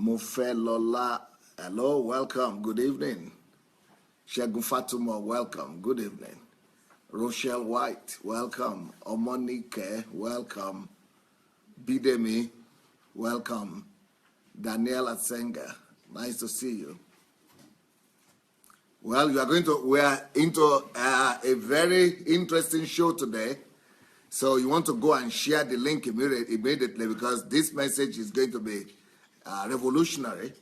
Mofelola, hello, welcome, good evening. Shegun Fatuma, welcome, good evening. Rochelle White, welcome. Omonike, welcome. Bidemi, welcome. Daniela Senga, nice to see you. Well, we are into a very interesting show today. So you want to go and share the link immediately because this message is going to be revolutionary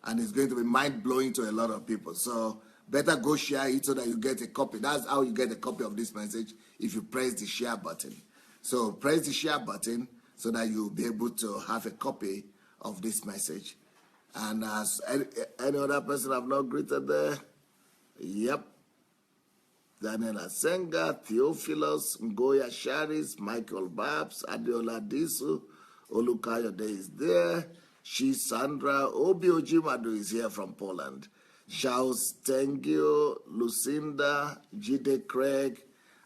and it's going to be mind-blowing to a lot of people. So better go share it so that you get a copy. That's how you get a copy of this message, if you press the share button. So press the share button so that you'll be able to have a copy of this message. And as any other person I've not greeted there, yep. Daniela Senga, Theophilus, Ngoya Sharis, Michael Babs, Adiola Disu, Olukayode is there. She Sandra, Obi Ojimadu is here from Poland. Charles Tengio, Lucinda, Jide Craig,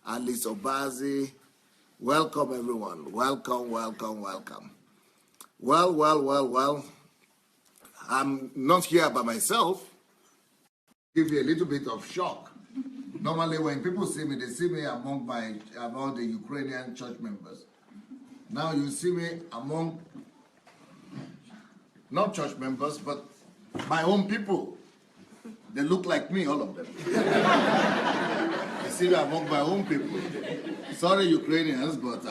Alice Obazi. Welcome everyone. Welcome, welcome, welcome. Well. I'm not here by myself. Give you a little bit of shock. Normally, when people see me, they see me among the Ukrainian church members. Now you see me among, not church members, but my own people. They look like me, all of them. You see me among my own people. Sorry, Ukrainians, but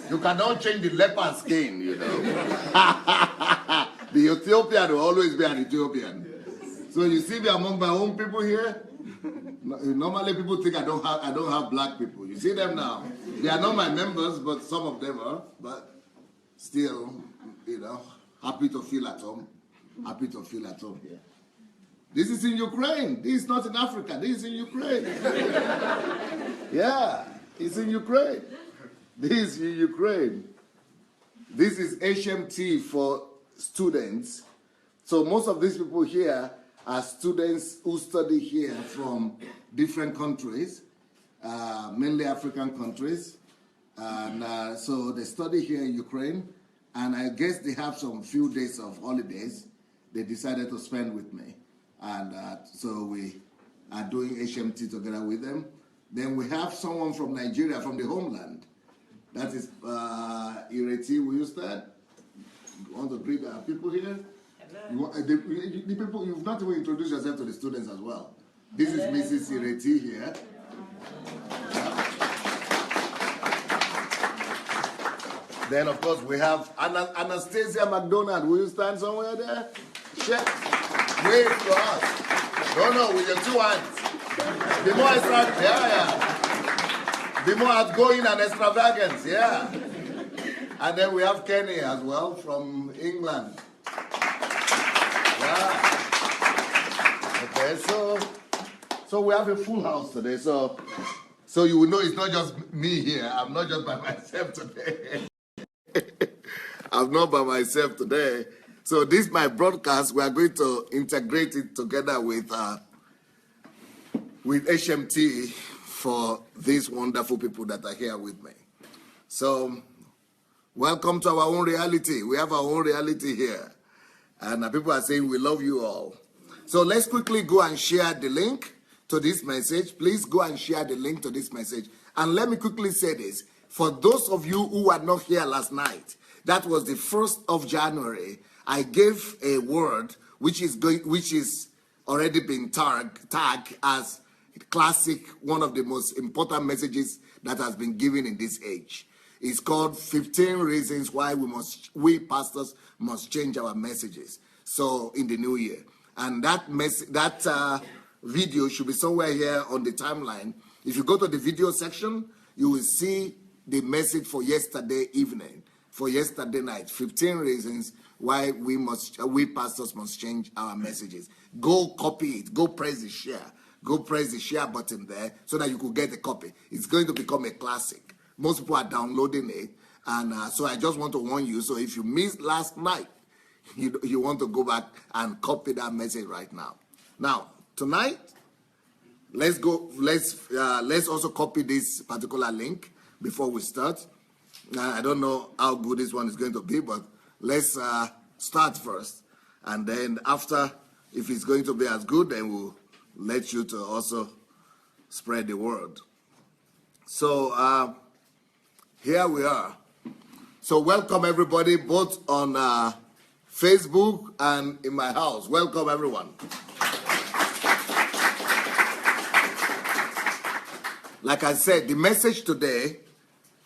you cannot change the leopard skin, you know. The Ethiopian will always be an Ethiopian. So you see me among my own people here. Normally people think I don't have black people. You see them now. They are not my members, but some of them are. But still, you know, happy to feel at home. Happy to feel at home here. This is in Ukraine. This is not in Africa. This is in Ukraine. Yeah, it's in Ukraine. This is in Ukraine. This is HMT for students. So most of these people here are students who study here from different countries, mainly African countries. And so they study here in Ukraine, and I guess they have some few days of holidays they decided to spend with me. And so we are doing HMT together with them. Then we have someone from Nigeria, from the homeland. That is Ireti. Will you start? You want to greet our people here? The people, you've not even introduced yourself to the students as well. This is Mrs. Ireti here. Then, of course, we have Anastasia McDonald. Will you stand somewhere there? Check. Wave to us. No, with your two hands. Be more extravagant. Yeah. Be more outgoing and extravagant. Yeah. And then we have Kenny as well from England. Yeah. Okay, so we have a full house today. So you will know it's not just me here. I'm not just by myself today. I'm not by myself today. So this is my broadcast. We are going to integrate it together with HMT for these wonderful people that are here with me. So welcome to our own reality. We have our own reality here. And people are saying we love you all. So let's quickly go and share the link to this message. Please go and share the link to this message. And let me quickly say this. For those of you who were not here last night, that was the 1st of January. I gave a word which is already been tagged as classic, one of the most important messages that has been given in this age. It's called 15 Reasons Why we pastors must change our messages. So in the new year. And that video should be somewhere here on the timeline. If you go to the video section, you will see the message for yesterday evening, for yesterday night, 15 reasons why we pastors must change our messages. Go copy it, go press the share. Go press the share button there so that you could get a copy. It's going to become a classic. Most people are downloading it. And so I just want to warn you. So if you missed last night, you want to go back and copy that message right now. Now, tonight, let's also copy this particular link before we start. I don't know how good this one is going to be, but let's start first. And then after, if it's going to be as good, then we'll let you to also spread the word. So here we are. So welcome everybody, both on Facebook and in my house. Welcome everyone. Like I said, the message today,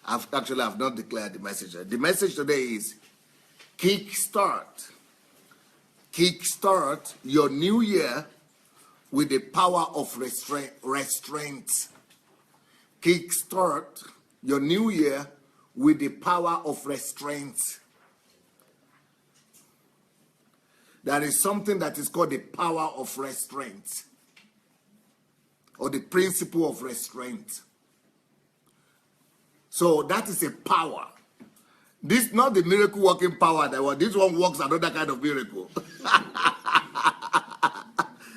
I've not declared the message. The message today is kickstart. Kickstart your new year with the power of restraint. Kickstart your new year with the power of restraint. There is something that is called the power of restraint, or the principle of restraint. So that is a power. This not the miracle working power that this one works another kind of miracle.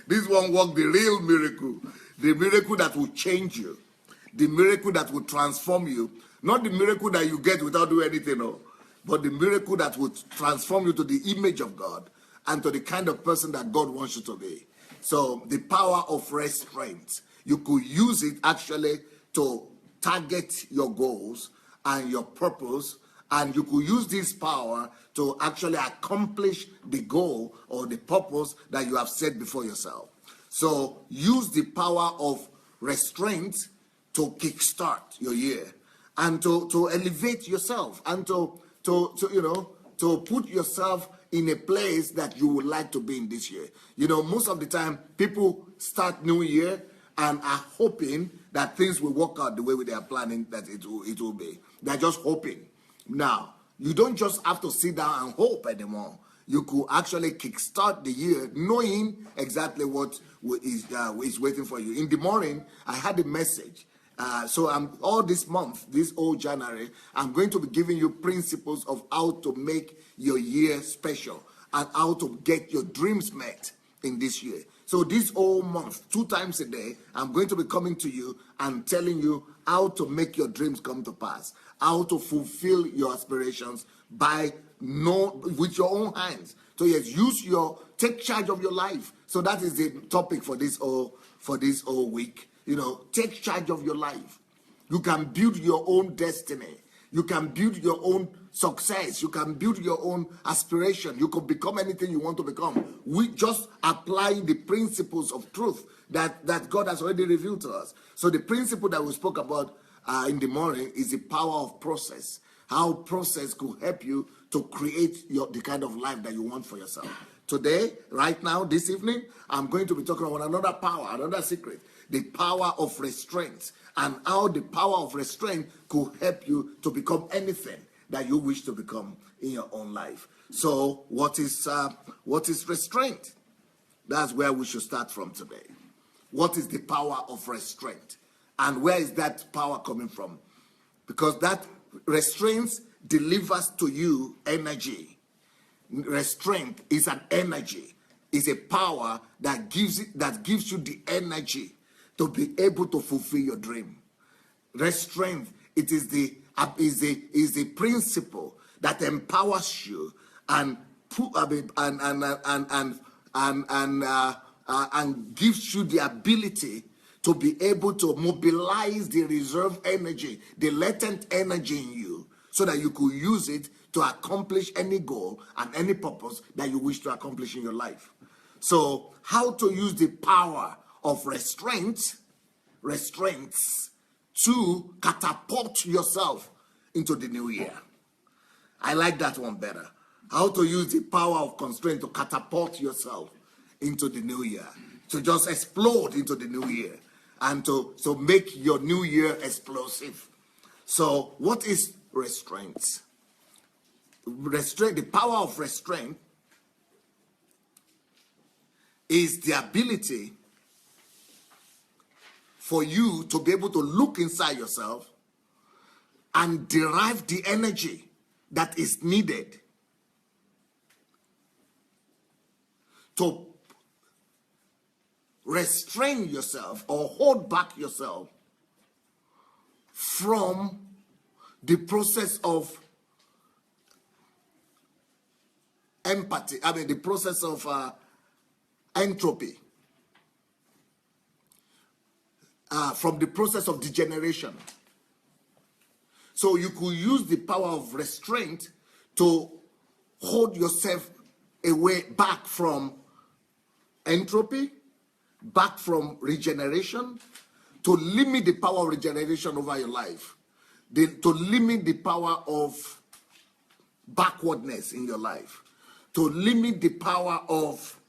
This one works the real miracle, the miracle that will change you, the miracle that will transform you, not the miracle that you get without doing anything, no, but the miracle that will transform you to the image of God and to the kind of person that God wants you to be. So the power of restraint. You could use it actually to target your goals and your purpose, and you could use this power to actually accomplish the goal or the purpose that you have set before yourself. So use the power of restraint to kickstart your year and to elevate yourself and to put yourself in a place that you would like to be in this year. You know, most of the time people start new year and are hoping that things will work out the way they are planning that it will be. They're just hoping. Now, you don't just have to sit down and hope anymore. You could actually kickstart the year knowing exactly what is waiting for you. In the morning, I had a message. So all this month, this whole January, I'm going to be giving you principles of how to make your year special and how to get your dreams met in this year. So this whole month, 2 times a day, I'm going to be coming to you and telling you how to make your dreams come to pass, how to fulfill your aspirations with your own hands. So yes, take charge of your life. So that is the topic for this whole week. You know, take charge of your life. You can build your own destiny. You can build your own success. You can build your own aspiration. You can become anything you want to become. We just applying the principles of truth that God has already revealed to us. So the principle that we spoke about in the morning is the power of process. How process could help you to create the kind of life that you want for yourself. Today, right now, this evening, I'm going to be talking about another power, another secret. The power of restraint, and how the power of restraint could help you to become anything that you wish to become in your own life. So what is restraint? That's where we should start from today. What is the power of restraint? And where is that power coming from? Because that restraint delivers to you energy. Restraint is an energy, is a power that gives you the energy to be able to fulfill your dream. Restraint, it is the principle that empowers you and gives you the ability to be able to mobilize the reserve energy, the latent energy in you, so that you could use it to accomplish any goal and any purpose that you wish to accomplish in your life. So, how to use the power of restraints to catapult yourself into the new year. I like that one better. How to use the power of constraint to catapult yourself into the new year. To just explode into the new year. And to make your new year explosive. So what is restraint? The power of restraint is the ability for you to be able to look inside yourself and derive the energy that is needed to restrain yourself or hold back yourself from the process of empathy, the process of entropy, from the process of degeneration. So you could use the power of restraint to hold yourself away, back from entropy, back from regeneration, to limit the power of regeneration over your life, to limit the power of backwardness in your life, to limit the power of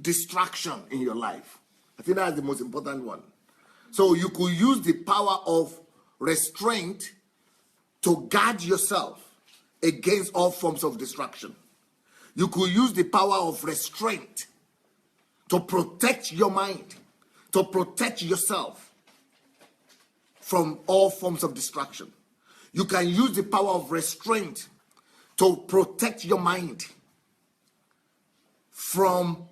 distraction in your life. I think that's the most important one. So you could use the power of restraint to guard yourself against all forms of distraction. You could use the power of restraint to protect your mind, to protect yourself from all forms of distraction. You can use the power of restraint to protect your mind from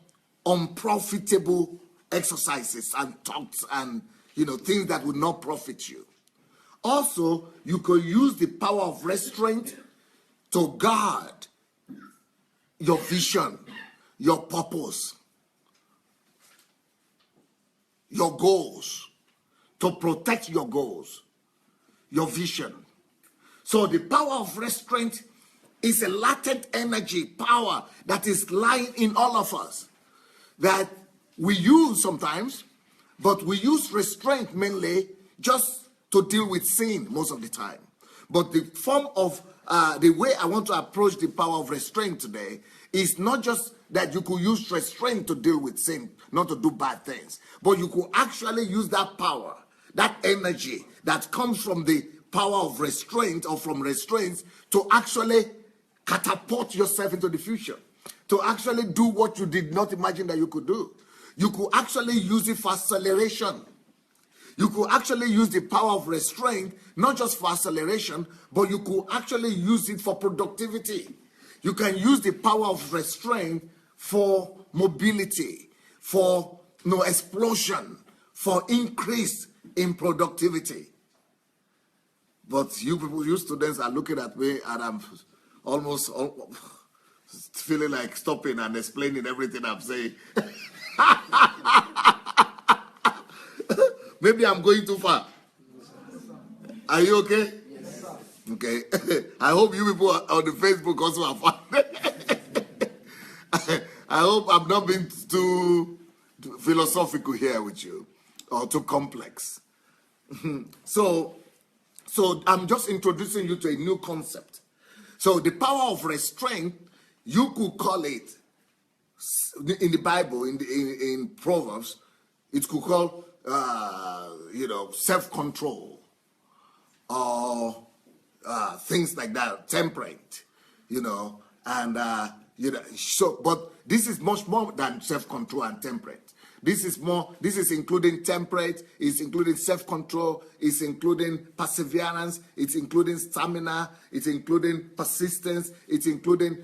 unprofitable exercises and thoughts and things that would not profit you. Also, you could use the power of restraint to guard your vision, your purpose, your goals, to protect your goals, your vision. So the power of restraint is a latent energy, power that is lying in all of us that we use sometimes, but we use restraint mainly just to deal with sin most of the time. But the form of, the way I want to approach the power of restraint today is not just that you could use restraint to deal with sin, not to do bad things, but you could actually use that power, that energy that comes from the power of restraint or from restraints to actually catapult yourself into the future, to actually do what you did not imagine that you could do. You could actually use it for acceleration. You could actually use the power of restraint, not just for acceleration, but you could actually use it for productivity. You can use the power of restraint for mobility, for explosion, for increase in productivity. But you people, you students are looking at me and I'm almost feeling like stopping and explaining everything I'm saying. Maybe I'm going too far. Are you okay? Yes, sir. Okay. I hope you people on the Facebook also are fun. I hope I'm not being too philosophical here with you or too complex. So I'm just introducing you to a new concept. So the power of restraint, you could call it in the Bible, in Proverbs, it could call self-control or things like that, temperate, but this is much more than self-control and temperate. This is including temperate, it's including self-control, it's including perseverance, it's including stamina, it's including persistence, it's including,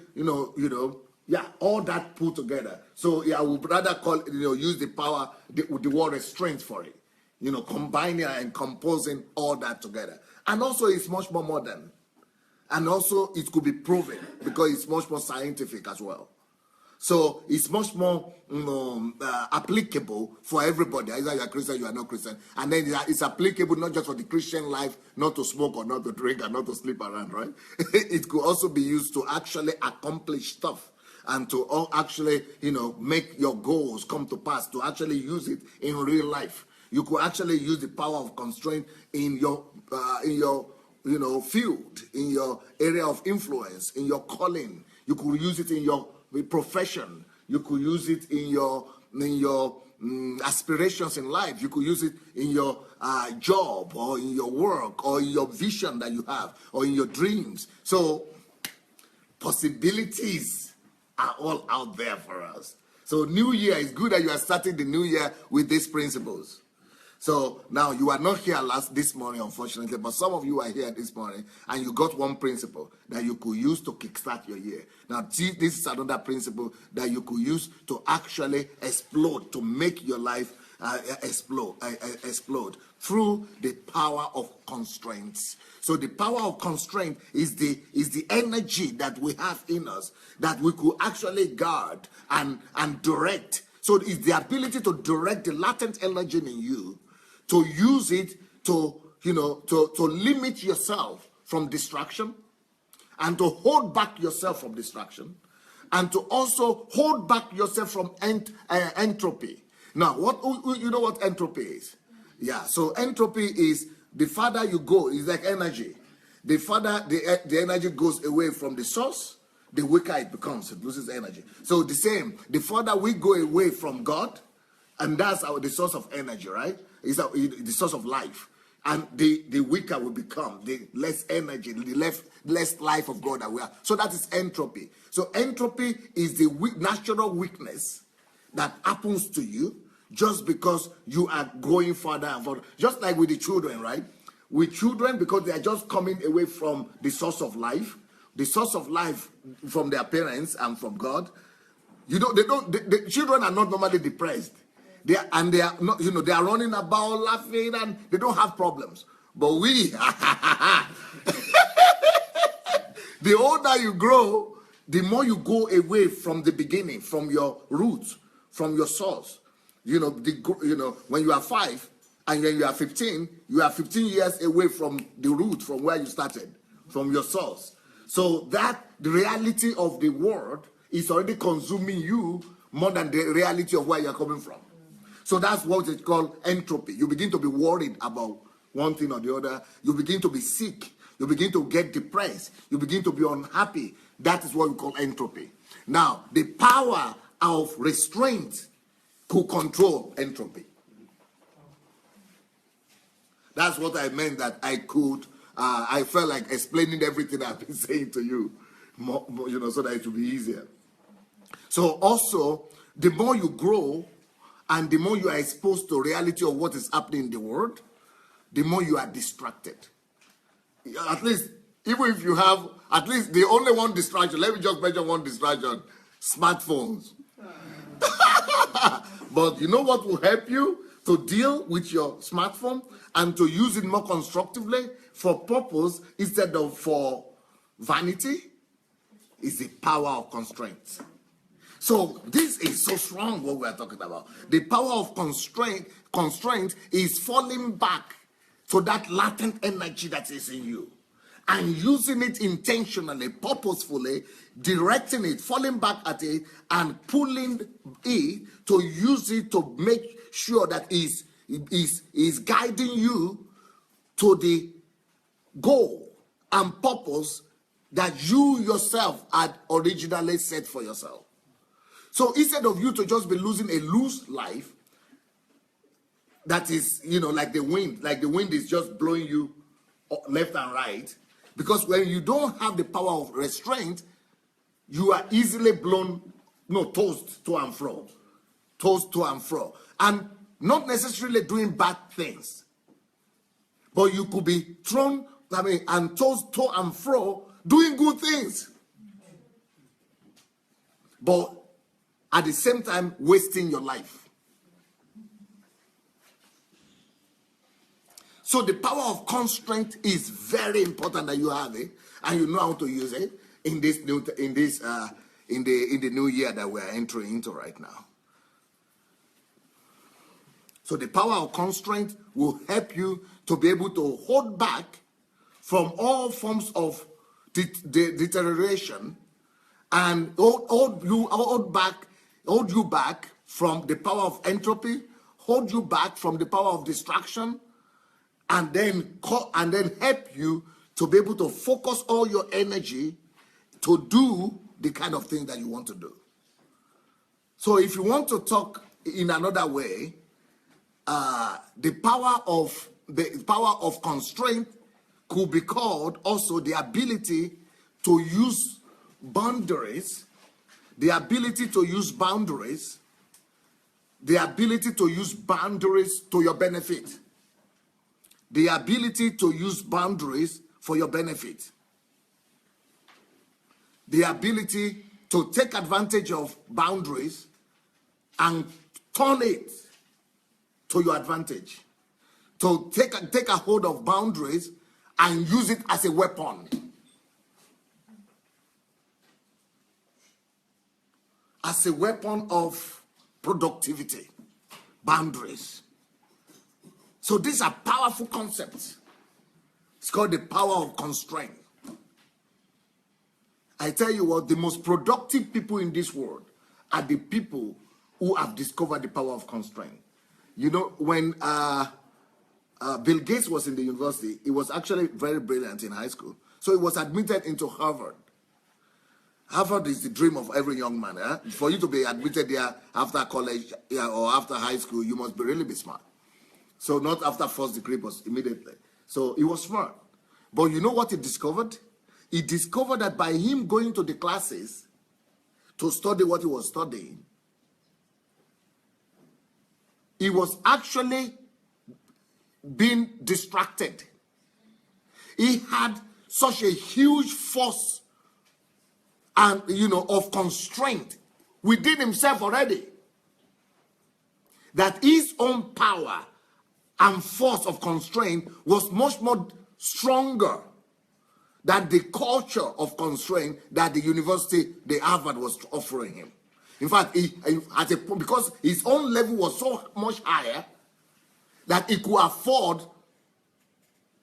all that put together. So I would rather use the power, the word restraint for it. Combining and composing all that together. And also it's much more modern. And also it could be proven because it's much more scientific as well. So it's much more applicable for everybody. Either you're Christian, you are not Christian. And then it's applicable not just for the Christian life, not to smoke or not to drink and not to sleep around, right? It could also be used to actually accomplish stuff and to actually, make your goals come to pass, to actually use it in real life. You could actually use the power of constraint in your field, in your area of influence, in your calling. You could use it in your profession. You could use it in your aspirations in life. You could use it in your job or in your work or in your vision that you have or in your dreams. So possibilities are all out there for us. So new year, it's good that you are starting the new year with these principles. So now you are not here this morning, unfortunately, but some of you are here this morning and you got one principle that you could use to kickstart your year. Now, this is another principle that you could use to actually explode, to make your life explode through the power of constraints. So the power of constraint is the energy that we have in us that we could actually guard and direct. So it's the ability to direct the latent energy in you, to use it to limit yourself from distraction, and to hold back yourself from distraction, and to also hold back yourself from entropy. Now, you know what entropy is? Yeah, so entropy is the farther you go, is like energy. The farther the energy goes away from the source, the weaker it becomes, it loses energy. So the same, the further we go away from God, and that's the source of energy, right? Is the source of life. And the weaker we become, the less energy, the less life of God that we are. So that is entropy. So entropy is the natural weakness that happens to you just because you are going further and further. Just like with the children, right? With children, because they are just coming away from the source of life from their parents and from God. The children are not normally depressed. They are not, they are running about laughing and they don't have problems. But we, the older you grow, the more you go away from the beginning, from your roots, from your source. When you are 5 and when you are 15, you are 15 years away from the root, from where you started, from your source. So that the reality of the world is already consuming you more than the reality of where you are coming from. So that's what it's called entropy. You begin to be worried about one thing or the other. You begin to be sick. You begin to get depressed. You begin to be unhappy. That is what we call entropy. Now, the power of restraint could control entropy. That's what I meant, that I felt like explaining everything I've been saying to you, more, so that it will be easier. So also, the more you grow, and the more you are exposed to reality of what is happening in the world, the more you are distracted. At least, even if you have, at least the only one distraction, let me just mention one distraction, smartphones. But you know what will help you to deal with your smartphone and to use it more constructively for purpose instead of for vanity? Is the power of constraints. So this is so strong what we are talking about. The power of constraint is falling back to that latent energy that is in you and using it intentionally, purposefully, directing it, falling back at it and pulling it to use it to make sure that is guiding you to the goal and purpose that you yourself had originally set for yourself. So instead of you to just be losing a loose life, that is, like the wind is just blowing you left and right, because when you don't have the power of restraint, you are easily blown, tossed to and fro, and not necessarily doing bad things, but you could be thrown, and tossed to and fro, doing good things, but at the same time wasting your life. So the power of constraint is very important that you have it and you know how to use it in the new year that we are entering into right now. So the power of constraint will help you to be able to hold back from all forms of deterioration and hold you back from the power of entropy, hold you back from the power of distraction, and then help you to be able to focus all your energy to do the kind of thing that you want to do. So if you want to talk in another way, the power of constraint could be called also the ability to use boundaries, the ability to use boundaries to your benefit, the ability to use boundaries for your benefit, the ability to take advantage of boundaries and turn it to your advantage, to take a hold of boundaries and use it as a weapon. As a weapon of productivity, boundaries. So these are powerful concepts. It's called the power of constraint. I tell you what, the most productive people in this world are the people who have discovered the power of constraint. You know, when Bill Gates was in the university, he was actually very brilliant in high school. So he was admitted into Harvard. Harvard is the dream of every young man. For you to be admitted there after college or after high school, you must really be smart. So not after first degree, but immediately. So he was smart. But you know what he discovered? He discovered that by him going to the classes to study what he was studying, he was actually being distracted. He had such a huge force and, of constraint within himself already, that his own power and force of constraint was much more stronger than the culture of constraint that the university, the Harvard, was offering him. In fact, because his own level was so much higher that he could afford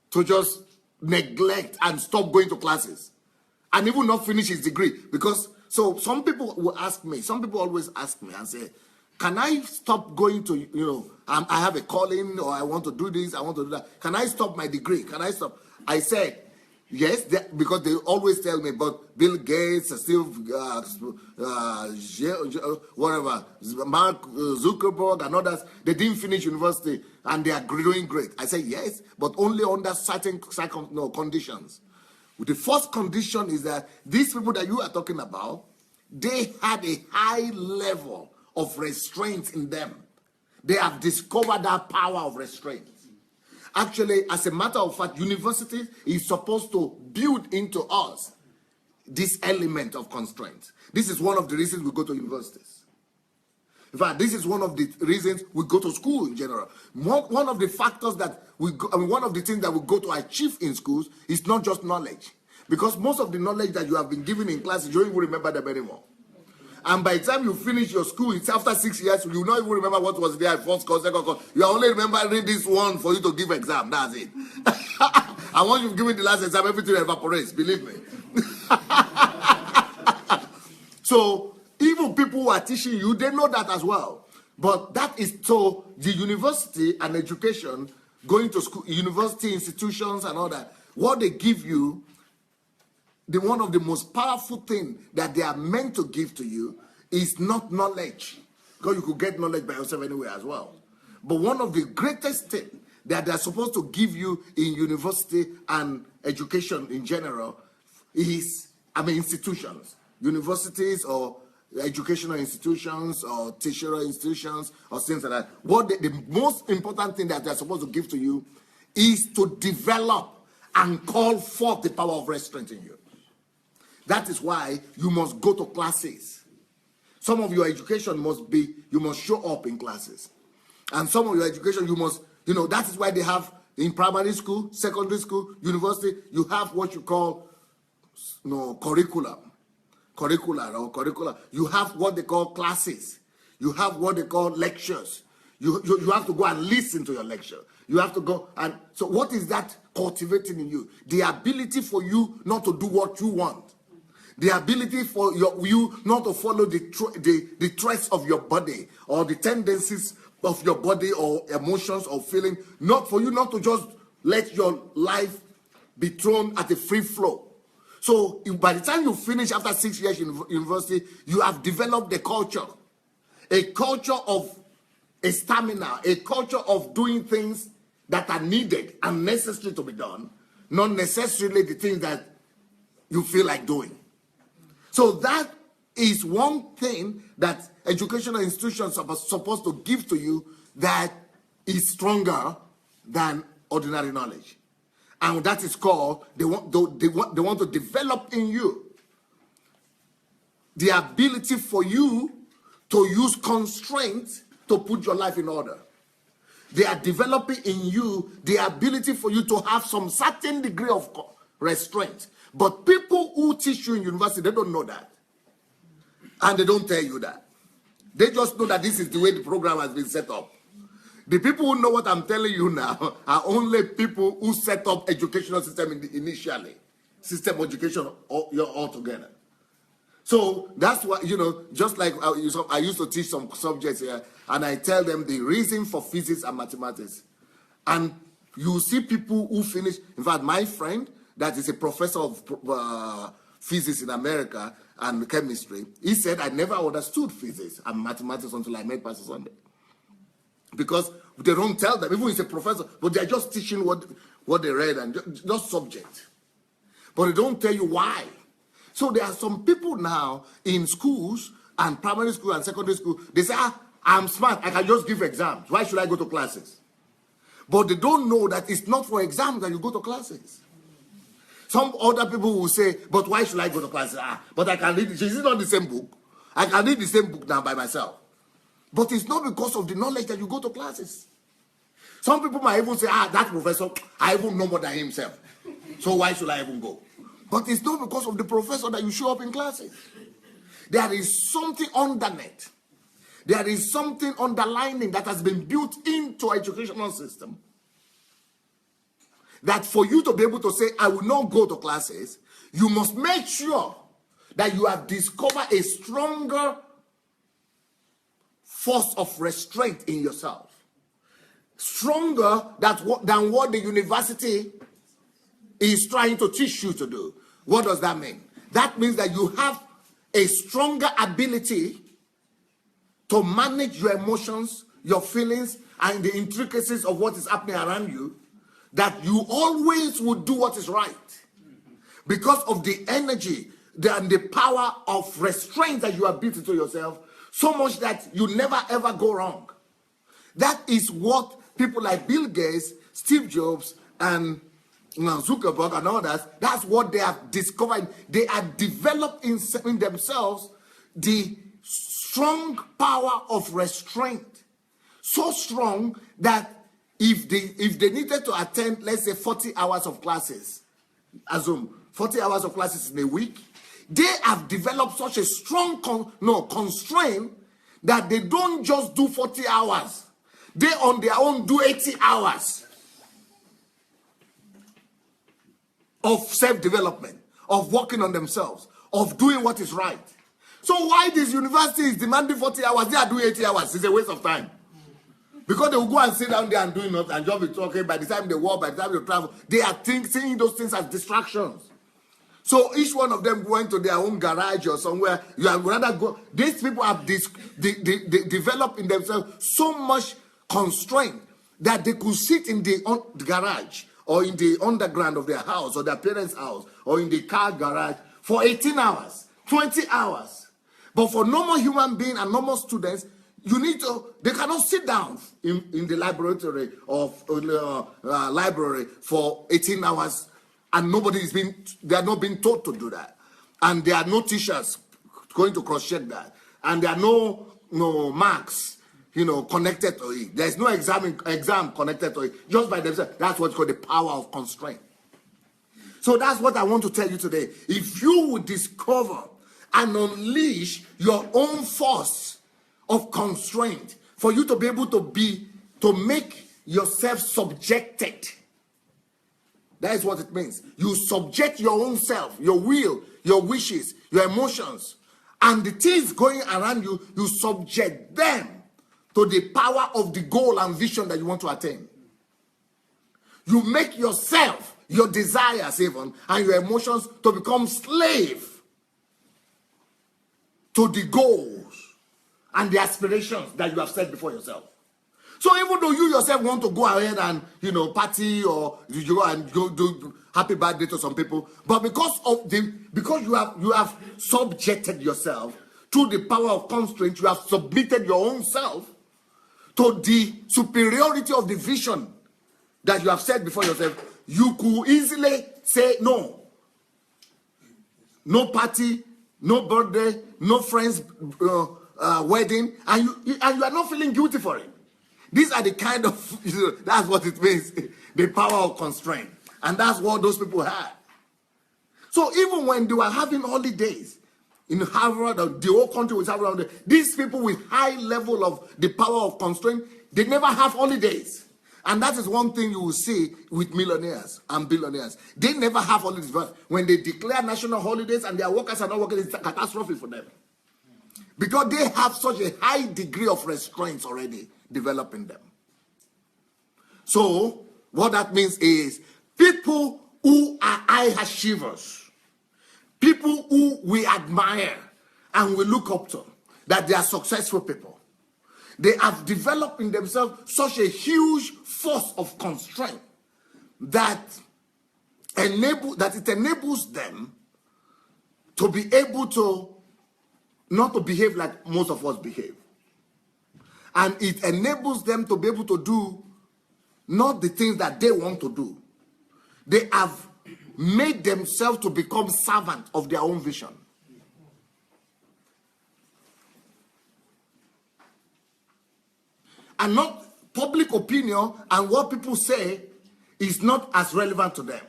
to just neglect and stop going to classes and even not finish his degree. Because, so some people will ask me, some people always ask me and say, can I stop going to, I have a calling, or I want to do this, I want to do that. Can I stop my degree? Can I stop? I said, yes, because they always tell me, but Bill Gates, Steve, whatever, Mark Zuckerberg and others, they didn't finish university and they are doing great. I say yes, but only under certain conditions. The first condition is that these people that you are talking about, they had a high level of restraint in them. They have discovered that power of restraint. Actually, as a matter of fact, university is supposed to build into us this element of constraint. This is one of the reasons we go to universities. In fact, this is one of the reasons we go to school in general. One of the factors that one of the things that we go to achieve in schools is not just knowledge. Because most of the knowledge that you have been given in class, you don't even remember them anymore. And by the time you finish your school, it's after 6 years, you will not even remember what was there at first course, second course. You only remember reading this one for you to give exam. That's it. And once you've given the last exam, everything evaporates, believe me. So even people who are teaching you, they know that as well. But that is so the university and education, going to school, university institutions and all that, what they give you, one of the most powerful things that they are meant to give to you is not knowledge, because you could get knowledge by yourself anywhere as well. But one of the greatest things that they're supposed to give you in university and education in general is, institutions, universities or educational institutions or tertiary institutions or things like that. What the most important thing that they're supposed to give to you is to develop and call forth the power of restraint in you. That is why you must go to classes. Some of your education must be, you must show up in classes. And some of your education, you must, that is why they have in primary school, secondary school, university, you have what you call curriculum. You have what they call classes. You have what they call lectures. You have to go and listen to your lecture. You have to go and, so what is that cultivating in you? The ability for you not to do what you want. The ability for you not to follow the threats of your body or the tendencies of your body or emotions or feeling. Not for you not to just let your life be thrown at a free flow. So by the time you finish after 6 years in university, you have developed a culture of a stamina, a culture of doing things that are needed and necessary to be done, not necessarily the things that you feel like doing. So that is one thing that educational institutions are supposed to give to you that is stronger than ordinary knowledge. And that is called, they want to develop in you the ability for you to use constraints to put your life in order. they are developing in you the ability for you to have some certain degree of restraint. But people who teach you in university, they don't know that. And they don't tell you that. They just know that this is the way the program has been set up. The people who know what I'm telling you now are only people who set up educational system initially. System education altogether. So that's what, just like I used to teach some subjects here, and I tell them the reason for physics and mathematics. And you see people who finish, in fact, my friend, that is a professor of physics in America and chemistry, he said, I never understood physics and mathematics until I met Pastor Sandey. Because they don't tell them, even if it's a professor, but they're just teaching what they read and just subject. But they don't tell you why. So there are some people now in schools and primary school and secondary school, they say, I'm smart, I can just give exams. Why should I go to classes? But they don't know that it's not for exams that you go to classes. Some other people will say, but why should I go to classes? But I can read it. Is it not the same book? I can read the same book now by myself. But it's not because of the knowledge that you go to classes. Some people might even say, that professor, I even know more than himself. So why should I even go? But it's not because of the professor that you show up in classes. There is something underneath. There is something underlining that has been built into educational system. That for you to be able to say, I will not go to classes, you must make sure that you have discovered a stronger force of restraint in yourself. Stronger than what the university is trying to teach you to do. What does that mean? That means that you have a stronger ability to manage your emotions, your feelings, and the intricacies of what is happening around you, that you always would do what is right. Because of the energy and the power of restraint that you have built into yourself, so much that you never ever go wrong. That is what people like Bill Gates, Steve Jobs, and Zuckerberg and others, that's what they have discovered. They have developed in themselves the strong power of restraint. So strong that if they needed to attend, let's say 40 hours of classes, assume 40 hours of classes in a week, they have developed such a strong constraint that they don't just do 40 hours. They on their own do 80 hours of self-development, of working on themselves, of doing what is right. So why this university is demanding 40 hours, they are doing 80 hours, it's a waste of time. Because they will go and sit down there and do nothing and just be talking. By the time they walk, by the time they travel, they are seeing those things as distractions. So each one of them going to their own garage or somewhere, you have rather go. These people have developed in themselves so much constraint that they could sit in the garage or in the underground of their house or their parents' house or in the car garage for 18 hours, 20 hours. But for normal human being and normal students, they cannot sit down in the laboratory of library for 18 hours, and they are not being taught to do that. And there are no teachers going to cross-check that. And there are no marks, connected to it. There's no exam connected to it. Just by themselves. That's what's called the power of constraint. So that's what I want to tell you today. If you would discover and unleash your own force of constraint for you to be able to make yourself subjected. That is what it means. You subject your own self, your will, your wishes, your emotions, and the things going around you, you subject them to the power of the goal and vision that you want to attain. You make yourself, your desires even, and your emotions to become slave to the goals and the aspirations that you have set before yourself. So even though you yourself want to go ahead and, party or you go and go do happy birthday to some people, but because you have subjected yourself to the power of constraint, you have submitted your own self to the superiority of the vision that you have set before yourself, you could easily say no. No party, no birthday, no friends wedding, and you are not feeling guilty for it. These are the kind of, that's what it means, the power of constraint. And that's what those people had. So even when they were having holidays in Harvard, or the whole country was having holidays, these people with high level of the power of constraint, they never have holidays. And that is one thing you will see with millionaires and billionaires. They never have holidays. But when they declare national holidays and their workers are not working, it's a catastrophe for them. Because they have such a high degree of restraints already developing them. So what that means is people who are high achievers, people who we admire and we look up to, that they are successful people, they have developed in themselves such a huge force of constraint that it enables them to be able to not to behave like most of us behave. And it enables them to be able to do not the things that they want to do. They have made themselves to become servants of their own vision. And not public opinion and what people say is not as relevant to them.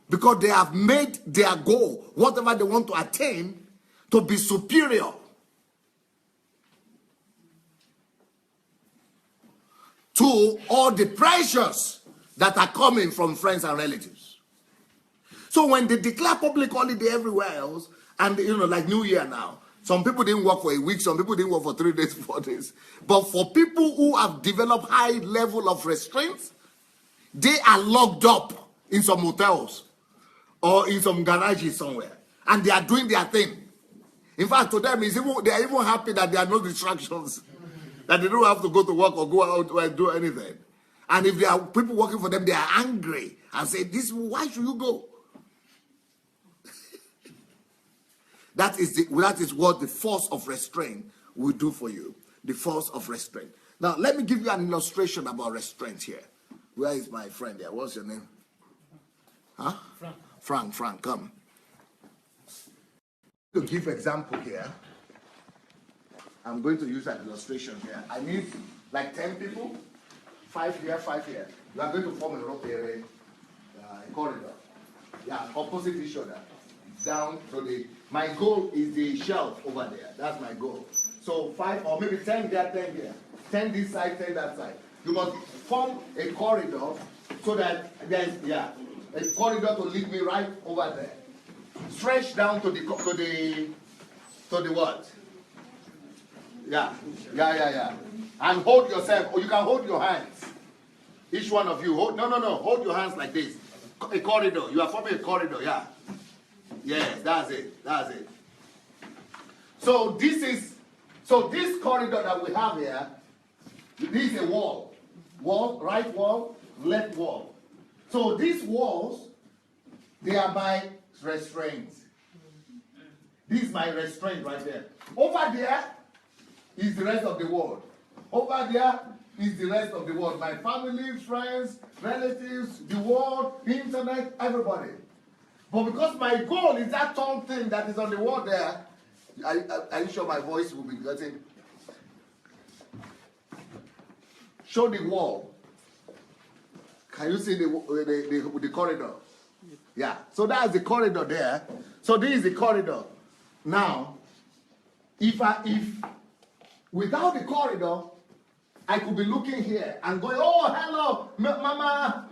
Because they have made their goal, whatever they want to attain, to be superior to all the pressures that are coming from friends and relatives. So when they declare public holiday everywhere else, and like New Year now, some people didn't work for a week, some people didn't work for 3 days, 4 days. But for people who have developed high level of restraints, they are locked up in some hotels or in some garages somewhere, and they are doing their thing. In fact, to them, they are even happy that there are no distractions, that they don't have to go to work or go out and do anything. And if there are people working for them, they are angry and say, why should you go? That is what the force of restraint will do for you. The force of restraint. Now, let me give you an illustration about restraint here. Where is my friend there? What's your name? Huh? Frank, come. To give example here, I'm going to use an illustration here. I need like 10 people, 5 here, 5 here. You are going to form a rope area, a corridor. Yeah, opposite each other. Down to my goal is the shelf over there. That's my goal. So 5 or maybe 10 there, 10 here. 10 this side, 10 that side. You must form a corridor so that there's a corridor to lead me right over there. Stretch down to the what? Yeah. And hold yourself, or you can hold your hands. Each one of you, hold your hands like this. A corridor. You are forming a corridor, yeah. Yes, that's it. So this corridor that we have here, this is a wall. Right wall, left wall. So these walls, they are my restraints. This is my restraint right there. Over there is the rest of the world. Over there is the rest of the world. My family, friends, relatives, the world, the internet, everybody. But because my goal is that tall thing that is on the wall there, are you sure my voice will be getting? Show the wall. Can you see the corridor? Yeah. So that's the corridor there. So this is the corridor. Now, if without the corridor, I could be looking here and going, oh, hello, Mama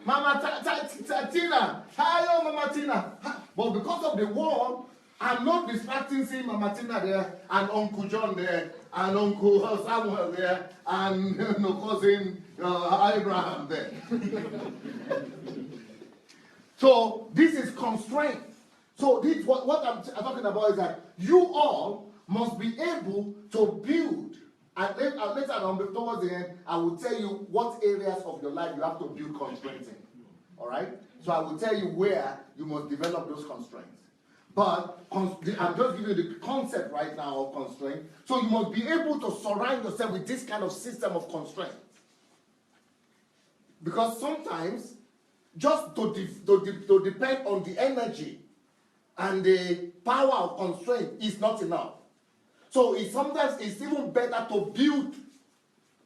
Tina. Hello, Mama Tina. But because of the wall, I'm not distracting seeing Mama Tina there, and Uncle John there, and Uncle Samuel there, and cousin Abraham there. So this is constraint. So this, what I'm talking about is that you all must be able to build. And later on, towards the end, I will tell you what areas of your life you have to build constraints in. All right? So I will tell you where you must develop those constraints. But I'm just giving you the concept right now of constraint. So you must be able to surround yourself with this kind of system of constraints. Because sometimes, just to depend on the energy and the power of constraint is not enough. So sometimes it's even better to build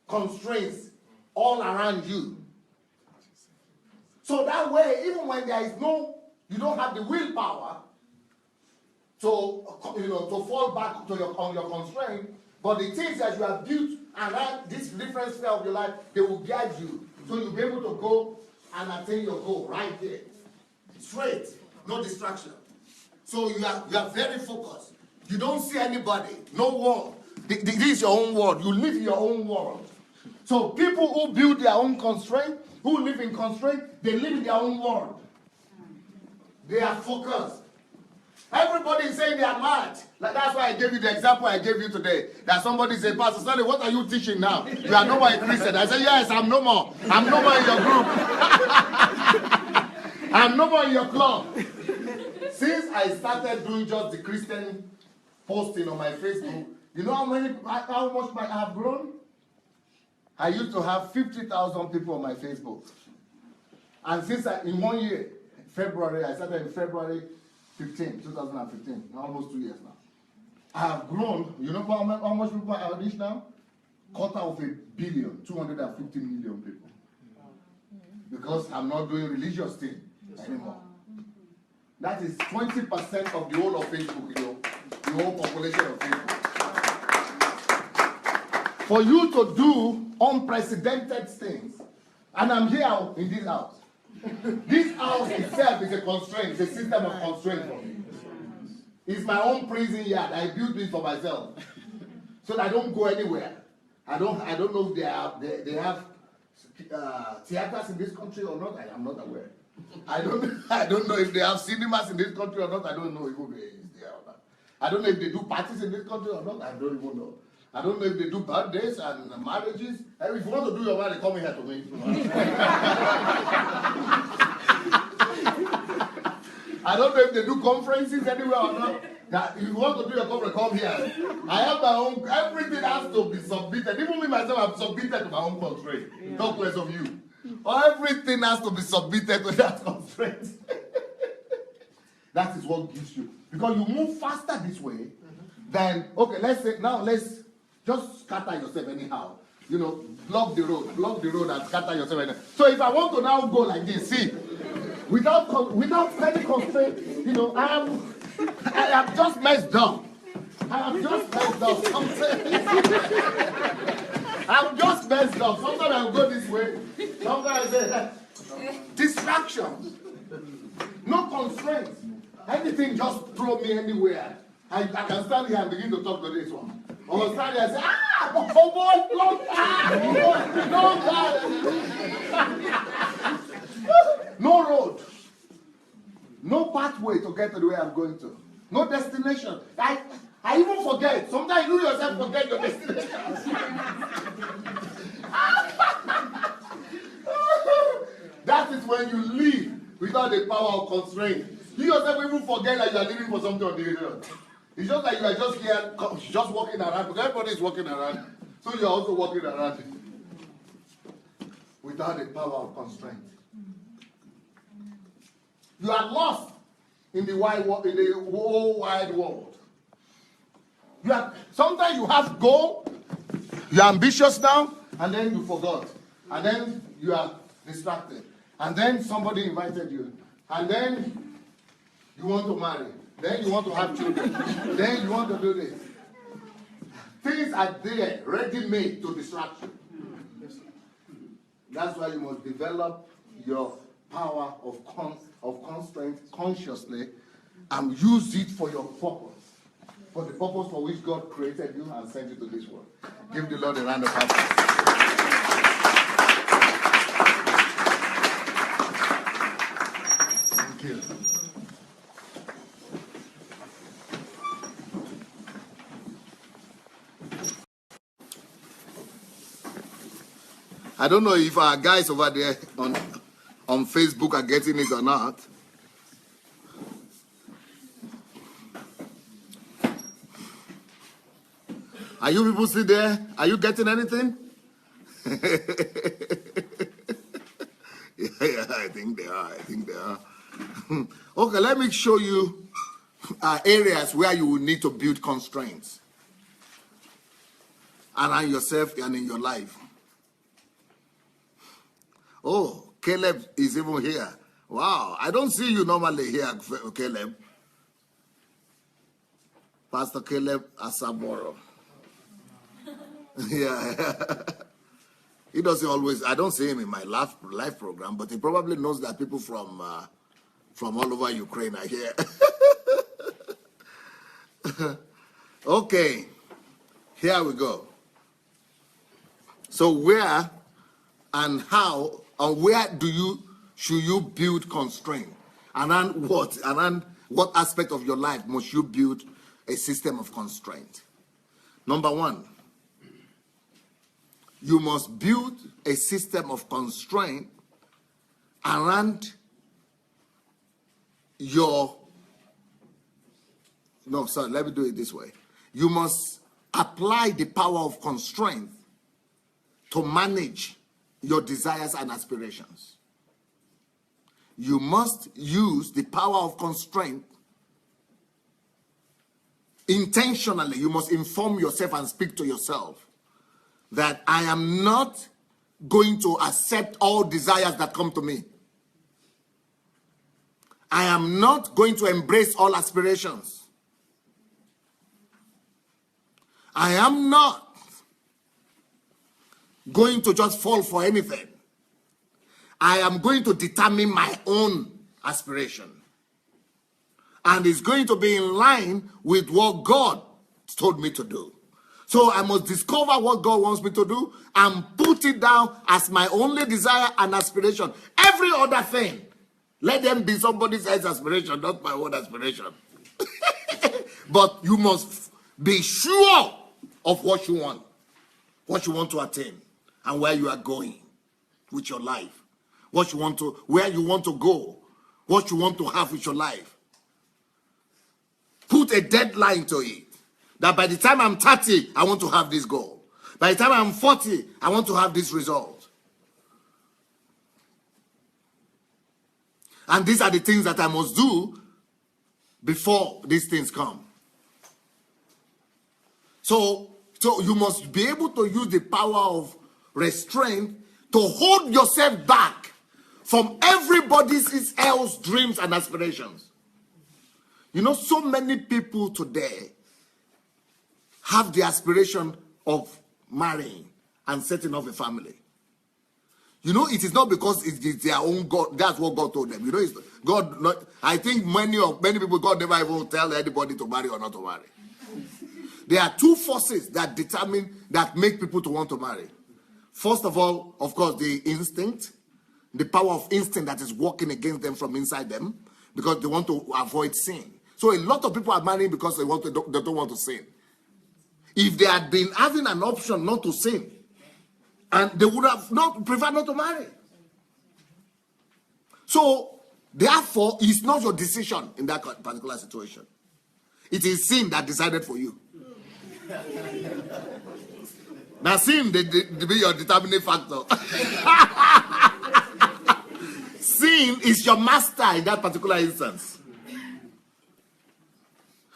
constraints all around you. So that way, even when there is you don't have the willpower to fall back to on your constraint, but the things that you have built around this different sphere of your life, they will guide you. So you'll be able to go and attain your goal right there. Straight, no distraction. So you are very focused. You don't see anybody, no world. This is your own world. You live in your own world. So people who build their own constraint, who live in constraint, they live in their own world. They are focused. Everybody is saying they are mad. That's why I gave you the example I gave you today. That somebody said, Pastor Sandey, what are you teaching now? You are no more a Christian. I said, yes, I'm no more. I'm no more in your group. I'm no more in your club. Since I started doing just the Christian posting on my Facebook, you know how much I have grown? I used to have 50,000 people on my Facebook. And since in 1 year, February, I started in February 15, 2015, almost 2 years now. I have grown. You know how much people I reach now? 250 million, 250 million people. Because I'm not doing religious thing anymore. That is 20% of the whole of Facebook, the whole population of Facebook. For you to do unprecedented things, and I'm here in this house. This house itself is a constraint, it's a system of constraint for me. It's my own prison yard. I built it for myself, so that I don't go anywhere. I don't know if they have theaters in this country or not. I am not aware. I don't know if they have cinemas in this country or not. I don't know if it is there or not. I don't know if they do parties in this country or not. I don't even know. I don't know if they do birthdays and marriages. If you want to do your marriage, come here to me. I don't know if they do conferences anywhere or not. That if you want to do your conference, come here. I have my own, everything has to be submitted. Even me myself, I'm submitted to my own constraint. Talk less of you. Everything has to be submitted to that constraint. That is what gives you. Because you move faster this way than, okay, let's just scatter yourself anyhow. Block the road and scatter yourself anyhow. So if I want to now go like this, see, without any constraint, I have just messed up. I'm just messed up. Sometimes I'll go this way. Sometimes I say, distractions. No constraints. Anything just throw me anywhere. I can stand here and begin to talk to this one. Or stand here and say, no road. No pathway to get to the way I'm going to. No destination. I even forget. Sometimes you yourself forget your destination. That is when you live without the power of constraint. You yourself even forget that you are living for something on the road. It's just like you are just here, just walking around, because everybody is walking around. So you are also walking around without the power of constraint. You are lost in the whole wide world. Sometimes you have goal, you are ambitious now, and then you forgot. And then you are distracted. And then somebody invited you. And then you want to marry. Then you want to have children. Then you want to do this. Things are there, ready-made to distract you. That's why you must develop your power of constraint consciously and use it for your purpose. For the purpose for which God created you and sent you to this world. Give the Lord a round of applause. Thank you. I don't know if our guys over there on Facebook are getting it or not. Are you people still there? Are you getting anything? Yeah, I think they are. Okay, let me show you areas where you will need to build constraints around yourself and in your life. Oh, Caleb is even here. Wow, I don't see you normally here, Caleb. Pastor Caleb Asaboro. Yeah. He doesn't always, I don't see him in my live program, but he probably knows that people from all over Ukraine are here. Okay, here we go. So where and how and where should you build constraint? And then what? And then what aspect of your life must you build a system of constraint? Number one, you must build a system of constraint around let me do it this way. You must apply the power of constraint to manage your desires and aspirations. You must use the power of constraint intentionally. You must inform yourself and speak to yourself that I am not going to accept all desires that come to me. I am not going to embrace all aspirations. I am not going to just fall for anything. I am going to determine my own aspiration. And it's going to be in line with what God told me to do. So I must discover what God wants me to do and put it down as my only desire and aspiration. Every other thing, let them be somebody else's aspiration, not my own aspiration. But you must be sure of what you want to attain, and where you are going with your life, where you want to go, what you want to have with your life. Put a deadline to it. That by the time I'm 30, I want to have this goal. By the time I'm 40, I want to have this result. And these are the things that I must do before these things come. So you must be able to use the power of restraint to hold yourself back from everybody else's dreams and aspirations. You know, so many people today have the aspiration of marrying and setting up a family. You know, it is not because it is their own God. That's what God told them. You know, it's God. I think many people, God never even tell anybody to marry or not to marry. There are two forces that make people to want to marry. First of all, of course, the instinct, the power of instinct that is working against them from inside them, because they want to avoid sin. So a lot of people are marrying because they don't want to sin. If they had been having an option not to sin, and they would have preferred not to marry. So, therefore, it's not your decision in that particular situation. It is sin that decided for you. Now, sin they be your determining factor. Sin is your master in that particular instance.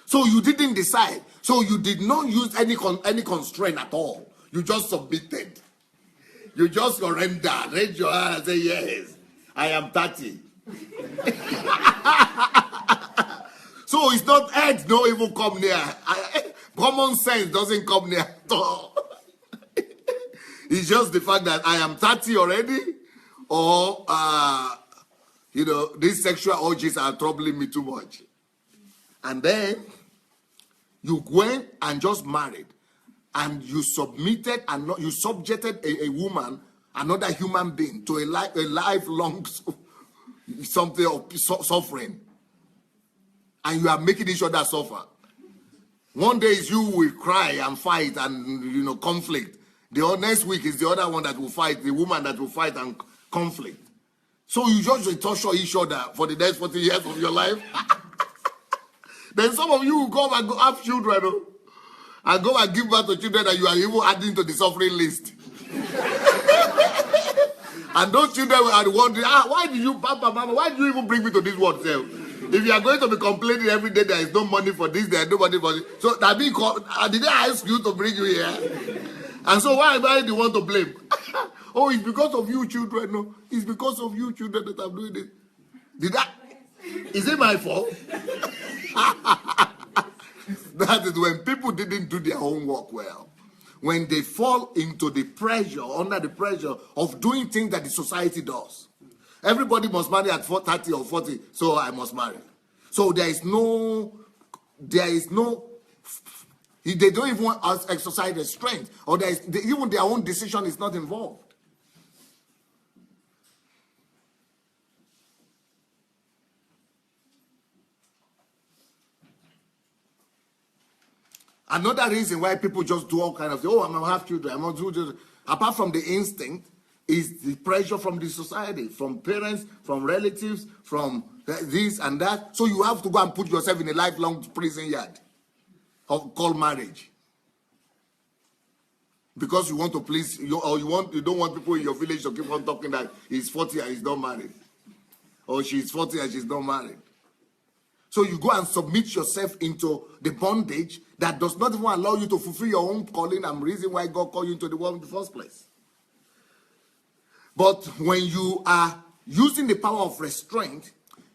So you didn't decide. So you did not use any constraint at all. You just submitted. You just surrender. Raise your hand and say, yes, I am 30. So it's not heads don't even come near. Common sense doesn't come near at all. It's just the fact that I am 30 already, or these sexual urges are troubling me too much. And then you went and just married, and you submitted and you subjected a woman, another human being, to a lifelong something of suffering, and you are making each other suffer. One day you will cry and fight and conflict. The next week is the other one that will fight, the woman that will fight and conflict. So you just torture each other for the next 40 years of your life. Then some of you will come and go have children, and go and give birth to children that you are even adding to the suffering list. And those children are wondering, why did you, Papa, Mama, why did you even bring me to this world, self? If you are going to be complaining every day, there is no money for this, there is no money for this. So that means, did I ask you to bring you here? And so why am I the one to blame? Oh, it's because of you children. No, it's because of you children that I'm doing it. Is it my fault? That is when people didn't do their homework well. When they fall into the pressure, under the pressure of doing things that the society does. Everybody must marry at 30 or 40, so I must marry. So they don't even want us exercise restraint, or even their own decision is not involved. Another reason why people just do all kind of, oh, I'm going to have children, I'm going to do this, apart from the instinct, is the pressure from the society, from parents, from relatives, from this and that. So you have to go and put yourself in a lifelong prison yard called marriage. Because you want to please, you don't want people in your village to keep on talking that he's 40 and he's not married. Or she's 40 and she's not married. So you go and submit yourself into the bondage that does not even allow you to fulfill your own calling and reason why God called you into the world in the first place. But when you are using the power of restraint,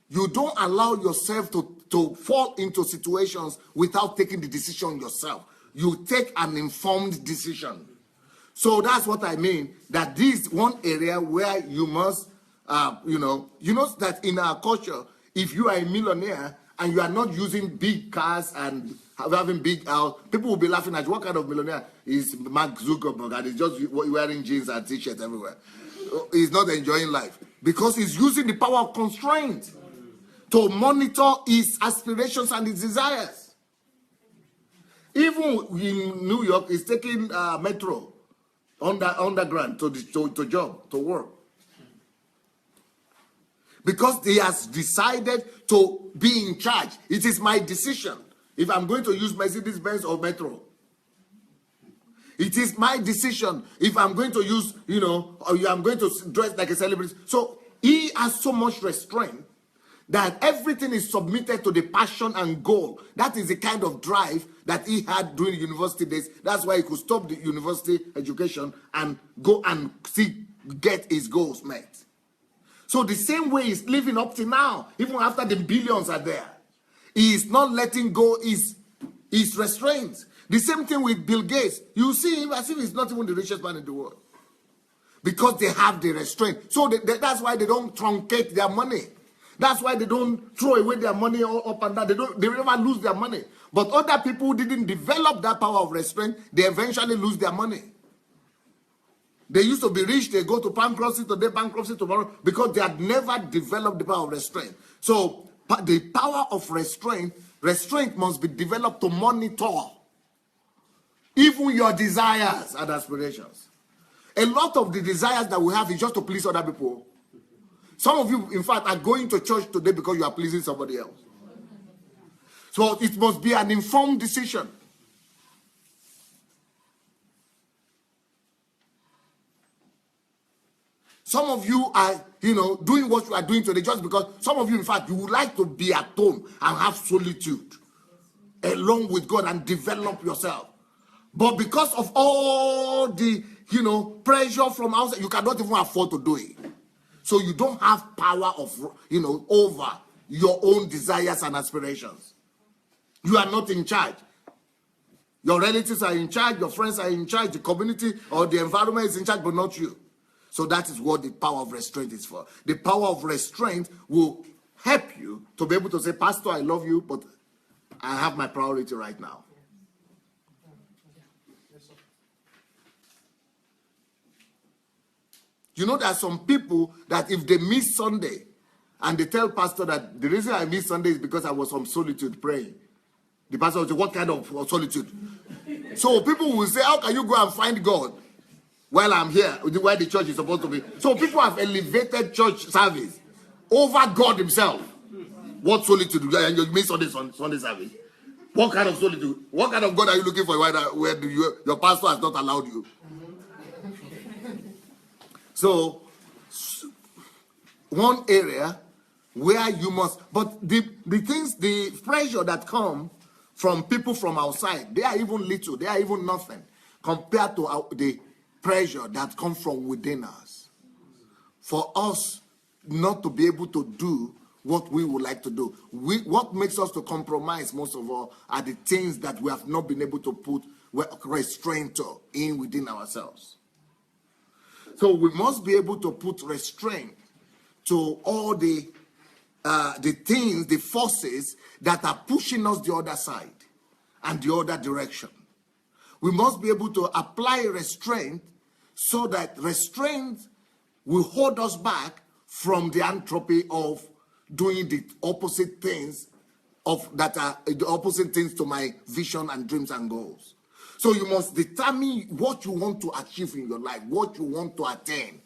you don't allow yourself to fall into situations without taking the decision yourself. You take an informed decision. So that's what I mean, that this one area where you must, you know that in our culture, if you are a millionaire and you are not using big cars and having big house, people will be laughing at you. What kind of millionaire is Mark Zuckerberg and he's just wearing jeans and t-shirts everywhere? He's not enjoying life because he's using the power of constraint to monitor his aspirations and his desires. Even in New York, he's taking metro underground to job, to work. Because he has decided to be in charge. It is my decision if I'm going to use Mercedes-Benz or metro. It is my decision if I'm going to use, or I'm going to dress like a celebrity. So he has so much restraint that everything is submitted to the passion and goal. That is the kind of drive that he had during the university days. That's why he could stop the university education and go and get his goals met. So the same way he's living up to now, even after the billions are there, he is not letting go his restraints. The same thing with Bill Gates. You see him as if he's not even the richest man in the world. Because they have the restraint. So that's why they don't truncate their money. That's why they don't throw away their money all up and down. They never lose their money. But other people who didn't develop that power of restraint, they eventually lose their money. They used to be rich, they go to bankruptcy today, bankruptcy tomorrow, because they had never developed the power of restraint. So the power of restraint must be developed to monitor even your desires and aspirations. A lot of the desires that we have is just to please other people. Some of you, in fact, are going to church today because you are pleasing somebody else. So it must be an informed decision. Some of you are, doing what you are doing today just because some of you, in fact, you would like to be at home and have solitude alone with God and develop yourself. But because of all the, pressure from outside, you cannot even afford to do it. So you don't have power of, over your own desires and aspirations. You are not in charge. Your relatives are in charge, your friends are in charge, the community or the environment is in charge, but not you. So that is what the power of restraint is for. The power of restraint will help you to be able to say, Pastor, I love you, but I have my priority right now. There are some people that if they miss Sunday and they tell pastor that the reason I missed Sunday is because I was on solitude praying. The pastor will say, what kind of solitude? So people will say, how can you go and find God while I'm here, where the church is supposed to be? So people have elevated church service over God himself. What solitude? And you miss Sunday service. What kind of solitude? What kind of God are you looking for where your pastor has not allowed you? So, one area where you must, but the things, the pressure that come from people from outside, they are even little, they are even nothing compared to pressure that comes from within us for us not to be able to do what we would like to do. What makes us to compromise most of all are the things that we have not been able to put restraint in within ourselves. So we must be able to put restraint to all the things, the forces that are pushing us the other side and the other direction. We must be able to apply restraint so that restraint will hold us back from the entropy of doing the opposite things that are the opposite things to my vision and dreams and goals. So you must determine what you want to achieve in your life, what you want to attain.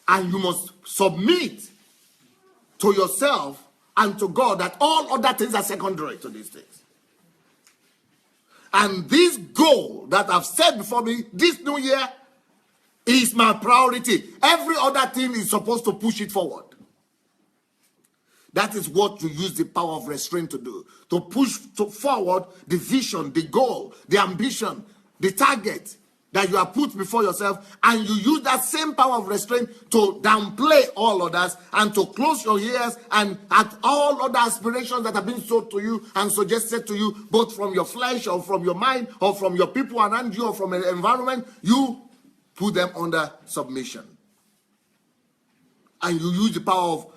And you must submit to yourself and to God that all other things are secondary to these things. And this goal that I've set before me this new year is my priority. Every other thing is supposed to push it forward. That is what you use the power of restraint to do. To push forward the vision, the goal, the ambition, the target that you have put before yourself. And you use that same power of restraint to downplay all others and to close your ears and at all other aspirations that have been sold to you and suggested to you, both from your flesh or from your mind or from your people around you or from an environment. You put them under submission. And you use the power of,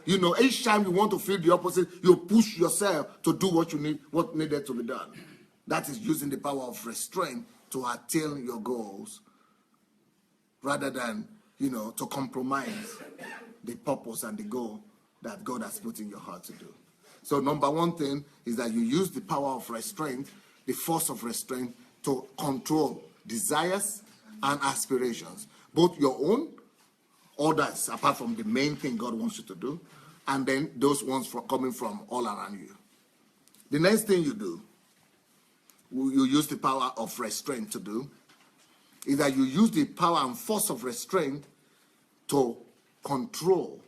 each time you want to feel the opposite, you push yourself to do what you need, what needed to be done. That is using the power of restraint to attain your goals rather than, to compromise the purpose and the goal that God has put in your heart to do. So number one thing is that you use the power of restraint, the force of restraint, to control desires and aspirations, both your own, others, apart from the main thing God wants you to do, and then those ones coming from all around you. The next thing you do, you use the power of restraint to do, is that you use the power and force of restraint to control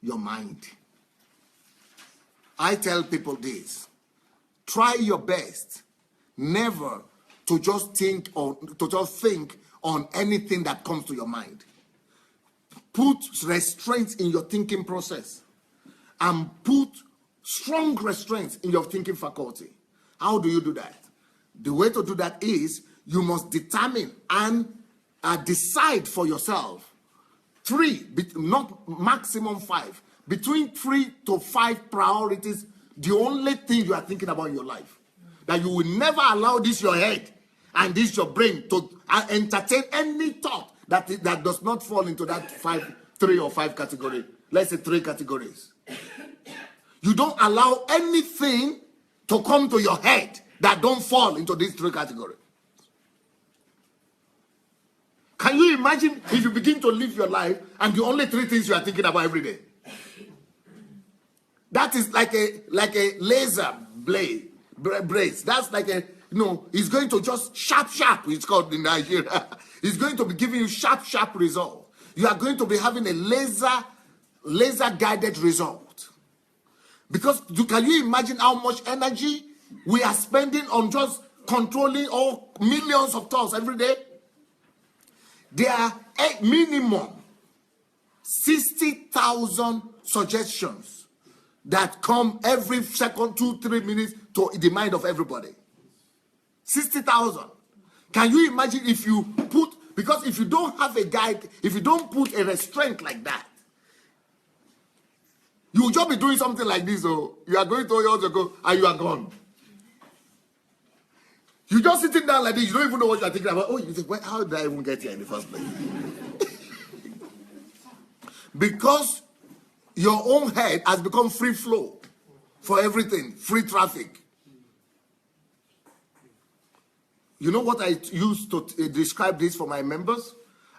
your mind. I tell people this: try your best never to just think on anything that comes to your mind. Put restraints in your thinking process and put strong restraints in your thinking faculty. How do you do that? The way to do that is you must determine and decide for yourself 3, not maximum 5, between 3 to 5 priorities, the only thing you are thinking about in your life. That you will never allow this your head and this your brain to entertain any thought that does not fall into that 3 or 5 category. Let's say 3 categories. You don't allow anything to come to your head that don't fall into these 3 categories. Can you imagine if you begin to live your life and the only 3 things you are thinking about every day? That is like a laser blade brace. That's like it's going to just sharp, it's called in Nigeria. It's going to be giving you sharp result. You are going to be having a laser guided result. Because can you imagine how much energy we are spending on just controlling all millions of thoughts every day? There are a minimum 60,000 suggestions that come every second, 2-3 minutes to the mind of everybody. 60,000. Can you imagine if you put, because if you don't have a guide, if you don't put a restraint like that, you will just be doing something like this. So you are going to also go and you are gone. You just sitting down like this, you don't even know what you are thinking about. Oh, you think, well, how did I even get here in the first place? Because your own head has become free flow for everything, free traffic. You know what I use to describe this for my members?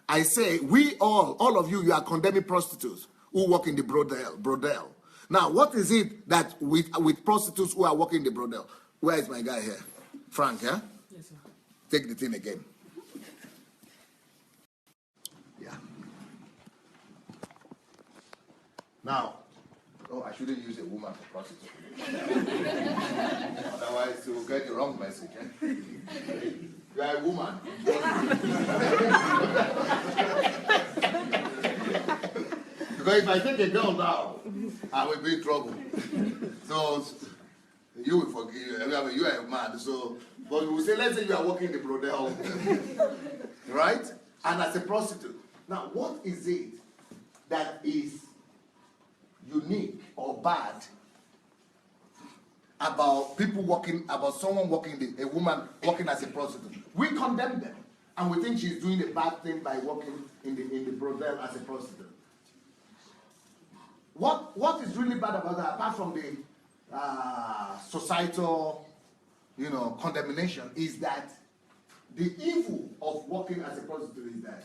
I say, we all of you are condemning prostitutes who work in the brodel. Now, what is it that with prostitutes who are working in the brodel? Where is my guy here? Frank, yeah? Yes, sir. Take the thing again. Yeah. Now, I shouldn't use a woman for prostitute. Otherwise, you will get the wrong message. Eh? You are a woman. Because if I take a girl now, I will be in trouble. So you will forgive. I mean, you are a man. So, but we will say, let's say you are working in the brothel, right? And as a prostitute. Now, what is it that is unique or bad about people working, about someone working, a woman working as a prostitute? We condemn them, and we think she's doing a bad thing by working in the brothel as a prostitute. What is really bad about that, apart from the societal, condemnation, is that the evil of working as a prostitute is that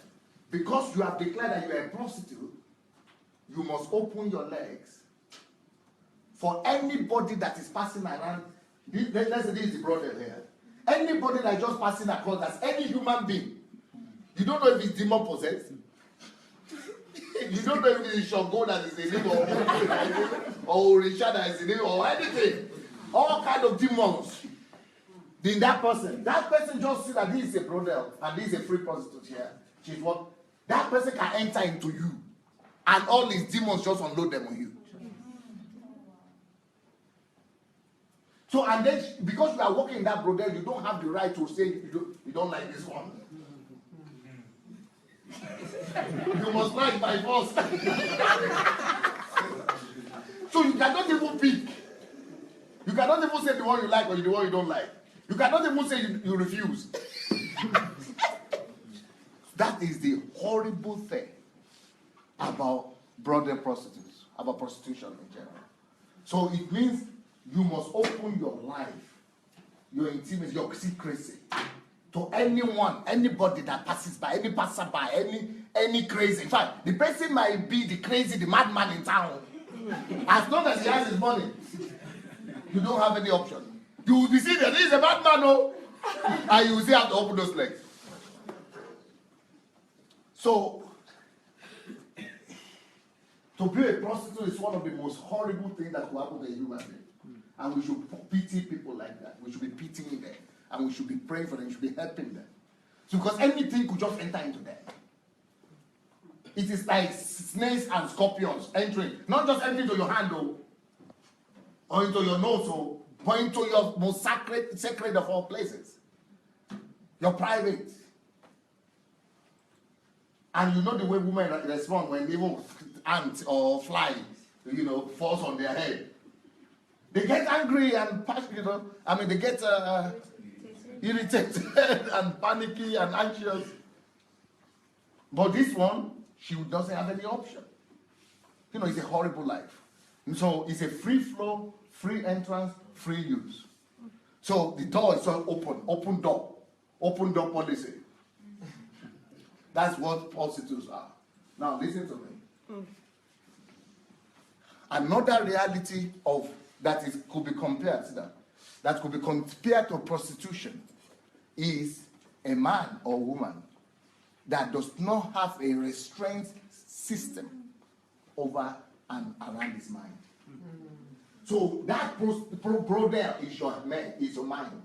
because you have declared that you are a prostitute, you must open your legs for anybody that is passing around. Let's say this is the brothel here. Anybody that is just passing across, that's any human being. You don't know if it's demon possessed. You don't know if it's Shogo that is in him, or Richard that is in him, or anything. All kind of demons in that person. That person just see that this is a brothel and this is a free prostitute here. She's what? That person can enter into you, and all his demons just unload them on you. So, and then because you are working in that brothel, you don't have the right to say you don't like this one. You must like by force. So you cannot even pick. You cannot even say the one you like or the one you don't like. You cannot even say you refuse. That is the horrible thing about brothel prostitutes, about prostitution in general. So it means you must open your life, your intimacy, your secrecy to anyone, anybody that passes by, any passerby, any crazy. In fact, the person might be the crazy, the madman in town. As long as he has his money, you don't have any option. You will be seen that this is a madman, and you will still have to open those legs. So, to be a prostitute is one of the most horrible things that could happen to a human being. And we should pity people like that. We should be pitying them. And we should be praying for them. We should be helping them. So because anything could just enter into them. It is like snakes and scorpions entering. Not just entering into your hand, or into your nose, but into your most sacred of all places. Your private. And you know the way women respond when even ants or fly, falls on their head. They get angry and passionate, they get irritated and panicky and anxious. But this one, she doesn't have any option. It's a horrible life. And so it's a free flow, free entrance, free use. So the door is all open door policy. That's what prostitutes are. Now listen to me. Another reality of could be compared to prostitution is a man or woman that does not have a restraint system over and around his mind. So that brothel is your mind.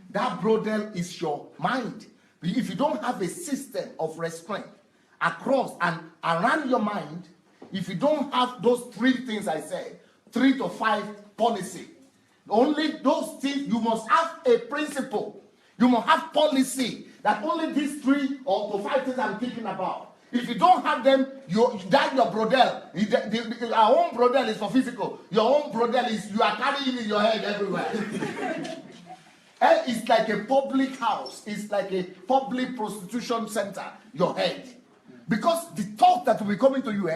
That brothel is your mind. If you don't have a system of restraint across and around your mind, if you don't have those three things I said, 3 to 5 policy, only those things, you must have a principle. You must have policy that only these 3 or to 5 things I'm thinking about. If you don't have them, that's your brothel. Our own brothel is for physical. Your own brothel is you are carrying it in your head everywhere. It's like a public house. It's like a public prostitution center. Your head, because the thought that will be coming to you,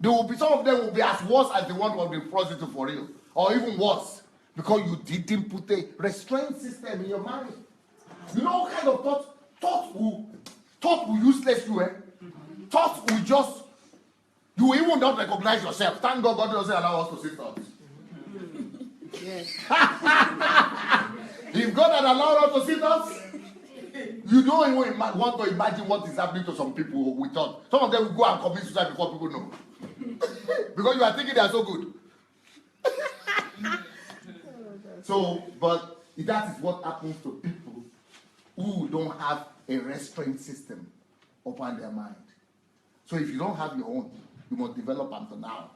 there will be some of them will be as worse as the one of the prostitute for real, or even worse, because you didn't put a restraint system in your mind. You know what kind of thought will useless you, Thoughts will just, you will even not recognize yourself. Thank God God doesn't allow us to see thoughts. Yes. If God had allowed us to see thoughts, you don't even want to imagine what is happening to some people we thought. Some of them will go and commit suicide before people know. Because you are thinking they are so good. So, but that is what happens to people who don't have a restraint system upon their mind. So if you don't have your own, you must develop until now.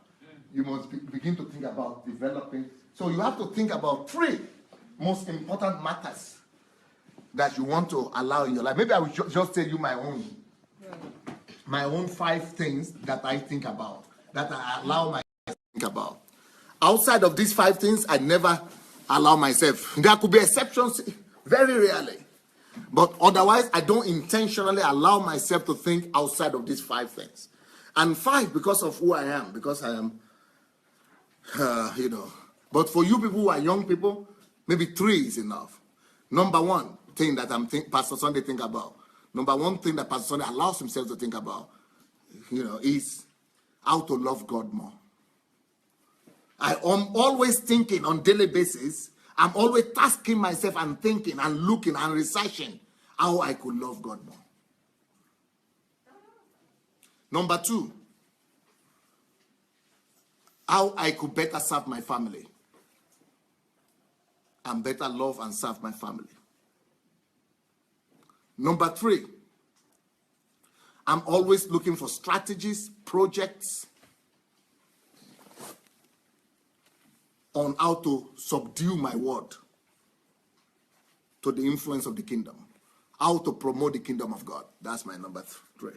You must begin to think about developing. So you have to think about 3 most important matters that you want to allow in your life. Maybe I will just tell you my own 5 things that I think about, that I allow myself to think about. Outside of these 5 things, I never allow myself. There could be exceptions, very rarely. But otherwise, I don't intentionally allow myself to think outside of these 5 things. And 5 because of who I am, because I am, But for you people who are young people, maybe 3 is enough. Number 1 thing that Pastor Sandey think about. Number 1 thing that Pastor Sandey allows himself to think about, is how to love God more. I am always thinking on daily basis. I'm always tasking myself and thinking and looking and researching how I could love God more. Number 2, how I could better serve my family and better love and serve my family. Number 3, I'm always looking for strategies, projects on how to subdue my word to the influence of the kingdom. How to promote the kingdom of God. That's my number 3.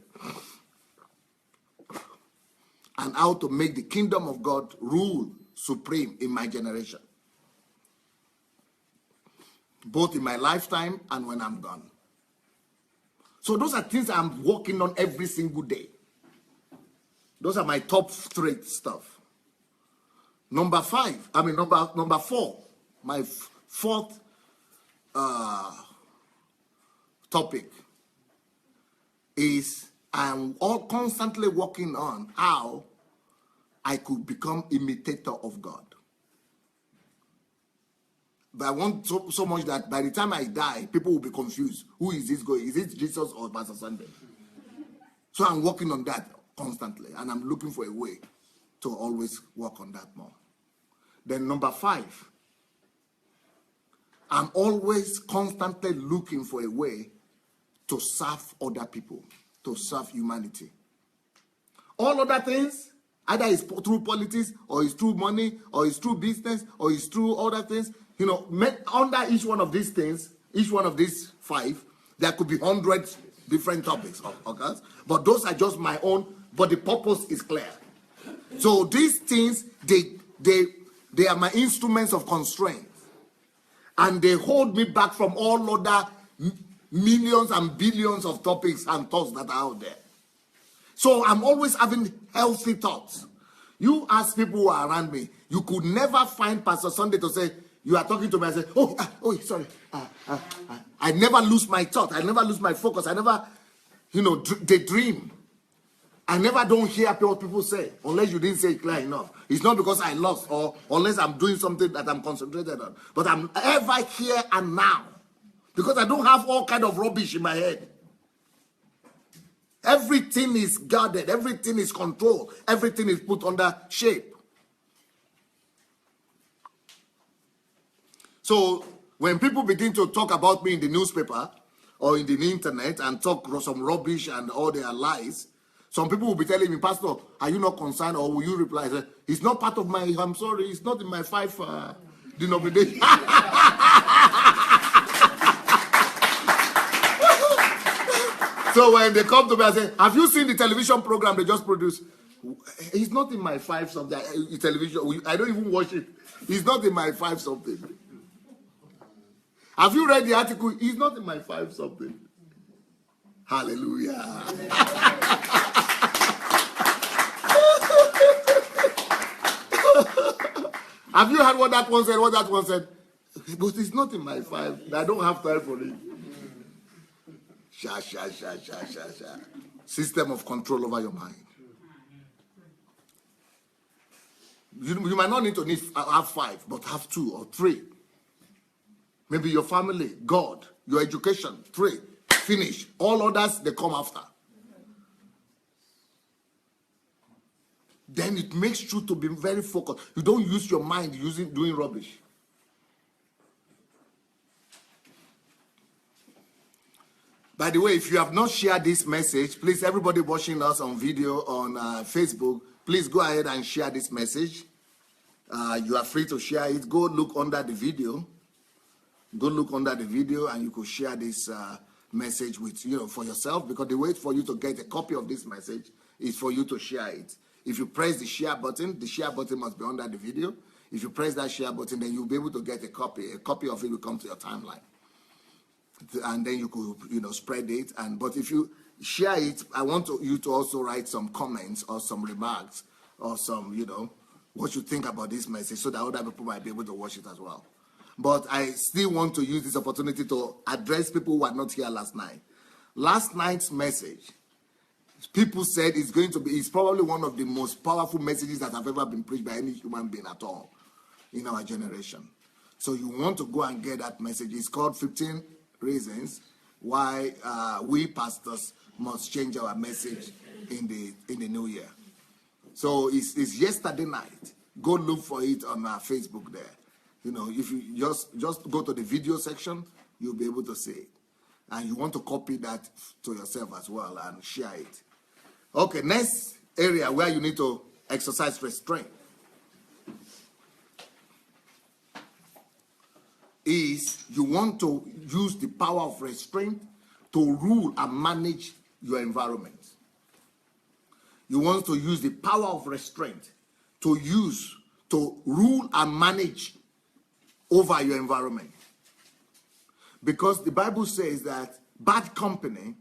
And how to make the kingdom of God rule supreme in my generation. Both in my lifetime and when I'm gone. So those are things I'm working on every single day. Those are my top 3 stuff. Number 4, my 4th topic is I'm constantly working on how I could become imitator of God. But I want so much that by the time I die, people will be confused. Who is this going? Is it Jesus or Pastor Sandey? So I'm working on that constantly, and I'm looking for a way to always work on that more. Then number 5, I'm always constantly looking for a way to serve other people, to serve humanity. All other things, either it's through politics, or it's through money, or it's through business, or it's through other things. Under each one of these things, each one of these 5, there could be 100 different topics, okay? But those are just my own, but the purpose is clear. So these things, they are my instruments of constraint. And they hold me back from all other millions and billions of topics and thoughts that are out there. So I'm always having healthy thoughts. You ask people who are around me, you could never find Pastor Sandey to say, you are talking to me and say, sorry. I never lose my thought. I never lose my focus. I never, daydream. I never don't hear what people say, unless you didn't say it clear enough. It's not because I lost or unless I'm doing something that I'm concentrated on. But I'm ever here and now. Because I don't have all kind of rubbish in my head. Everything is guarded. Everything is controlled. Everything is put under shape. So when people begin to talk about me in the newspaper or in the internet and talk some rubbish and all their lies, some people will be telling me, Pastor, are you not concerned? Or will you reply, it's not part of my, I'm sorry, it's not in my 5 denomination. So when they come to me and say, have you seen the television program they just produced? It's not in my 5 something. Television, I don't even watch it. It's not in my 5 something. Have you read the article? It's not in my 5 something. Hallelujah. Have you heard what that one said? What that one said? But it's not in my 5. I don't have time for it. Sha. System of control over your mind. You might not need to have 5, but have 2 or 3. Maybe your family, God, your education, 3. Finish. All others, they come after. Then it makes you to be very focused. You don't use your mind doing rubbish. By the way, if you have not shared this message, please, everybody watching us on video on Facebook, please go ahead and share this message. You are free to share it. Go look under the video. Go look under the video and you could share this message with, for yourself, because the way for you to get a copy of this message is for you to share it. If you press the share button must be under the video. If you press that share button, then you'll be able to get a copy. A copy of it will come to your timeline. And then you could, spread it. But if you share it, I want you to also write some comments or some remarks or some, what you think about this message, so that other people might be able to watch it as well. But I still want to use this opportunity to address people who were not here last night. Last night's message, people said it's probably one of the most powerful messages that have ever been preached by any human being at all in our generation. So you want to go and get that message. It's called 15 Reasons Why We Pastors Must Change Our Message in the New Year. So it's yesterday night. Go look for it on our Facebook there. If you just go to the video section, you'll be able to see it. And you want to copy that to yourself as well and share it. Okay, next area where you need to exercise restraint is you want to use the power of restraint to rule and manage your environment. You want to use the power of restraint to rule and manage over your environment. Because the Bible says that bad company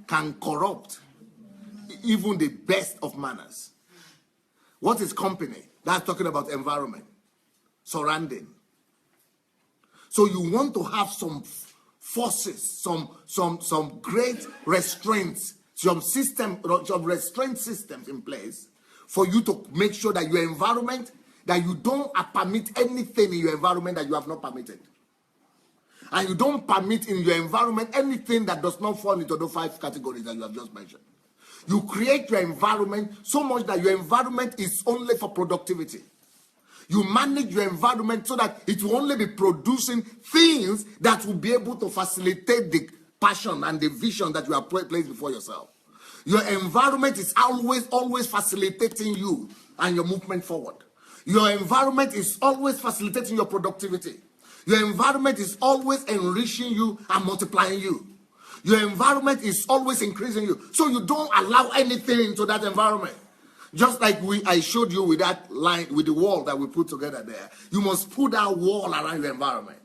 can corrupt even the best of manners. What is company? That's talking about environment, surrounding. So you want to have some forces, some great restraints, some restraint systems in place for you to make sure that your environment, that you don't permit anything in your environment that you have not permitted. And you don't permit in your environment anything that does not fall into those 5 categories that you have just mentioned. You create your environment so much that your environment is only for productivity. You manage your environment so that it will only be producing things that will be able to facilitate the passion and the vision that you have placed before yourself. Your environment is always facilitating you and your movement forward. Your environment is always facilitating your productivity. Your environment is always enriching you and multiplying you. Your environment is always increasing you. So you don't allow anything into that environment. Just like I showed you with that line, with the wall that we put together there. You must put that wall around your environment.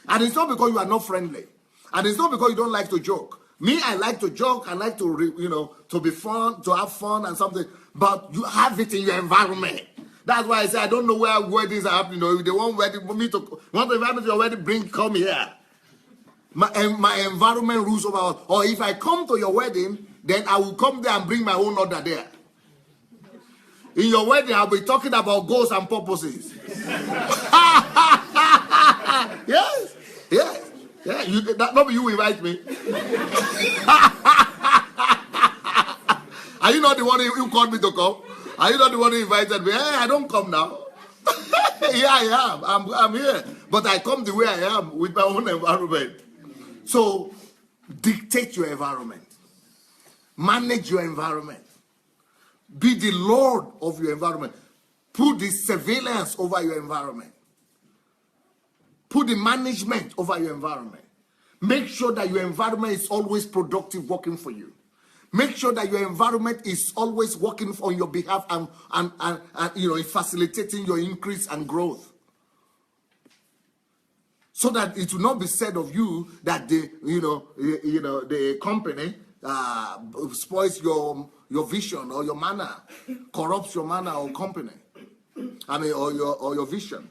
And it's not because you are not friendly. And it's not because you don't like to joke. Me, I like to joke. I like to, to be fun, to have fun and something. But you have it in your environment. That's why I say I don't know where weddings are happening. If they want to invite me to your wedding, come here. My environment rules over. Or if I come to your wedding, then I will come there and bring my own order there. In your wedding, I'll be talking about goals and purposes. Yes. Not you invite me. Are you not the one who called me to come? Are you not the one who invited me? Hey, I don't come now. Yeah, I am. I'm here. But I come the way I am with my own environment. So, dictate your environment. Manage your environment. Be the Lord of your environment. Put the surveillance over your environment. Put the management over your environment. Make sure that your environment is always productive, working for you. Make sure that your environment is always working on your behalf and facilitating your increase and growth. So that it will not be said of you that the company spoils your vision or your manner, corrupts your manner or company, or your vision.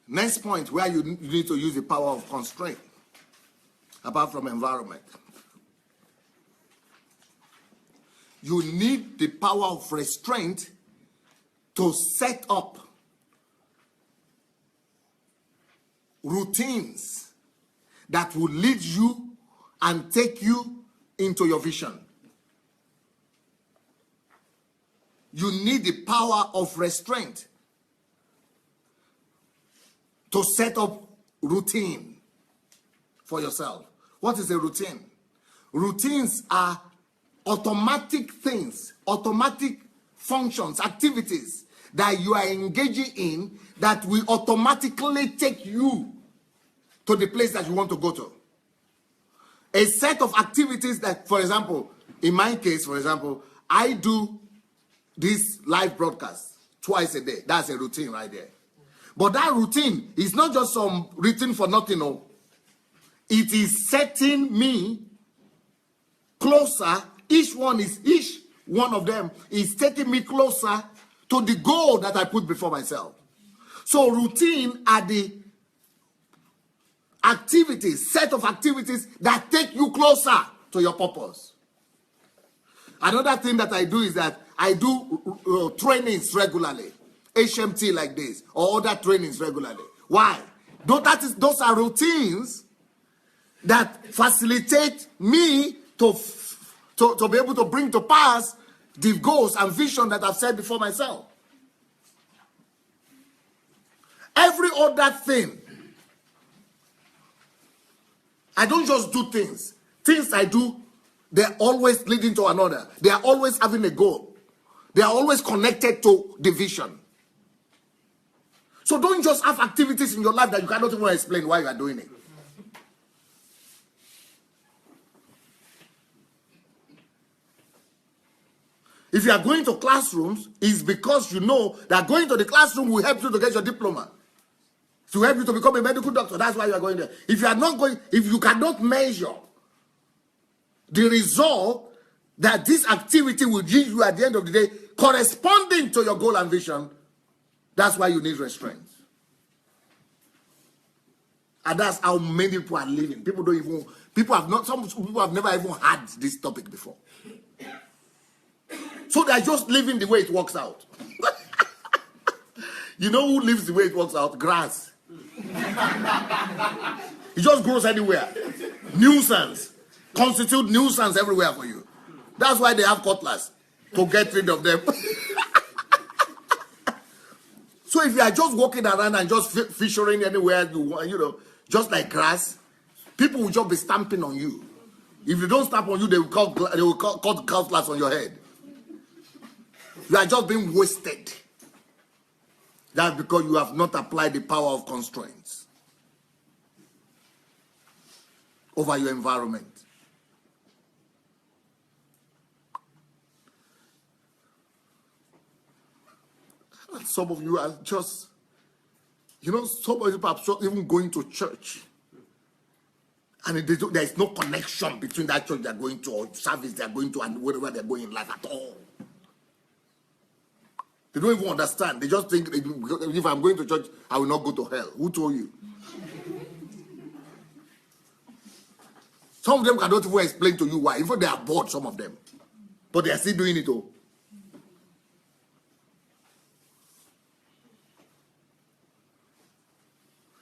Next point, where you need to use the power of constraint, apart from environment. You need the power of restraint to set up routines that will lead you and take you into your vision. You need the power of restraint to set up routine for yourself. What is a routine? Routines are automatic things, automatic functions, activities that you are engaging in that will automatically take you to the place that you want to go to. A set of activities that, for example, in my case, for example, I do this live broadcast twice a day. That's a routine right there. But that routine is not just some routine for nothing. No. It is setting me closer. Each one of them is taking me closer to the goal that I put before myself. So routine are the activities, set of activities that take you closer to your purpose. Another thing that I do is that I do trainings regularly, HMT like this, or other trainings regularly. Why? Those are routines that facilitate me to be able to bring to pass the goals and vision that I've set before myself. Every other thing, I don't just do things. Things I do, they're always leading to another. They are always having a goal. They are always connected to the vision. So don't just have activities in your life that you cannot even explain why you are doing it. If you are going to classrooms, it's because you know that going to the classroom will help you to get your diploma. To help you to become a medical doctor. That's why you are going there. If you are not going, if you cannot measure the result that this activity will give you at the end of the day, corresponding to your goal and vision, that's why you need restraints. And that's how many people are living. Some people have never even had this topic before. So they're just living the way it works out. You know who lives the way it works out? Grass. It just grows anywhere. Nuisance. Constitute nuisance everywhere for you. That's why they have cutlass, to get rid of them. So if you are just walking around and just fishing anywhere you want, just like grass, people will just be stamping on you. If you don't stamp on you, they will cut cutlass on your head. You are just being wasted. That's because you have not applied the power of constraints over your environment. And some of you are just, some of you are just even going to church. And there is no connection between that church they're going to or service they're going to and wherever they're going in life at all. They don't even understand. They just think, if I'm going to church, I will not go to hell. Who told you? Some of them cannot even explain to you why. Even they are bored, some of them. But they are still doing it all.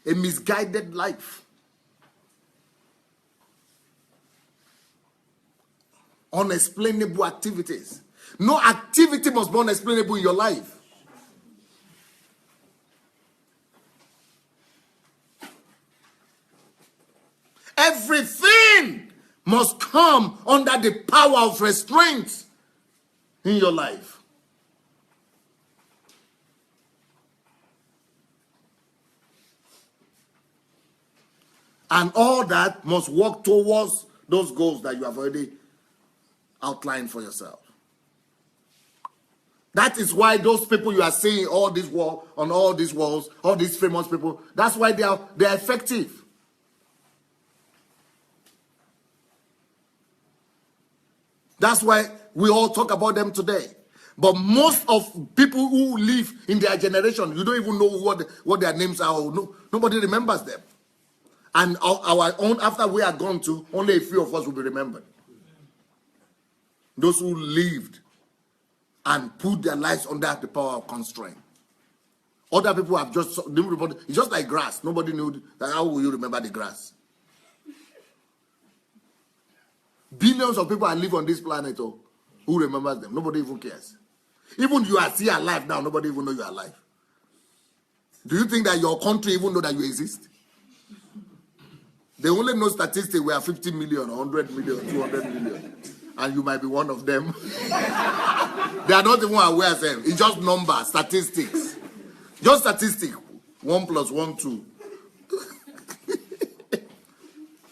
A misguided life. Unexplainable activities. No activity must be unexplainable in your life. Everything must come under the power of restraint in your life. And all that must work towards those goals that you have already outlined for yourself. That is why those people you are seeing all this wall on all these walls, all these famous people, that's why they are effective. That's why we all talk about them today. But most of people who live in their generation, you don't even know what their names are. No, nobody remembers them. And our own, after we are gone to, only a few of us will be remembered. Those who lived and put their lives under the power of constraint. Other people have just, it's just like grass. Nobody knew that. How will you remember the grass? Billions of people that live on this planet, who remembers them? Nobody even cares. Even you are still alive now, nobody even know you are alive. Do you think that your country even know that you exist? They only know statistics. We are 50 million, 100 million, 200 million. And you might be one of them. They are not even aware of them. It's just numbers, statistics. Just statistics. 1 + 1, 2.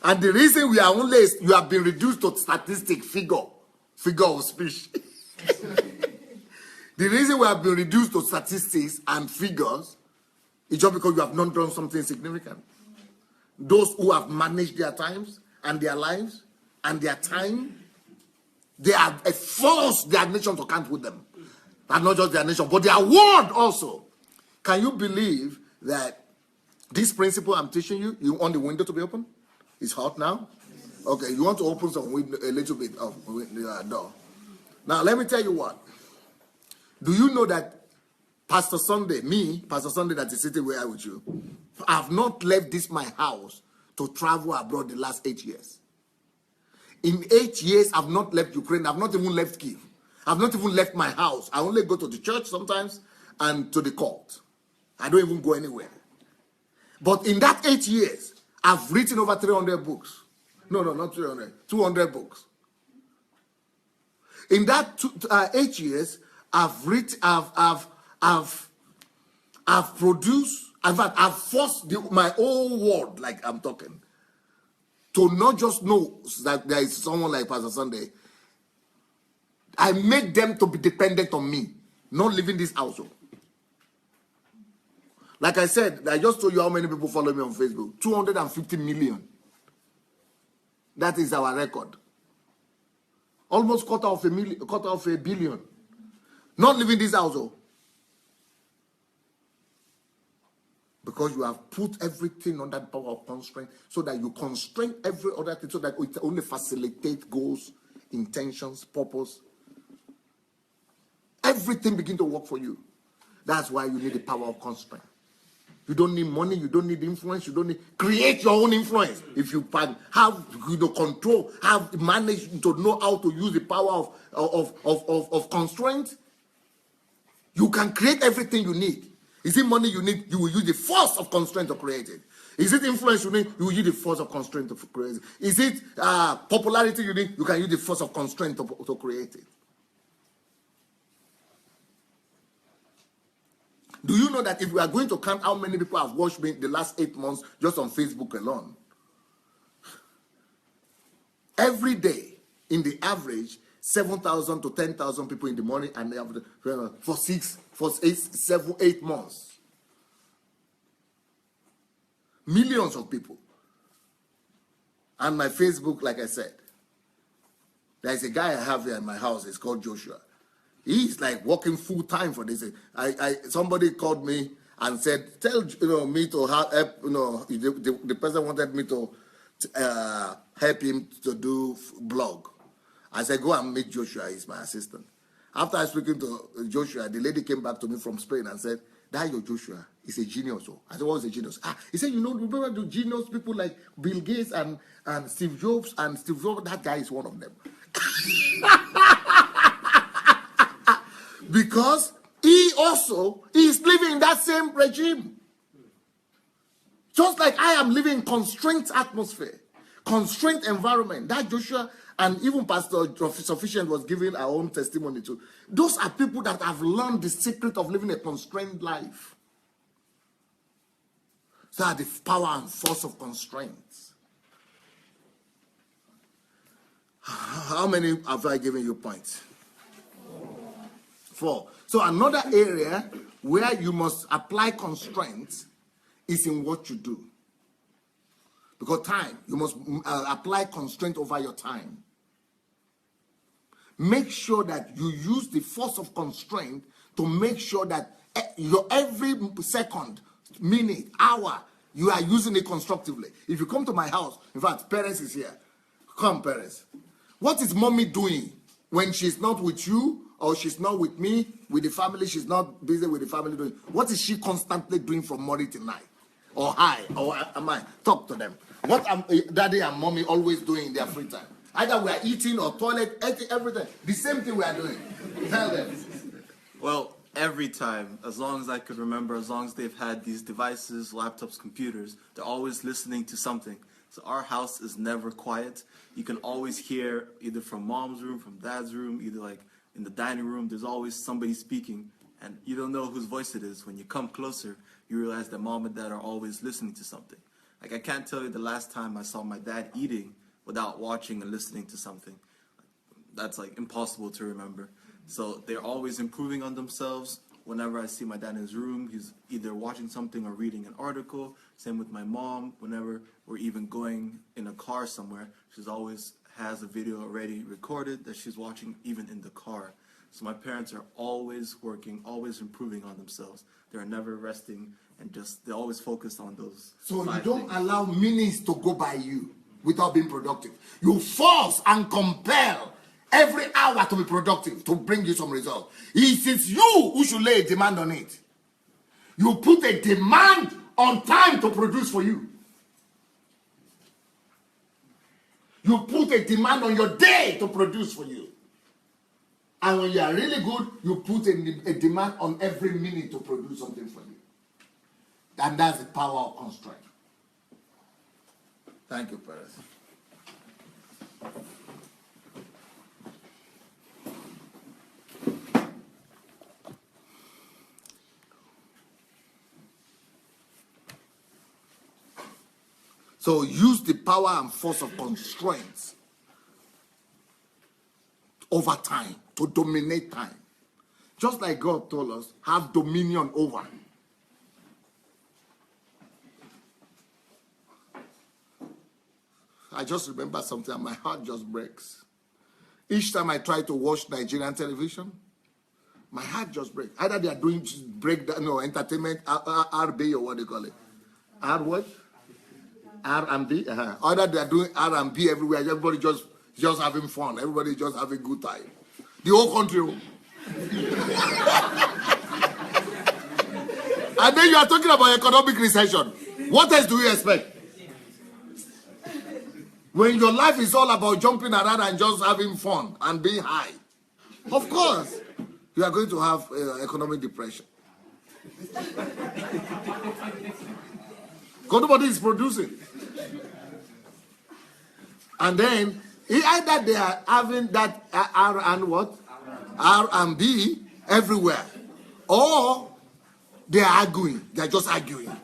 And the reason we are only, you have been reduced to statistic figure of speech. The reason we have been reduced to statistics and figures is just because you have not done something significant. Those who have managed their times and their lives and their time, they are a force their nation to count with them. And not just their nation, but their world also. Can you believe that this principle I'm teaching you, you want the window to be open? It's hot now? Okay, you want to open some window, a little bit of the door. Now, let me tell you what. Do you know that Pastor Sandey, Pastor Sandey that is sitting where with you, I have not left this my house to travel abroad the last 8 years. In 8 years, I've not left Ukraine. I've not even left Kyiv. I've not even left my house. I only go to the church sometimes and to the court. I don't even go anywhere. But in that 8 years, I've written over 300 books. No, not 300. 200 books. In that 8 years, I've produced, in fact, I've forced my whole world, like I'm talking, to not just know that there is someone like Pastor Sandey. I make them to be dependent on me, not leaving this household. Like I said, I just told you how many people follow me on Facebook. 250 million. That is our record. Almost quarter of a billion. Not leaving this household. Because you have put everything under the power of constraint so that you constrain every other thing so that it only facilitates goals, intentions, purpose. Everything begins to work for you. That's why you need the power of constraint. You don't need money, you don't need influence, you don't need, create your own influence. If you can have control, have managed to know how to use the power of constraint, you can create everything you need. Is it money you need? You will use the force of constraint to create it. Is it influence you need? You will use the force of constraint to create it. Is it popularity you need? You can use the force of constraint to create it. Do you know that if we are going to count how many people have watched me the last 8 months just on Facebook alone, every day, in the average, 7,000 to 10,000 people in the morning and for 7, 8 months. Millions of people. And my Facebook, like I said, there's a guy I have here in my house, it's called Joshua. He's like working full time for this. Somebody called me and said, tell me to help. The person wanted me to help him to do blog. I said, go and meet Joshua. He's my assistant. After I speaking to Joshua, the lady came back to me from Spain and said, that your Joshua is a genius. I said, what was a genius? He said, remember the genius people like Bill Gates and Steve Jobs, and Steve Jobs, that guy is one of them. Because he is living in that same regime. Just like I am living in constrained atmosphere, constrained environment. That Joshua and even Pastor Sufficient was giving our own testimony to. Those are people that have learned the secret of living a constrained life. So the power and force of constraints. How many have I given you points? 4. So another area where you must apply constraints is in what you do. Because time, you must apply constraint over your time. Make sure that you use the force of constraint to make sure that your every second, minute, hour, you are using it constructively. If you come to my house, in fact, parents is here. Come, parents. What is mommy doing when she's not with you? Or she's not with me, with the family, she's not busy with the family doing. What is she constantly doing from morning till night? Or hi, or am I? Talk to them. What am daddy and mommy always doing in their free time? Either we are eating or toilet, everything. The same thing we are doing. Tell them. Well, every time, as long as I could remember, as long as they've had these devices, laptops, computers, they're always listening to something. So our house is never quiet. You can always hear either from mom's room, from dad's room, either like in the dining room, there's always somebody speaking, and you don't know whose voice it is. When you come closer, you realize that mom and dad are always listening to something. Like, I can't tell you the last time I saw my dad eating without watching and listening to something. That's like impossible to remember. So they're always improving on themselves. Whenever I see my dad in his room, he's either watching something or reading an article. Same with my mom. Whenever we're even going in a car somewhere, she's always has a video already recorded that she's watching even in the car. So my parents are always working, always improving on themselves. They're never resting, and they're always focused on those. So you don't allow minutes to go by you without being productive. You force and compel every hour to be productive, to bring you some result. It is you who should lay a demand on it. You put a demand on time to produce for you. You put a demand on your day to produce for you. And when you are really good, you put a demand on every minute to produce something for you. And that's the power of constraint. Thank you, Perez. So use the power and force of constraints over time to dominate time. Just like God told us, have dominion over. I just remember something and my heart just breaks. Each time I try to watch Nigerian television, my heart just breaks. Either they are doing entertainment, RB or what they call it. R what? R&B. Either they are doing R&B everywhere. Everybody just having fun. Everybody just having a good time. The whole country. And then you are talking about economic recession. What else do you expect? When your life is all about jumping around and just having fun and being high, of course, you are going to have economic depression. Because nobody is producing. And then, either they are having that R&B everywhere, or they are arguing. They are just arguing.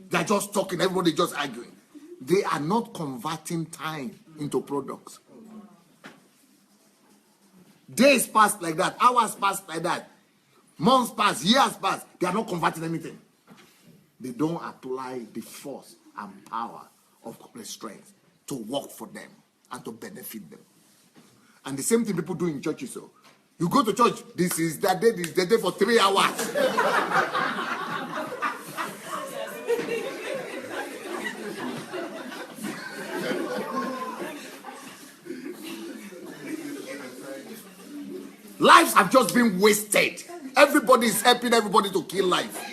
They are just talking. Everybody just arguing. They are not converting time into products. Days pass like that. Hours pass like that. Months pass. Years pass. They are not converting anything. They don't apply the force and power of restraint to work for them and to benefit them. And the same thing people do in churches. So you go to church, this is that day, this is the day for 3 hours. Lives have just been wasted. Everybody is helping everybody to kill life.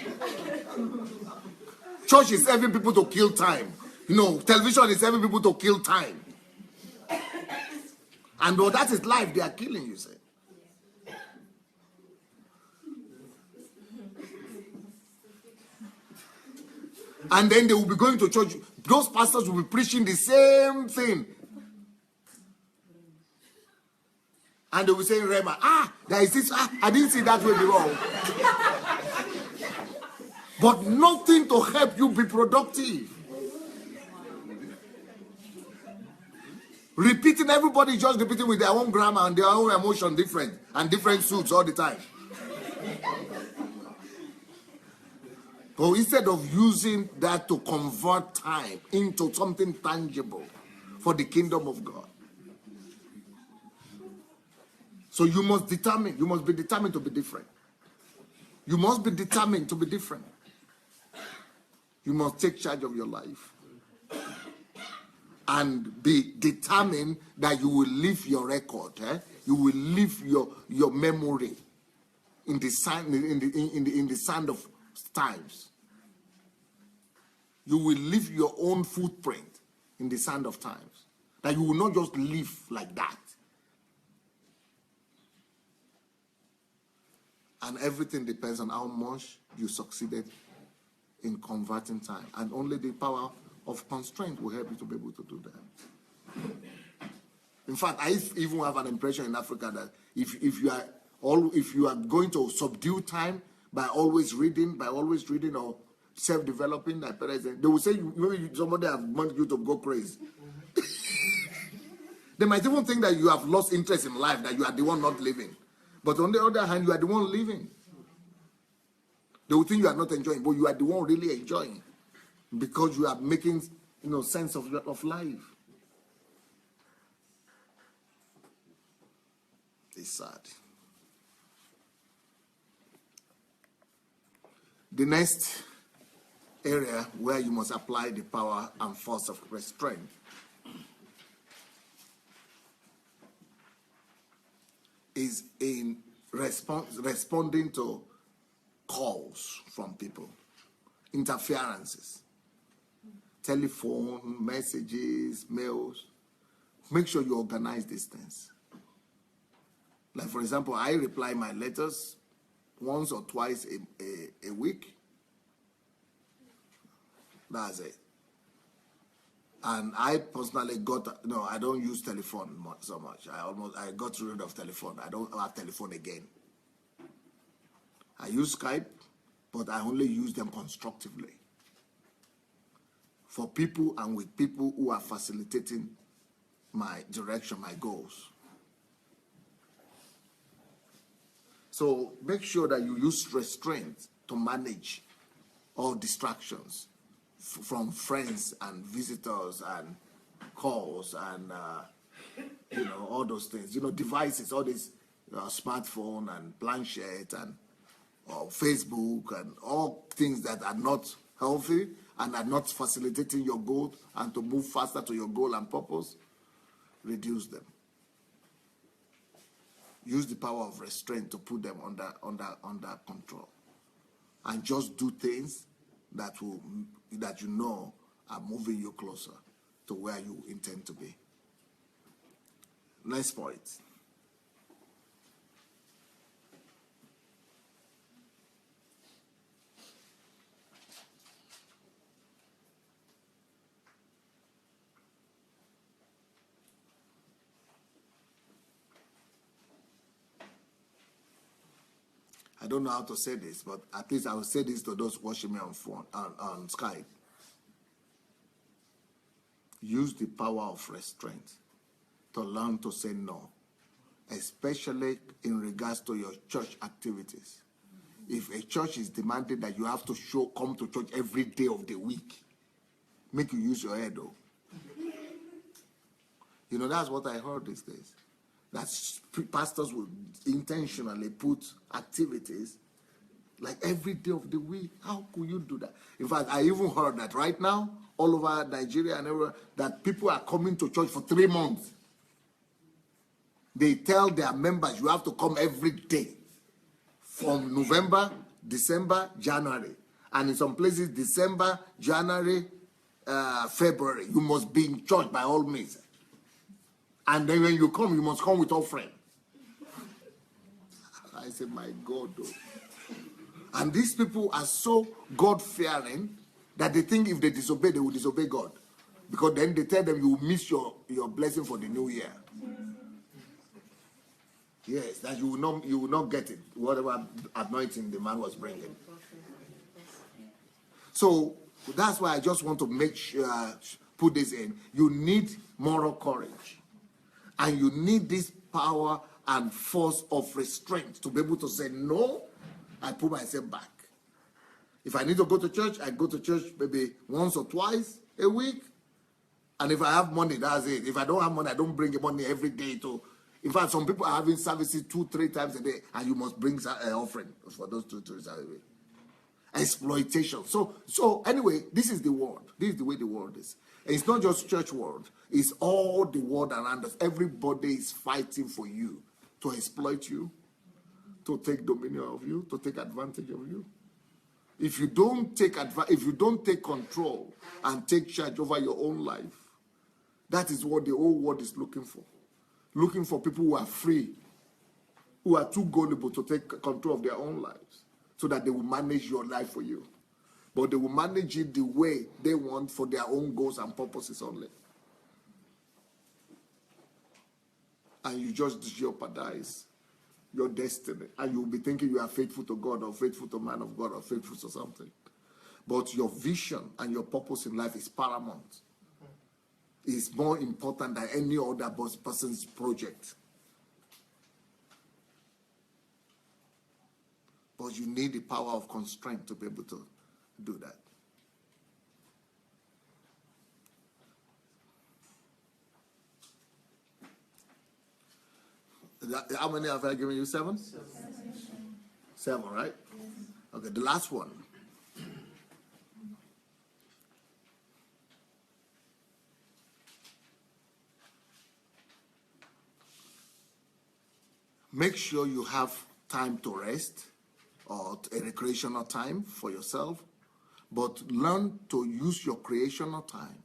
Church is helping people to kill time. Television is helping people to kill time. And though that is life, they are killing you, say. And then they will be going to church. Those pastors will be preaching the same thing. And they will say, Rema, there is this, I didn't see that way before. But nothing to help you be productive. Repeating, everybody just repeating with their own grammar and their own emotion different, and different suits all the time. But instead of using that to convert time into something tangible for the kingdom of God. So you must be determined to be different. You must be determined to be different. You must take charge of your life. And be determined that you will leave your record. You will leave your memory in the sand of times. You will leave your own footprint in the sand of times. That you will not just live like that. And everything depends on how much you succeeded in converting time. And only the power of constraint will help you to be able to do that. In fact, I even have an impression in Africa that if you are going to subdue time by always reading or self-developing, like they will say maybe somebody have wanted you to go crazy. They might even think that you have lost interest in life, that you are the one not living. But on the other hand, you are the one living. They will think you are not enjoying, but you are the one really enjoying, because you are making sense of life. It's sad. The next area where you must apply the power and force of restraint is in responding to calls from people, interferences, telephone, messages, mails. Make sure you organize these things. Like, for example, I reply my letters once or twice a week. That's it. And I personally I don't use telephone so much. I got rid of telephone. I don't have telephone again. I use Skype, but I only use them constructively. For people and with people who are facilitating my direction, my goals. So make sure that you use restraint to manage all distractions from friends and visitors and calls and all those things. Devices, all this smartphone and planchette and Facebook and all things that are not healthy and are not facilitating your goal and to move faster to your goal and purpose. Reduce them. Use the power of restraint to put them under control, and just do things that are moving you closer to where you intend to be. Next point. I don't know how to say this, but at least I will say this to those watching me on Skype. Use the power of restraint to learn to say no, especially in regards to your church activities. If a church is demanding that you have to come to church every day of the week, make you use your head, though. That's what I heard these days. That pastors will intentionally put activities like every day of the week. How could you do that? In fact, I even heard that right now, all over Nigeria and everywhere, that people are coming to church for 3 months. They tell their members, you have to come every day from November, December, January. And in some places, December, January, February, you must be in church by all means. And then when you come, you must come with offering. I said, my God, though. And these people are so God-fearing that they think if they disobey, they will disobey God. Because then they tell them you will miss your blessing for the new year. Yes, that you will not get it, whatever anointing the man was bringing. So that's why I just want to make sure, put this in. You need moral courage. And you need this power and force of restraint to be able to say, no, I put myself back. If I need to go to church, I go to church maybe once or twice a week. And if I have money, that's it. If I don't have money, I don't bring money every day to. In fact, some people are having services 2-3 times a day, and you must bring an offering for those 2-3 times a day. Exploitation. So anyway, this is the world. This is the way the world is. And it's not just church world. It's all the world around us. Everybody is fighting for you, to exploit you, to take dominion of you, to take advantage of you. If you don't take control and take charge over your own life, that is what the whole world is looking for. Looking for people who are free, who are too gullible to take control of their own lives, so that they will manage your life for you. but they will manage it the way they want for their own goals and purposes only. And you just jeopardize your destiny. And you'll be thinking you are faithful to God or faithful to man of God or faithful to something. But your vision and your purpose in life is paramount. It's more important than any other person's project. But you need the power of constraint to be able to do that. How many have I given you? 7? 7, right? Okay, the last one. Make sure you have time to rest or a recreational time for yourself, but learn to use your creational time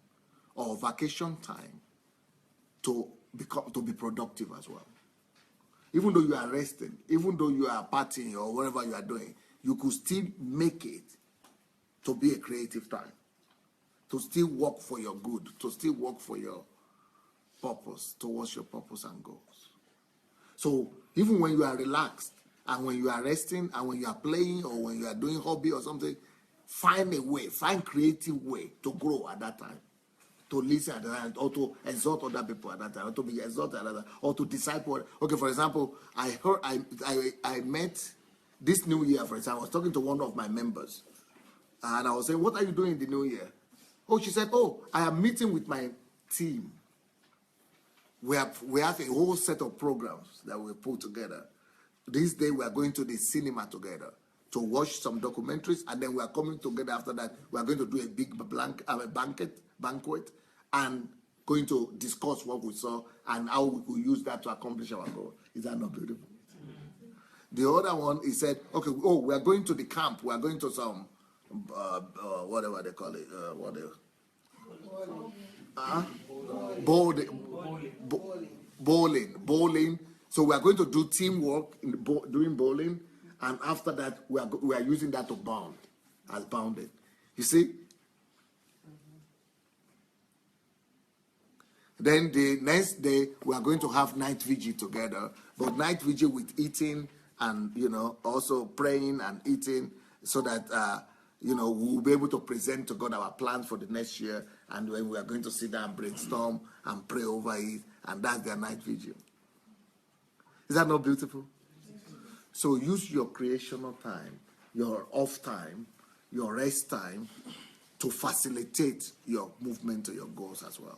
or vacation time to be productive as well. Even though you are resting, even though you are partying or whatever you are doing, you could still make it to be a creative time, to still work for your good, to still work for your purpose, towards your purpose and goals. So even when you are relaxed and when you are resting and when you are playing or when you are doing hobby or something, find a way, find creative way to grow at that time, to listen at that time, or to exhort other people at that time, or to be exhorted at that time, or to disciple. Okay, for example, I met this new year, for example, I was talking to one of my members, and I was saying, what are you doing in the new year? Oh, she said, oh, I am meeting with my team. We have a whole set of programs that we put together. This day we are going to the cinema together to watch some documentaries, and then we are coming together after that. We are going to do a big banquet, and going to discuss what we saw and how we could use that to accomplish our goal. Is that not beautiful? The other one, he said, okay, oh, we are going to the camp. We are going to some, whatever they call it, bowling. So we are going to do teamwork doing bowling, and after that we are using that to bound as bounded. You see. Then the next day we are going to have night vigil together, but night vigil with eating and also praying and eating, so that we'll be able to present to God our plans for the next year, and when we are going to sit down and brainstorm and pray over it, and that's their night vigil. Is that not beautiful? So use your creational time, your off time, your rest time to facilitate your movement to your goals as well.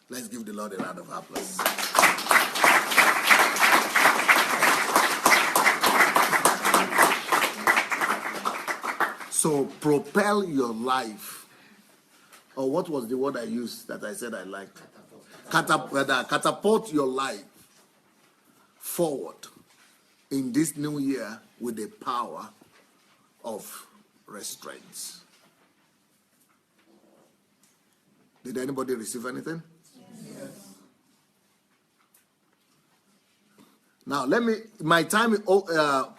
Let's give the Lord a round of applause. So propel your life. Or what was the word I used that I said I liked? Catapult your life forward in this new year with the power of restraints. Did anybody receive anything? Yes. Now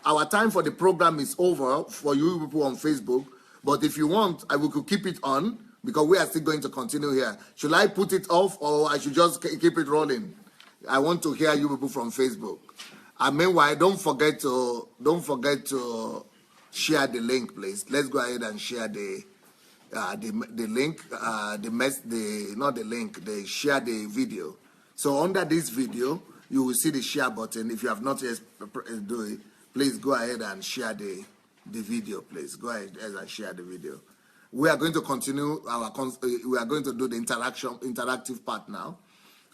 our time for the program is over for you people on Facebook, but if you want, we could keep it on because we are still going to continue here. Should I put it off or I should just keep it rolling? I want to hear you people from Facebook. And meanwhile, don't forget to share the link, please. Let's go ahead and share the link, share the video. So under this video, you will see the share button. If you have not yet do it, please go ahead and share the video, please. Go ahead and share the video. We are going to continue we are going to do the interactive part now.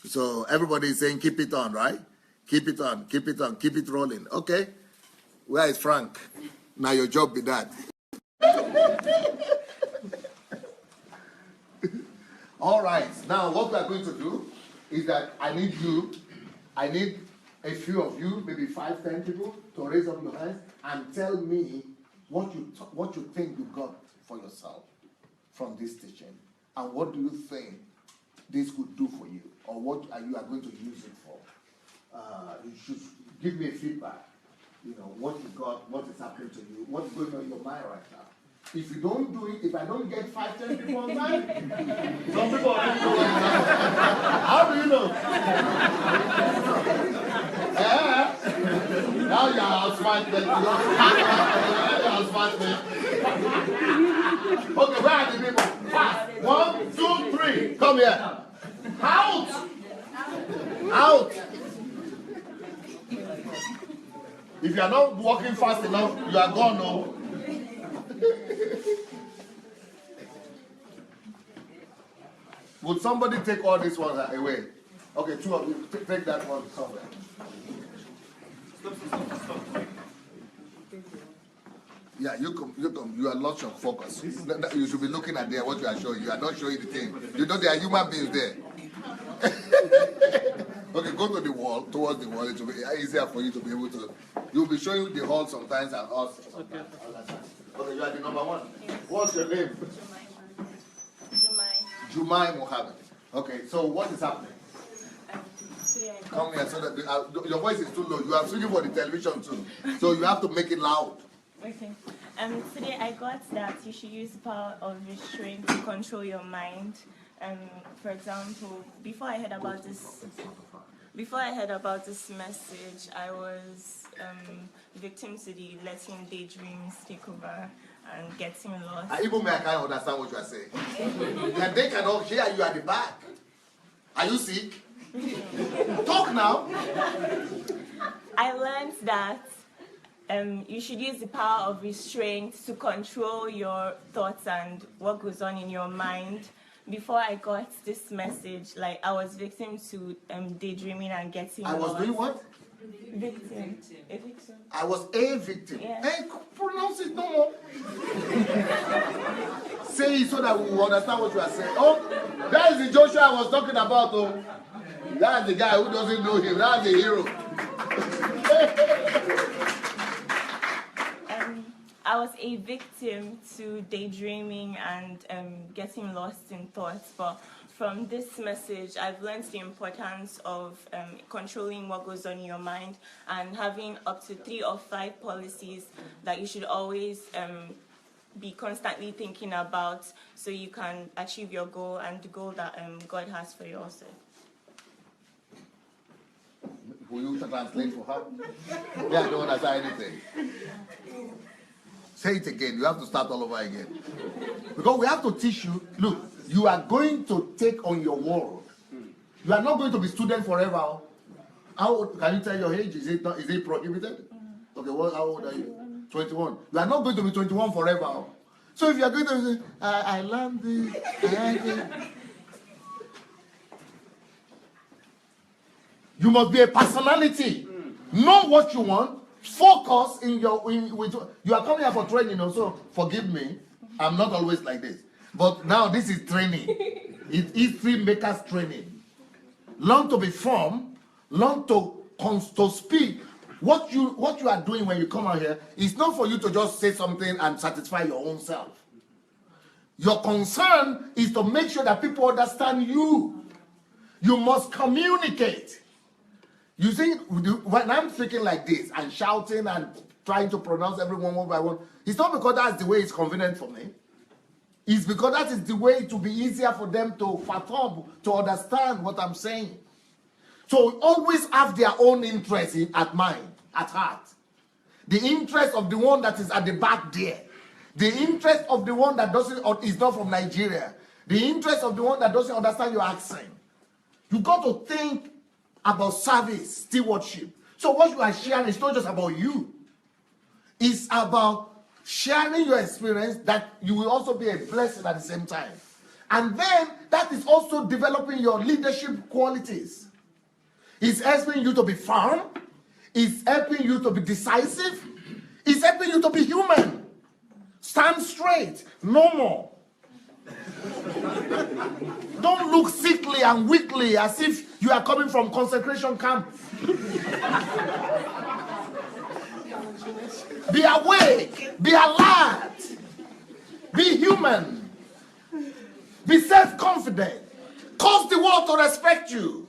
So everybody is saying keep it on, right? Keep it on, keep it on, keep it rolling. Okay. Where is Frank? Now your job be that. All right. Now what we are going to do is that I need a few of you, maybe 5, 10 people, to raise up your hands and tell me what you think you got for yourself from this teaching, and what do you think this could do for you, or what you are going to use it for. You should give me a feedback. what you got, what is happening to you, what's going on in your mind right now. If you don't do it, if I don't get 5, 10 people on time, some people are already going now. How do you know? Now you are outsmart me. You are outsmart me. Okay, where are the people? Fast. 1, 2, 3. Come here. Out. Out. If you are not walking fast enough, you are gone, no. Would somebody take all this one away? Okay, 2 of you, take that one somewhere. Stop. Yeah, you are lost your focus. You should be looking at there what you are showing. You are not showing the thing. You know there are human beings there. Okay, go to the wall, towards the wall. It will be easier for you to be able to. You'll be showing the hall sometimes and us sometimes. Okay, you are the number 1. What's your name? Jumai Mohammed. Okay, so what is happening? Come here so that your voice is too low. You are speaking for the television too, so you have to make it loud. Okay. Today I got that you should use the power of restraint to control your mind. For example, before I heard about this message, I was victim to the letting daydreams take over and getting lost. Even me, I can't understand what you are saying. And they cannot hear you at the back. Are you sick? Talk now. I learned that you should use the power of restraint to control your thoughts and what goes on in your mind. Before I got this message, like I was victim to daydreaming and getting lost. I was doing what? Victim. A victim. I was a victim. Yeah. Hey, pronounce it no more. Say it so that we will understand what you are saying. Oh, that is the Joshua I was talking about. Oh, that's the guy who doesn't know him. That's the hero. I was a victim to daydreaming and getting lost in thoughts, but from this message, I've learned the importance of controlling what goes on in your mind and having up to 3 or 5 policies that you should always be constantly thinking about so you can achieve your goal and the goal that God has for you also. Will you translate for her? Yeah, I don't understand anything. Say it again. You have to start all over again. Because we have to teach you, look, you are going to take on your world. You are not going to be student forever. How old, can you tell your age? Is it prohibited? Okay, how old are you? 21. You are not going to be 21 forever. So if you are going to say, I learned this, you must be a personality. Know what you want. Focus you are coming here for training also. Forgive me, I'm not always like this, but now this is training. It is filmmakers training. Learn to be firm. Learn to speak. What you are doing when you come out here is not for you to just say something and satisfy your own self. Your concern is to make sure that people understand you. You must communicate. You see, when I'm speaking like this and shouting and trying to pronounce everyone one by one, it's not because that's the way it's convenient for me. It's because that is the way it will be easier for them to fathom, to understand what I'm saying. So always have their own interest at mind, at heart. The interest of the one that is at the back there. The interest of the one that is not from Nigeria. The interest of the one that doesn't understand your accent. You got to think about service, stewardship. So what you are sharing is not just about you. It's about sharing your experience that you will also be a blessing at the same time. And then that is also developing your leadership qualities. It's helping you to be firm. It's helping you to be decisive. It's helping you to be human. Stand straight. No more. Don't look sickly and weakly as if you are coming from concentration camp. Be awake. Be alert. Be human. Be self-confident. Cause the world to respect you.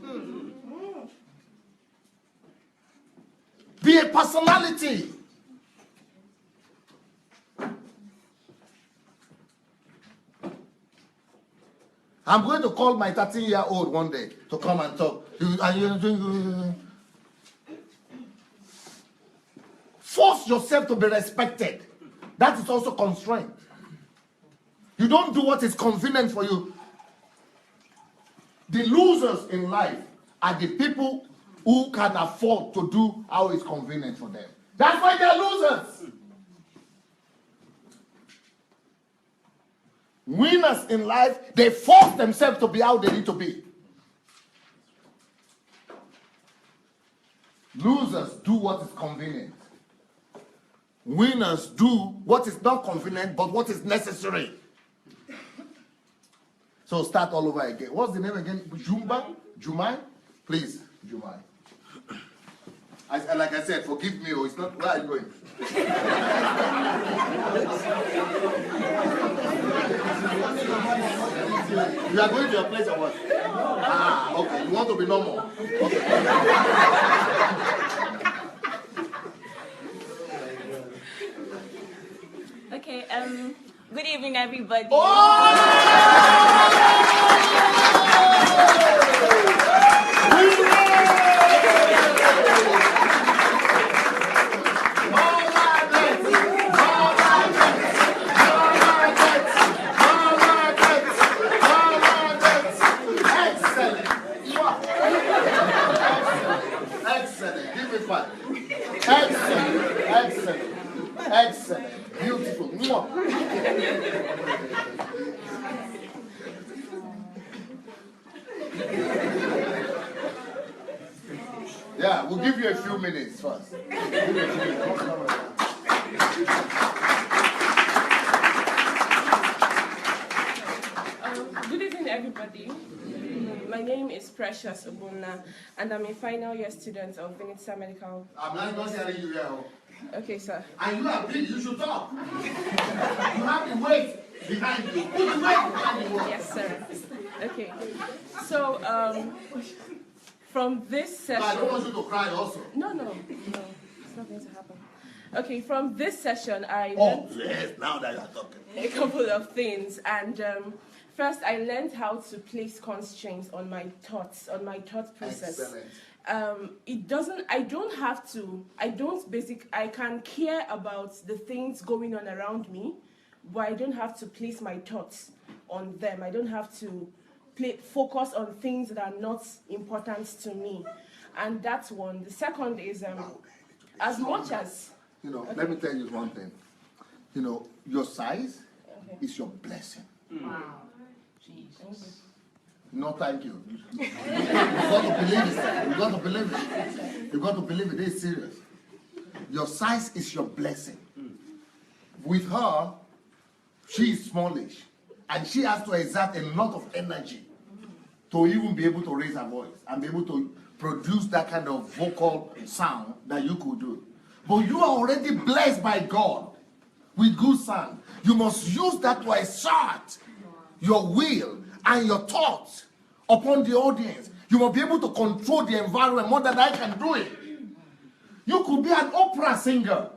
Be a personality. I'm going to call my 13-year-old one day to come and talk. Force yourself to be respected. That is also constraint. You don't do what is convenient for you. The losers in life are the people who can afford to do how it's convenient for them. That's why they're losers. Winners in life, they force themselves to be how they need to be. Losers do what is convenient. Winners do what is not convenient, but what is necessary. So start all over again. What's the name again? Jumai? Please, Jumai. Like I said, forgive me, or it's not. Where are you going? You are going to your place or what? Ah, okay. You want to be normal. Okay. Okay, good evening, everybody. Excellent. Beautiful. Yeah, we'll give you a few minutes first. Good evening, everybody. My name is Precious Obuna, and I'm a final year student of Vinitsa Medical. I'm not hearing you here. Okay, sir. And you are big, you should talk. You have the weight behind you. Put the weight behind you. Yes, sir. Okay. So, from this session... I don't want you to cry also. No. It's not going to happen. Okay, from this session, I learned... yes, now that you're talking. A couple of things. And first, I learned how to place constraints on my thoughts, on my thought process. Excellent. I can care about the things going on around me, but I don't have to place my thoughts on them. I don't have to focus on things that are not important to me. And that's one. The second is, as much as... okay. Let me tell you one thing. Your size is your blessing. Wow. Jesus. No, thank you. You got to believe it. You got to believe it. You got to believe it. It's serious. Your size is your blessing. With her, she is smallish, and she has to exert a lot of energy to even be able to raise her voice and be able to produce that kind of vocal sound that you could do. But you are already blessed by God with good sound. You must use that to exert your will and your thoughts upon the audience. You must be able to control the environment more than I can do it. You could be an opera singer.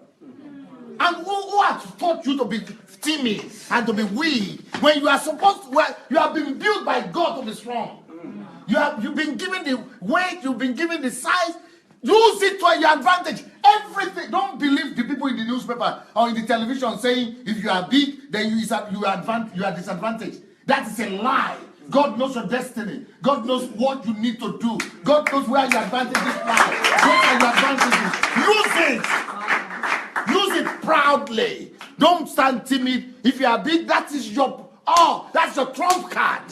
And who has taught you to be timid and to be weak when you are supposed to, you have been built by God to be strong? You've been given the weight, you've been given the size. Use it to your advantage. Everything. Don't believe the people in the newspaper or in the television saying if you are big, then you are disadvantaged. That is a lie. God knows your destiny. God knows what you need to do. God knows where your advantages lie. What are your advantages? Use it proudly. Don't stand timid. If you are big, that's your trump card.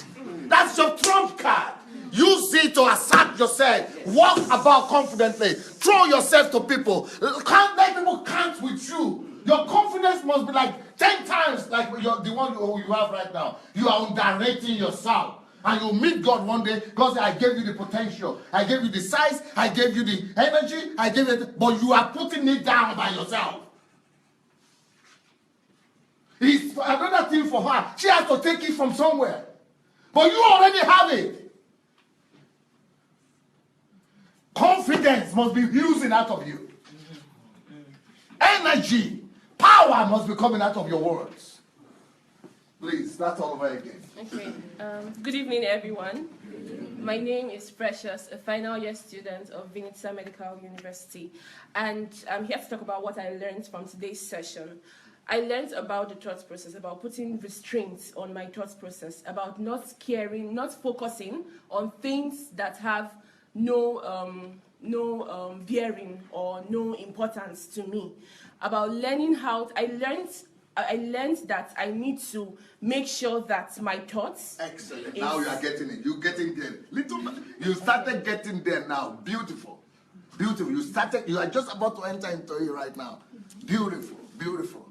That's your trump card. Use it to assert yourself. Walk about confidently. Throw yourself to people. Can't let people count with you. Your confidence must be like 10 times like the one you have right now. You are underrating yourself. And you'll meet God one day because I gave you the potential. I gave you the size. I gave you the energy. I gave you but you are putting it down by yourself. It's another thing for her. She has to take it from somewhere. But you already have it. Confidence must be oozing out of you. energy, power must be coming out of your words. Please, start all over again. Okay. Good evening, everyone. My name is Precious, a final year student of Vinitsa Medical University, and I'm here to talk about what I learned from today's session. I learned about the thought process, about putting restraints on my thought process, about not caring, not focusing on things that have no bearing or no importance to me. About learning how I learned that I need to make sure that my thoughts. Excellent. Now you are getting it. You're getting there. You started getting there now. Beautiful. Beautiful. You are just about to enter into it right now. Beautiful. Beautiful.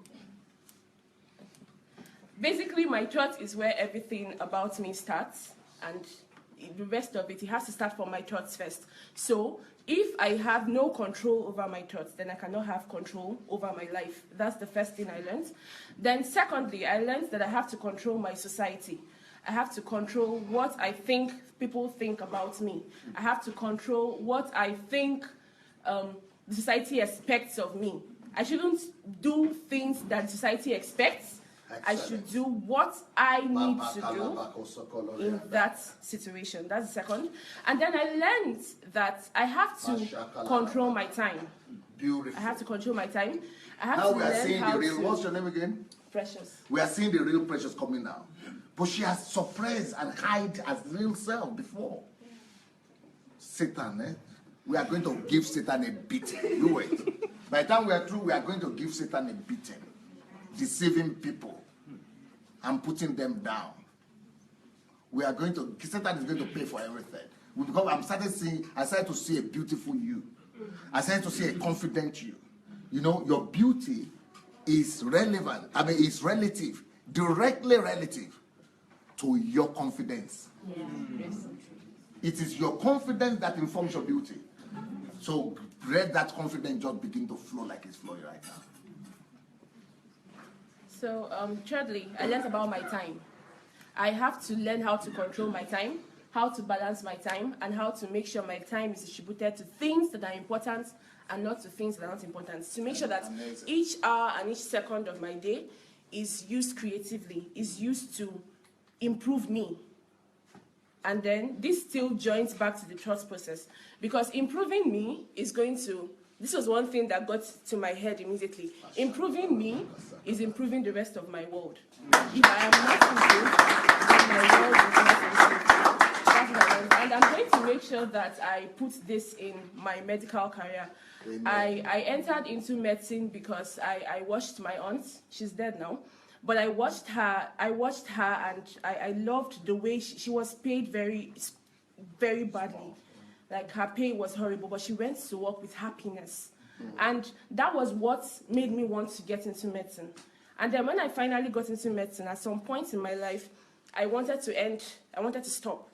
Basically, my thought is where everything about me starts, and the rest of it has to start from my thoughts first. So if I have no control over my thoughts, then I cannot have control over my life. That's the first thing I learned. Then secondly, I learned that I have to control my society. I have to control what I think people think about me. I have to control what I think the society expects of me. I shouldn't do things that society expects. Excellent. I should do what I need to do in that situation. That's the second. And then I learned that I have to control my time. Beautiful. I have to control my time. I have now to we are learn seeing how the real. to. What's your name again? Precious. We are seeing the real Precious coming now. But she has suppressed and hide as real self before. Satan, eh? We are going to give Satan a beating. You wait. By the time we are through, we are going to give Satan a beating. Deceiving people and putting them down. Satan is going to pay for everything. Because I started to see a beautiful you. I started to see a confident you. You know, your beauty is relevant. It's relative, directly relative to your confidence. Yeah. It is your confidence that informs your beauty. So let that confidence just begin to flow like it's flowing right now. So thirdly, I learned about my time. I have to learn how to control my time, how to balance my time, and how to make sure my time is distributed to things that are important and not to things that are not important. To make sure that each hour and each second of my day is used creatively, is used to improve me. And then this still joins back to the thought process, because improving me is going to. This was one thing that got to my head immediately. Improving me is improving the rest of my world. If I am not improved, then my world is not improved. And I'm going to make sure that I put this in my medical career. I entered into medicine because I watched my aunt. She's dead now. But I watched her and I loved the way she was paid very, very badly. Like, her pay was horrible, but she went to work with happiness. And that was what made me want to get into medicine. And then when I finally got into medicine, at some point in my life, I wanted to stop.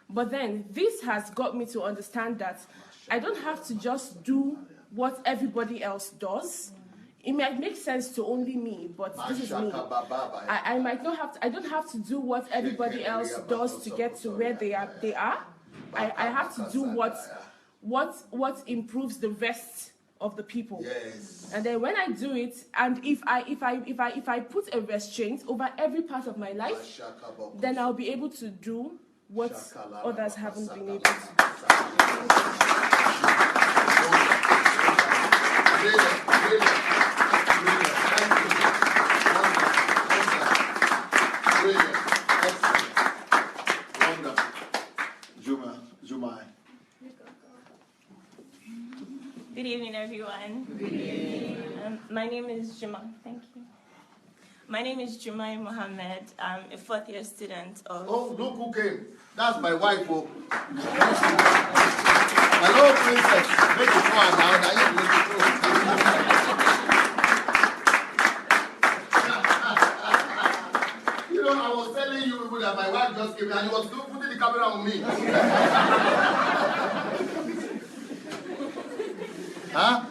But then this has got me to understand that I don't have to just do what everybody else does. It might make sense to only me, but this is me. I might not have to, I don't have to do what everybody else does to get to where they are. I have to do what improves the rest of the people. Yes. And then when I do it, and if I put a restraint over every part of my life, then I'll be able to do what others haven't been able to Good evening, everyone. Good evening. My name is Juma. Thank you. My name is Jumai Mohammed. I'm a fourth-year student of... Oh, look who came. That's my wife. Oh. Hello, princess. Make it fun now. You know, I was telling you people that my wife just came and he was putting the camera on me. Huh?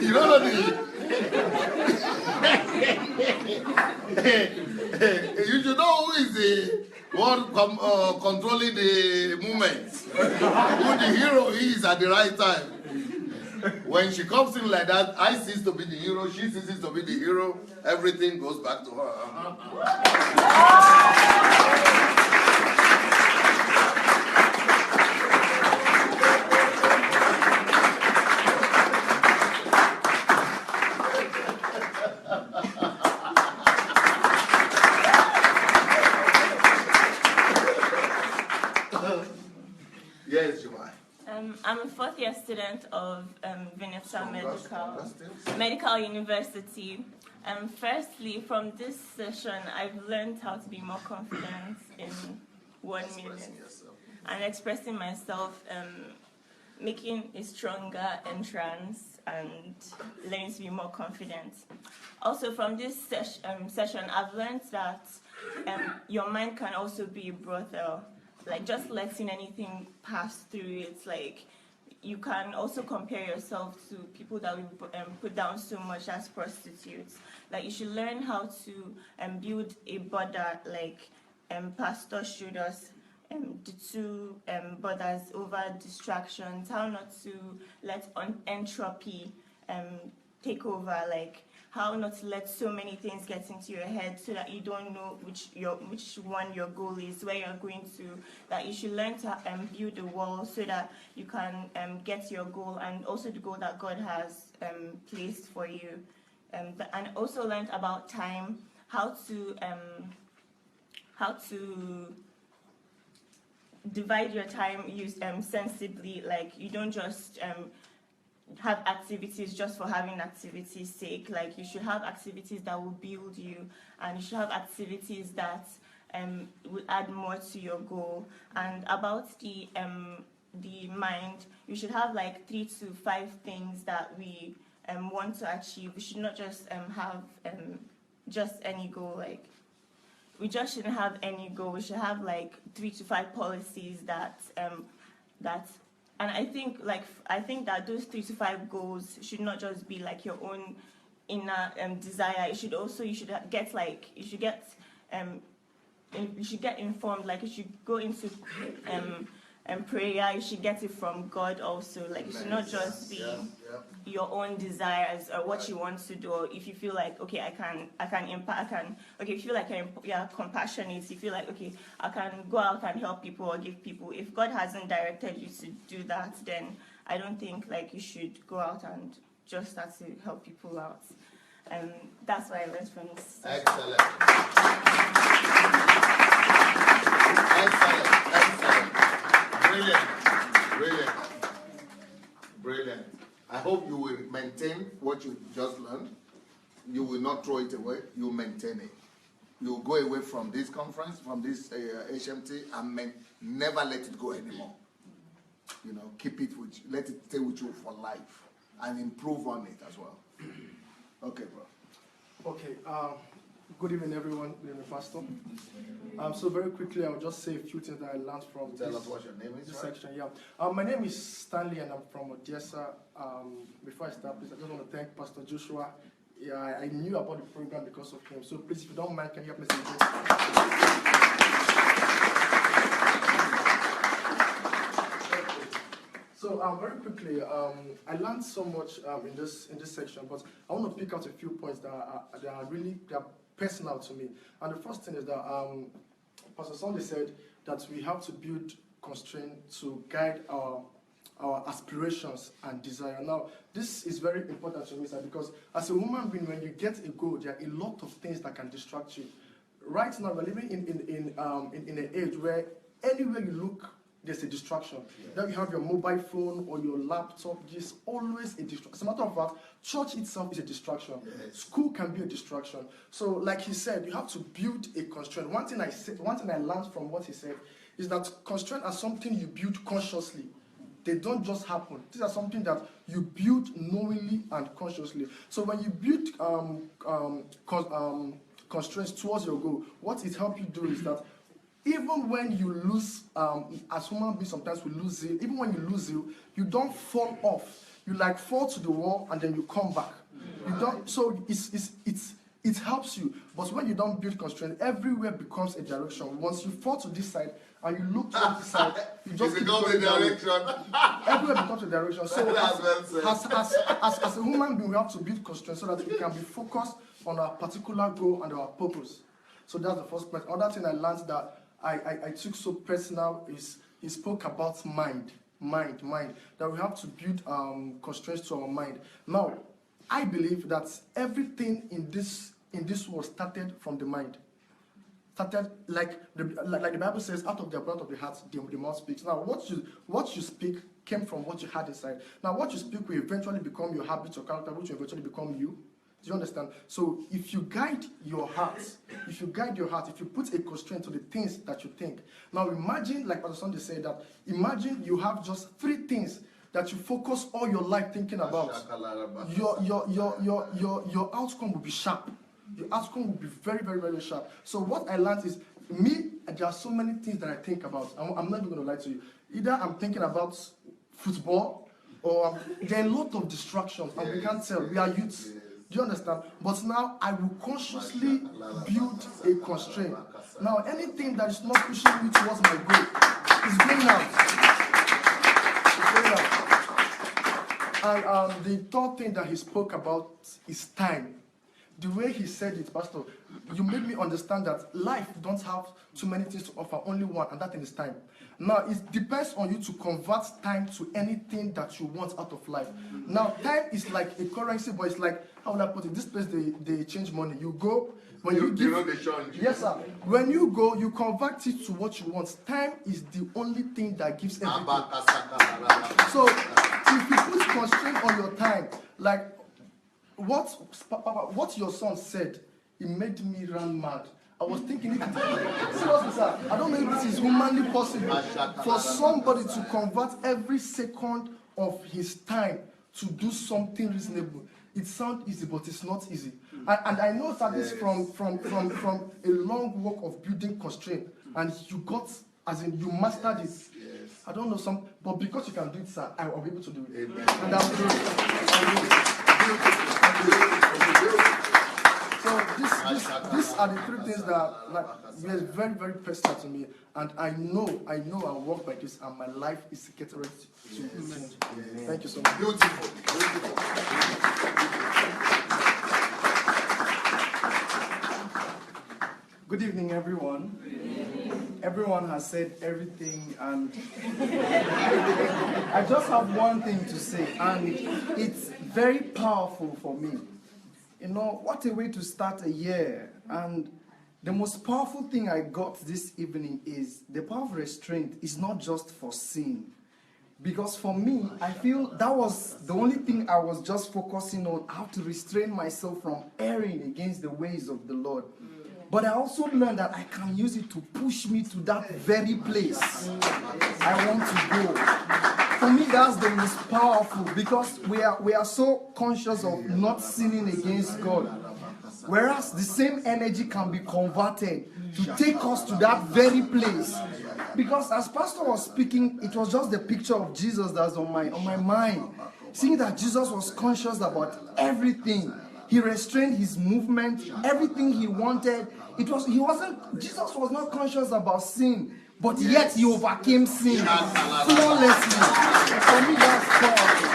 You don't know the... You should know who is the one controlling the movement. Who the hero is at the right time. When she comes in like that, I cease to be the hero, she ceases to be the hero, everything goes back to her. Yes, Jumai. I'm a fourth-year student of Vinita Medical University. Firstly, from this session, I've learned how to be more confident in 1 minute and expressing myself, making a stronger entrance and learning to be more confident. Also, from this session, I've learned that your mind can also be a brothel. Like, just letting anything pass through, it's like you can also compare yourself to people that we put down so much as prostitutes. Like, you should learn how to build a border, like Pastor showed us the two borders over distractions, how not to let entropy take over, like how not to let so many things get into your head so that you don't know which one your goal is, where you're going to, that you should learn to build a wall so that you can get your goal and also the goal that God has placed for you. And also learned about time, how to divide your time sensibly, like you don't just have activities just for having activities' sake. Like, you should have activities that will build you, and you should have activities that will add more to your goal. And about the mind, you should have like 3 to 5 things that we want to achieve. We should not just have just any goal. Like, we just shouldn't have any goal. We should have like 3 to 5 policies that and I think that those 3 to 5 goals should not just be like your own inner desire. You should get informed. Like, you should go into prayer. You should get it from God also. Like, it should not just be your own desires or what you want to do. Or if you feel like, okay, I can impact. Okay, if you feel like you're compassionate, you feel like, okay, I can go out and help people or give people. If God hasn't directed you to do that, then I don't think like you should go out and just start to help people out. That's what I learned from this. Excellent. Brilliant. I hope you will maintain what you just learned. You will not throw it away. You maintain it. You will go away from this conference, from this HMT, and never let it go anymore. You know, keep it with you. Let it stay with you for life, and improve on it as well. Okay, bro. Okay. Good evening, everyone. Good evening, Pastor. So very quickly, I'll just say a few things that I learned from Tell us what your name is, this right? section. Yeah. My name is Stanley, and I'm from Odessa. Before I start, please, I just want to thank Pastor Joshua. Yeah, I knew about the program because of him. So please, if you don't mind, can you help me say this? So very quickly, I learned so much in this section, but I want to pick out a few points that are really personal to me. And the first thing is that Pastor Sandey said that we have to build constraints to guide our aspirations and desire. Now, this is very important to me, sir, because as a human being, when you get a goal, there are a lot of things that can distract you. Right now, we're living in an age where anywhere you look, there's a distraction. Yes. Now you have your mobile phone or your laptop, there's always a distraction. As a matter of fact, church itself is a distraction. Yes. School can be a distraction. So like he said, you have to build a constraint. One thing I learned from what he said is that constraints are something you build consciously. They don't just happen. These are something that you build knowingly and consciously. So when you build constraints towards your goal, what it helps you do is that even when you lose, as human beings sometimes we lose zeal, even when you lose zeal, you don't fall off. You like fall to the wall and then you come back. You don't. So it helps you. But when you don't build constraint, everywhere becomes a direction. Once you fall to this side and you look to one side, you just It's keep become going a that way. direction. Everywhere becomes a direction. So That's well said. as a human being, we have to build constraints so that we can be focused on our particular goal and our purpose. So that's the first point. Another thing I learned that I took so personal is he spoke about mind. That we have to build constraints to our mind. Now, I believe that everything in this world started from the mind. Started like the Bible says, out of the abundance of the heart, the mouth speaks. Now, what you speak came from what you had inside. Now, what you speak will eventually become your habit, your character, which will eventually become you. Do you understand? So, if you guide your heart, if you put a constraint to the things that you think. Now, imagine, like Pastor Sandei said, that imagine you have just 3 things that you focus all your life thinking about. Your outcome will be sharp. The outcome will be very, very, very sharp. So what I learned is, there are so many things that I think about. I'm not even going to lie to you. Either I'm thinking about football, or there are a lot of distractions, and we can't tell. We are youths. Do you understand? But now I will consciously build a constraint. Now anything that is not pushing me towards my goal is going out. It's going out. And the third thing that he spoke about is time. The way he said it, Pastor, you made me understand that life don't have too many things to offer, only one, and that thing is time. Now, it depends on you to convert time to anything that you want out of life. Now, time is like a currency, but it's like, how will I put it? This place, they change money. You go, when you give... know the change. Yes, sir. When you go, you convert it to what you want. Time is the only thing that gives everything. So, if you put constraint on your time, like what your son said, it made me run mad. I was thinking, seriously, sir, I don't know if this is humanly possible for somebody to convert every second of his time to do something reasonable. It sounds easy, but it's not easy. And I know that is from a long work of building constraint, and you got, as in you mastered it. I don't know but because you can do it, sir, I will be able to do it. Amen. And I'm doing it. So these are the 3 things that were very, very personal to me, and I know I'll work by this, and my life is getting ready to change. Thank you so much. Beautiful. Good evening, everyone. Everyone has said everything, and I just have one thing to say, and it's very powerful for me. You know, what a way to start a year. And the most powerful thing I got this evening is the power of restraint is not just for sin. Because for me, I feel that was the only thing I was just focusing on, how to restrain myself from erring against the ways of the Lord. But I also learned that I can use it to push me to that very place I want to go. For me, that's the most powerful, because we are so conscious of not sinning against God. Whereas the same energy can be converted to take us to that very place. Because as Pastor was speaking, it was just the picture of Jesus that's on my mind. Seeing that Jesus was conscious about everything. He restrained his movement, everything he wanted. Jesus was not conscious about sin, but yet he overcame sin flawlessly. For me, that's powerful.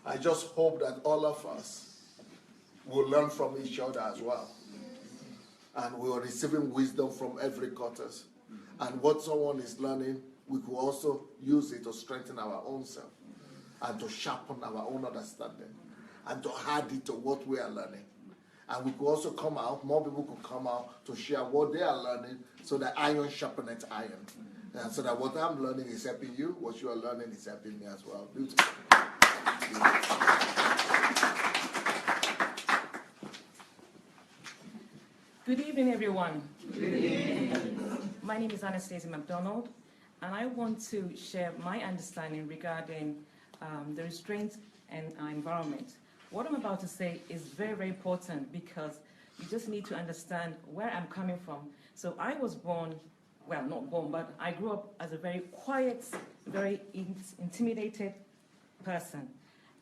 I just hope that all of us will learn from each other as well. And we are receiving wisdom from every quarter. And what someone is learning, we could also use it to strengthen our own self and to sharpen our own understanding and to add it to what we are learning. And we could also come out, more people could come out to share what they are learning, so that iron sharpeneth iron. And so that what I'm learning is helping you, what you are learning is helping me as well. Beautiful. Good evening, everyone. Good evening. My name is Anastasia McDonald, and I want to share my understanding regarding the restraints and our environment. What I'm about to say is very, very important, because you just need to understand where I'm coming from. So I was born well, not born, but I grew up as a very quiet, very intimidated person.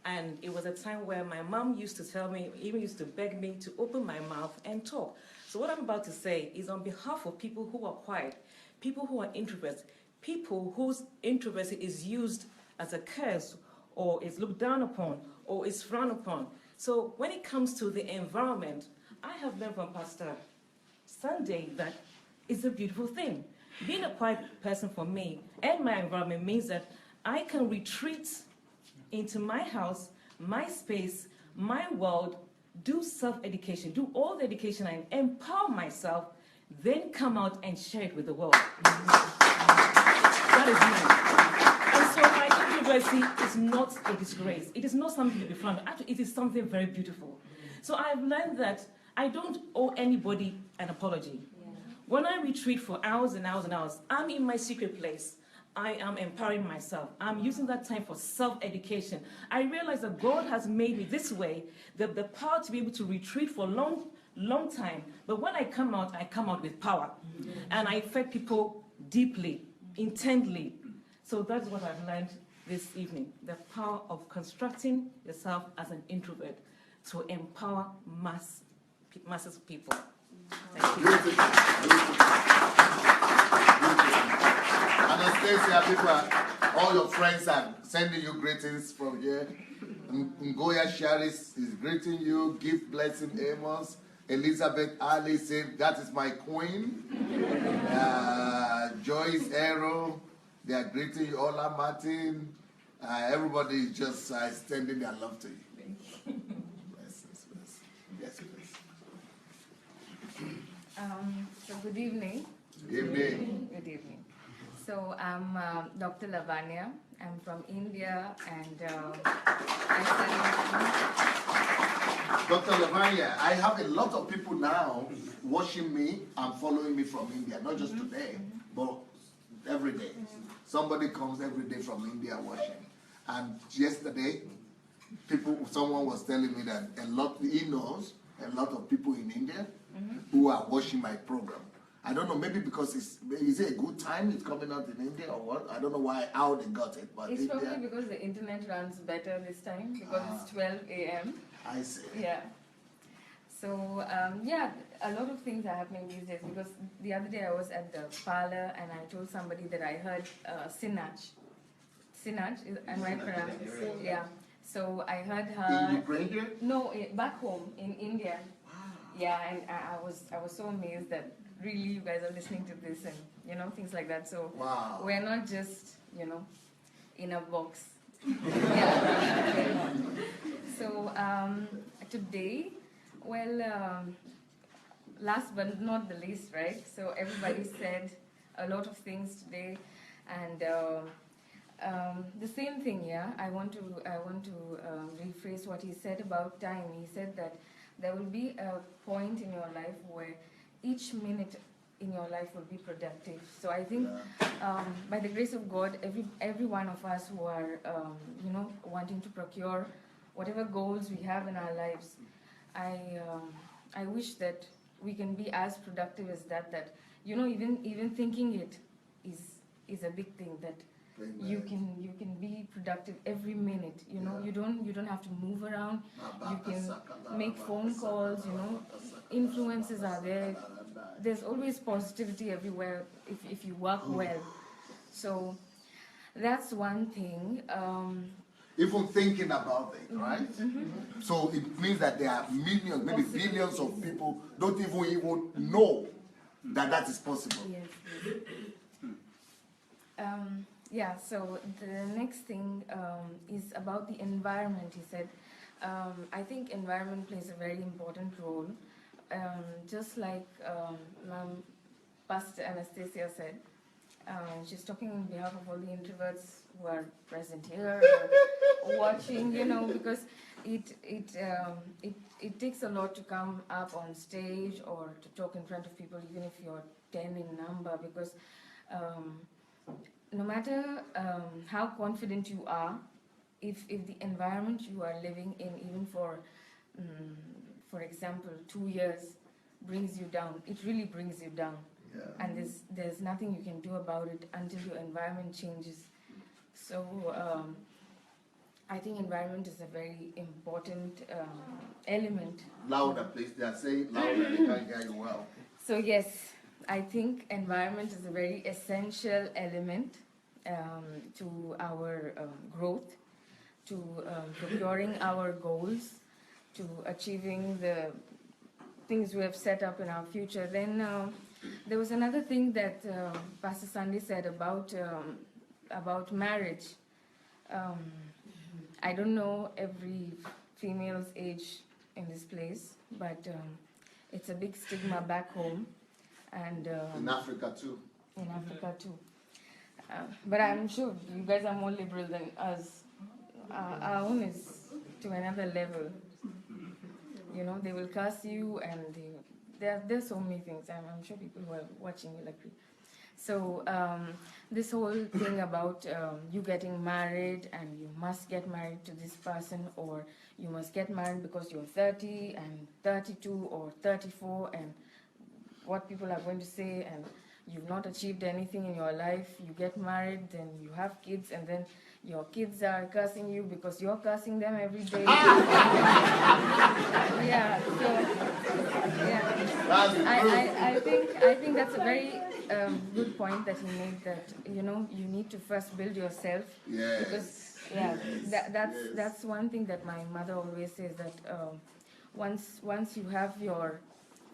And it was a time where my mom used to tell me, even used to beg me to open my mouth and talk. So what I'm about to say is on behalf of people who are quiet, people who are introverts, people whose introversion is used as a curse or is looked down upon or is frowned upon. So when it comes to the environment, I have learned from Pastor Sandey that it's a beautiful thing. Being a quiet person for me and my environment means that I can retreat into my house, my space, my world, do self-education, do all the education and empower myself, then come out and share it with the world. That is me. And so my introversy is not a disgrace. It is not something to be frowned. Actually, it is something very beautiful. So I've learned that I don't owe anybody an apology. When I retreat for hours and hours and hours, I'm in my secret place. I am empowering myself. I'm using that time for self-education. I realize that God has made me this way, the power to be able to retreat for a long time. But when I come out with power. And I affect people deeply, intently. So that's what I've learned this evening, the power of constructing yourself as an introvert to empower masses of people. Thank you. Anastasia, all your friends are sending you greetings from here. Ngoya Sharis is greeting you. Gift Blessing Amos. Elizabeth Ali said, that is my queen. Joyce Arrow, they are greeting you. Ola Martin. Everybody is just extending their love to you. Bless. Yes, please. So good evening. Good evening. Good evening. So I'm Dr. Lavanya. I'm from India, and I Dr. Lavanya, I have a lot of people now watching me and following me from India, not just today, but every day. Somebody comes every day from India watching. And yesterday, someone was telling me that he knows a lot of people in India who are watching my program. I don't know, maybe because is it a good time it's coming out in India or what? I don't know how they got it, but it's India, probably because the internet runs better this time, because it's 12 a.m. I see. Yeah. So, yeah, a lot of things are happening these days, because the other day I was at the parlor and I told somebody that I heard Sinach. Sinach, am I pronouncing? Yeah. So I heard her. In Ukraine here? No, back home in India. Yeah, and I was so amazed that really you guys are listening to this and things like that. So we're not just in a box. Yeah. So today, well, last but not the least, right? So everybody said a lot of things today, and the same thing. Yeah, I want to rephrase what he said about time. He said that there will be a point in your life where each minute in your life will be productive. So I think by the grace of God, every one of us who are wanting to procure whatever goals we have in our lives, I wish that we can be as productive as that even thinking it is a big thing, that you can be productive every minute. You don't have to move around. You can make phone calls. Influences are there. There's always positivity everywhere if you work well. So that's one thing. Even thinking about it, right? So it means that there are millions, maybe billions of people don't even know that is possible. Yes. Yeah, so the next thing is about the environment, he said. I think environment plays a very important role. Just like Pastor Anastasia said, she's talking on behalf of all the introverts who are present here, or watching, because it takes a lot to come up on stage or to talk in front of people, even if you're 10 in number, because no matter how confident you are, if the environment you are living in, even for example, 2 years, brings you down, it really brings you down. and there's nothing you can do about it until your environment changes. So I think environment is a very important element. Louder, please. They are saying louder. They can't hear you well. So yes, I think environment is a very essential element to our growth, to procuring our goals, to achieving the things we have set up in our future. Then there was another thing that Pastor Sandey said about marriage. I don't know every female's age in this place, but it's a big stigma back home, and in Africa too. In Africa too. But I'm sure you guys are more liberal than us. Our own is to another level. You know, they will curse you, and there's so many things. I'm sure people who are watching will agree. So this whole thing about you getting married and you must get married to this person, or you must get married because you're 30 and 32 or 34, and what people are going to say, and you've not achieved anything in your life, you get married, then you have kids, and then your kids are cursing you because you're cursing them every day. Yeah, so yeah, I think that's a very good point that he made, that you need to first build yourself. Yes. Because that's one thing that my mother always says, that once you have your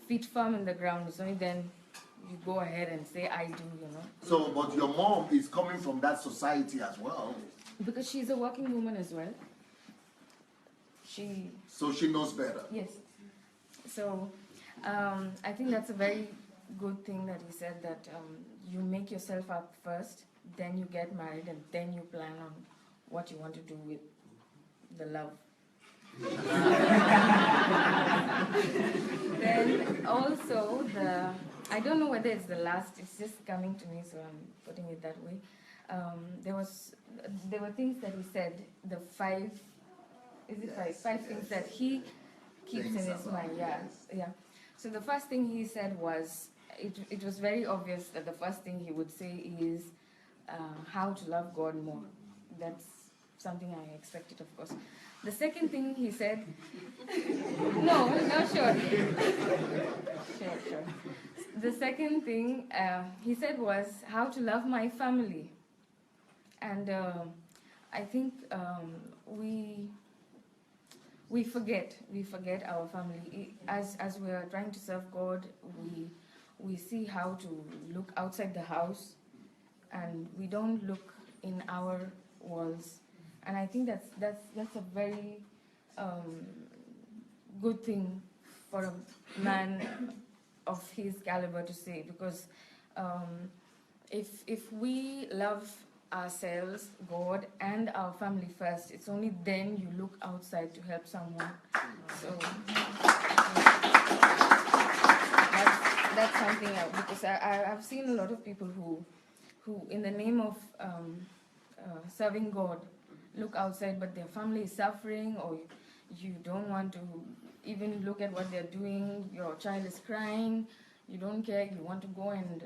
feet firm in the ground, it's only then you go ahead and say I do. So, but your mom is coming from that society as well. Because she's a working woman as well. So she knows better. Yes. So I think that's a very good thing that he said, that you make yourself up first, then you get married, and then you plan on what you want to do with the love. Then also I don't know whether it's the last, it's just coming to me, so I'm putting it that way. There were things that he said, the five things that he keeps in his mind. Yeah. So the first thing he said was, it was very obvious that the first thing he would say is how to love God more. That's something I expected, of course. The second thing he said, sure. The second thing he said was how to love my family. And I think we forget our family. As we are trying to serve God, we see how to look outside the house, and we don't look in our walls. And I think that's a very good thing for a man of his caliber to say, because if we love ourselves, God, and our family first, it's only then you look outside to help someone. So that's something else, because I've seen a lot of people who in the name of serving God, look outside, but their family is suffering, or you don't want to even look at what they're doing. Your child is crying, you don't care, you want to go and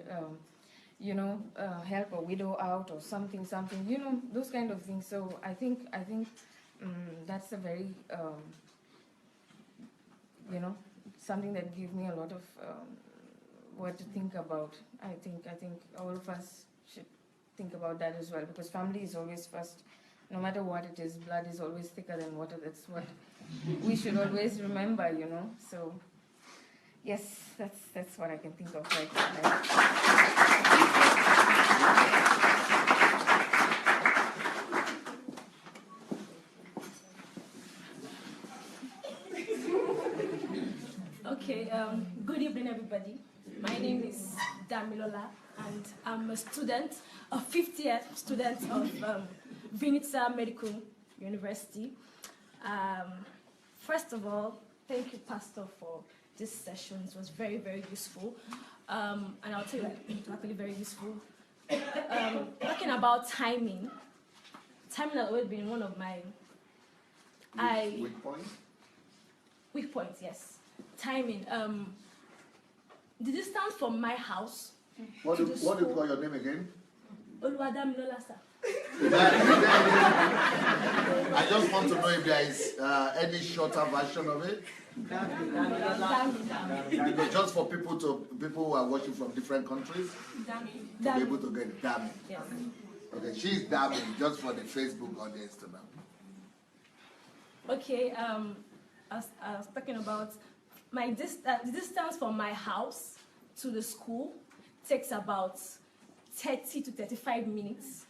help a widow out or something, those kind of things. So I think that's a very something that gives me a lot of what to think about. I think all of us should think about that as well, because family is always first. No matter what it is, blood is always thicker than water. That's what we should always remember, So, yes, that's what I can think of right now. Okay, good evening, everybody. My name is Damilola, and I'm a student, a 50th student of Vinica Medical University. First of all, thank you, Pastor, for this session. It was very, very useful. And I'll tell you, it was actually very useful. Talking about timing has always been one of my Weak point? Weak points, yes. Timing. The distance from my house What do you call your name again? Oluwadamilola, sir. I just want to know if there is any shorter version of it. Just for people who are watching from different countries to be able to get it. Dami. Yes. Okay, she's Dami just for the Facebook audience to know. Okay, I was talking about the distance from my house to the school takes about 30 to 35 minutes.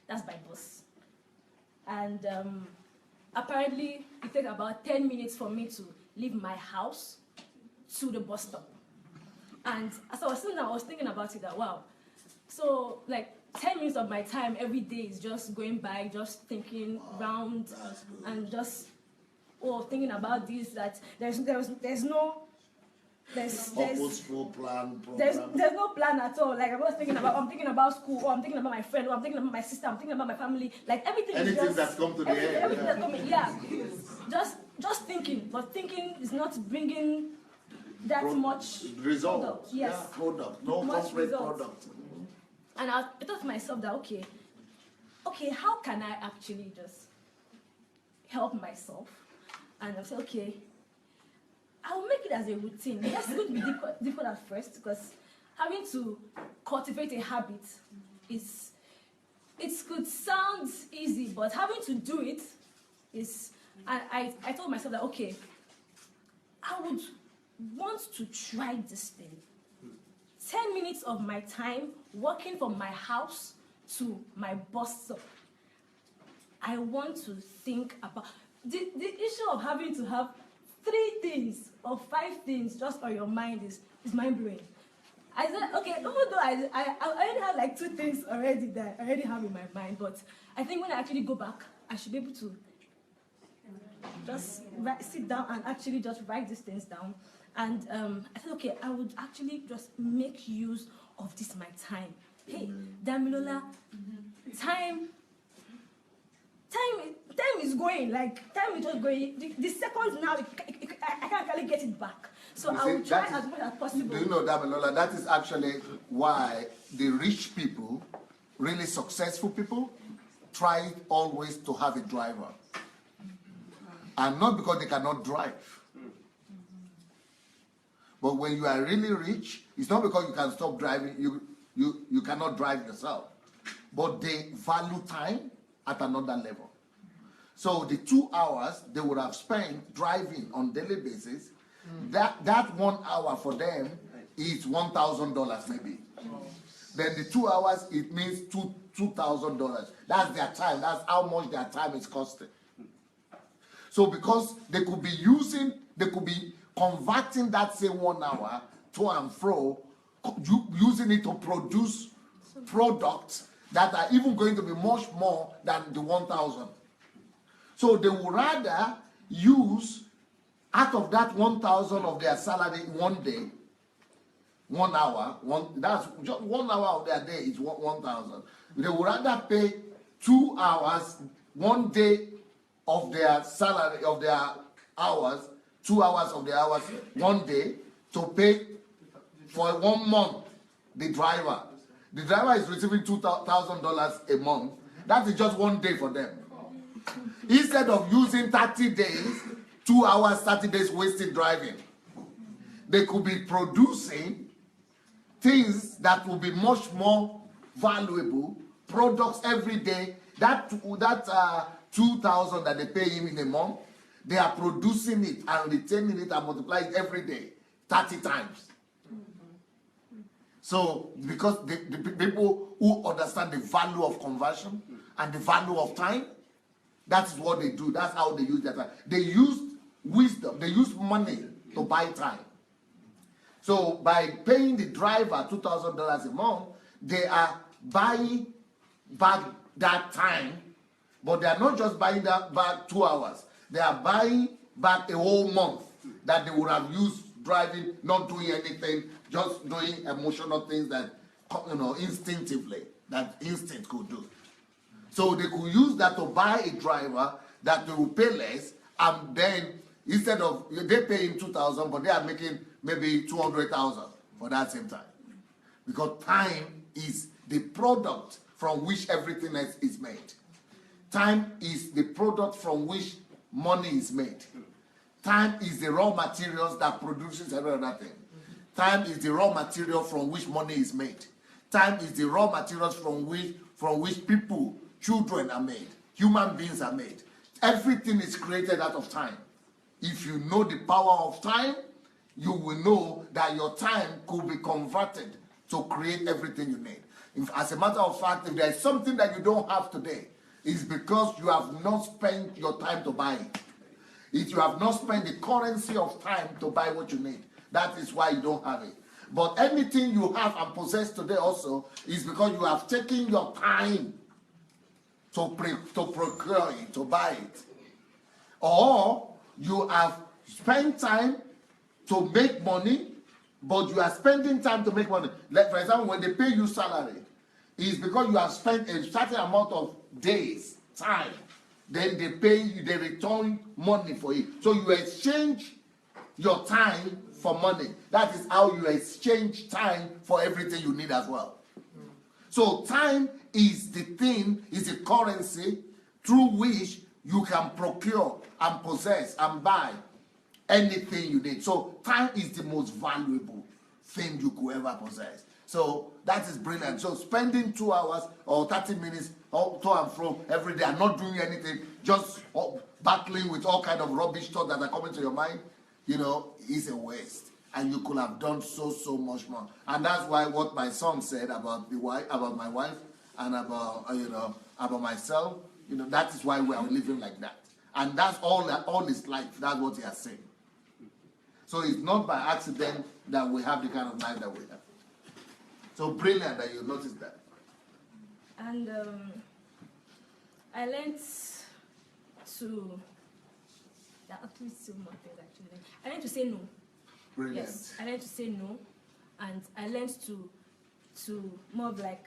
That's by bus. And apparently, it takes about 10 minutes for me to leave my house to the bus stop. And as I was sitting there, I was thinking about it that, wow. So, like, 10 minutes of my time every day is just going by, just thinking round and just, thinking about this, that there's no Purposeful plan, there's program. no plan at all. Like I'm thinking about school, or I'm thinking about my friend, or I'm thinking about my sister, I'm thinking about my family. Like everything is just That's come to the air. Everything that's coming, yeah. Just thinking, but thinking is not bringing that much Result. product. Yes. Yeah, product. No Much concrete result. product. And I thought to myself that okay, how can I actually just help myself? And I said, okay, I'll make it as a routine. Yes, it's going to be difficult at first because having to cultivate a habit could sound easy, but having to do it is. I told myself that okay, I would want to try this thing. 10 minutes of my time walking from my house to my bus stop. I want to think about the issue of having to have 3 things or 5 things just on your mind is mind-blowing. I said, okay, even though I already have like 2 things already that I already have in my mind, but I think when I actually go back, I should be able to just sit down and actually just write these things down. And I said, okay, I would actually just make use of this my time. Hey, Damilola, time is going, like, time is just going. The seconds now, I can't really get it back. So I will try as much as possible. Do you know, Damilola, that is actually why the rich people, really successful people, try always to have a driver. And not because they cannot drive. But when you are really rich, it's not because you can stop driving, you cannot drive yourself. But they value time at another level. So the 2 hours they would have spent driving on daily basis, that 1 hour for them is $1,000 maybe. Then the 2 hours, it means $2,000. That's their time. That's how much their time is costing. So because they could be converting that same 1 hour to and fro, using it to produce products that are even going to be much more than the 1,000. So they would rather use out of that 1,000 of their salary one day, 1 hour, that's just 1 hour of their day is 1,000. They would rather pay 2 hours, 1 day of their salary, of their hours, 2 hours of their hours, 1 day, to pay for 1 month the driver. The driver is receiving $2,000 a month. That is just 1 day for them. Instead of using 30 days, 2 hours, 30 days wasted driving, they could be producing things that will be much more valuable, products every day. That 2,000 that they pay him in a month, they are producing it and retaining it and multiplying it every day, 30 times. So, because the people who understand the value of conversion and the value of time, that's what they do. That's how they use their time. They use wisdom. They use money to buy time. So, by paying the driver $2,000 a month, they are buying back that time, but they are not just buying that back 2 hours. They are buying back a whole month that they would have used driving, not doing anything, just doing emotional things that, instinctively, that instinct could do. So they could use that to buy a driver that they will pay less, and then instead of, they pay him $2,000, but they are making maybe $200,000 for that same time. Because time is the product from which everything else is made. Time is the product from which money is made. Time is the raw materials that produces every other thing. Time is the raw material from which money is made. Time is the raw materials from which people, children are made. Human beings are made. Everything is created out of time. If you know the power of time, you will know that your time could be converted to create everything you need. As a matter of fact, if there is something that you don't have today, it's because you have not spent your time to buy it. If you have not spent the currency of time to buy what you need, that is why you don't have it. But anything you have and possess today also is because you have taken your time to procure it, to buy it. Or you have spent time to make money, but you are spending time to make money. Like, for example, when they pay you salary, it's because you have spent a certain amount of days, time. Then they pay you, they return money for it. So you exchange your time for money. That is how you exchange time for everything you need as well. So time is the thing, is the currency through which you can procure and possess and buy anything you need. So time is the most valuable thing you could ever possess. So that is brilliant. So spending 2 hours or 30 minutes to and fro every day and not doing anything, just battling with all kind of rubbish thoughts that are coming to your mind, is a waste. And you could have done so much more. And that's why what my son said about my wife and about myself, that is why we are living like that. And that's all his life. That's what he has said. So it's not by accident that we have the kind of life that we have. So brilliant that you noticed that. And I learned to, actually so much things actually. I learned to say no. Brilliant. Yes, I learned to say no, and I learned to more of like,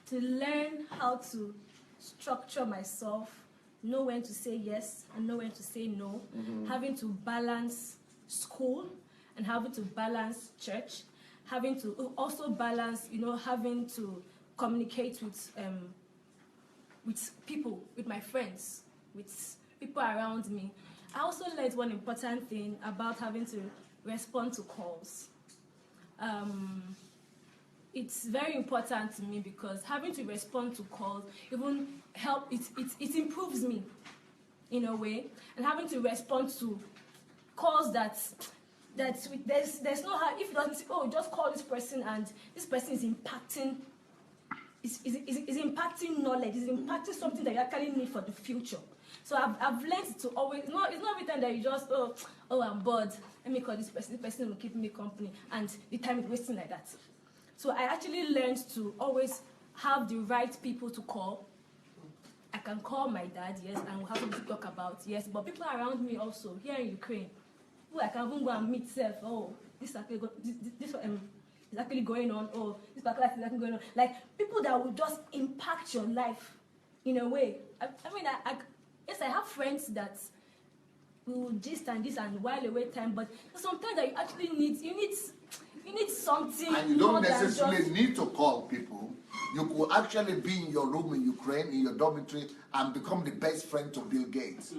to learn how to structure myself, know when to say yes and know when to say no, having to balance school and having to balance church, having to also balance, having to communicate with people, with my friends, with people around me. I also learned one important thing about having to respond to calls. It's very important to me because having to respond to calls even it improves me in a way, and having to respond to calls there's no how, if you don't say, just call this person and this person is impacting is impacting knowledge, is impacting something that you actually need for the future. So I've learned to always, it's not every time that you just, I'm bored, let me call this person will keep me company, and the time is wasting like that. So I actually learned to always have the right people to call. I can call my dad, yes, and we'll have something to talk about, yes, but people around me also, here in Ukraine, who I can even go and meet self, this is actually going on, this particular thing is actually going on. Like, people that will just impact your life in a way. Yes, I have friends that will gist and while away time, but sometimes that you actually need something. And you don't necessarily need to call people. You could actually be in your room in Ukraine, in your dormitory, and become the best friend to Bill Gates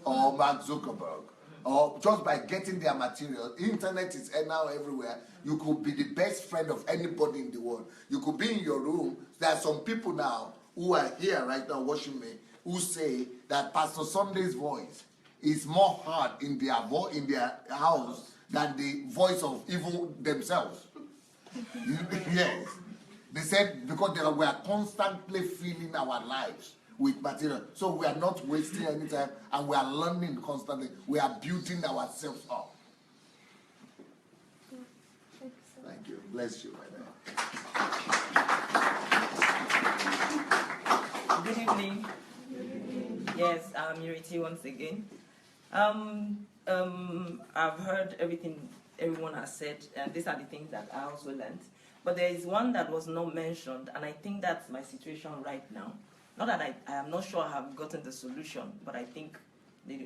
or Mark Zuckerberg. Or just by getting their material. Internet is now everywhere. You could be the best friend of anybody in the world. You could be in your room. There are some people now who are here right now watching me who say that Pastor Sandei's voice is more heard in their house than the voice of even themselves. Yes. They said because we are constantly filling our lives with material. So we are not wasting any time and we are learning constantly. We are building ourselves up. Thank you. Bless you, my Good evening. Yes, I'm Yuriti once again. I've heard everything everyone has said, and these are the things that I also learned. But there is one that was not mentioned, and I think that's my situation right now. Not that I am not sure I have gotten the solution, but I think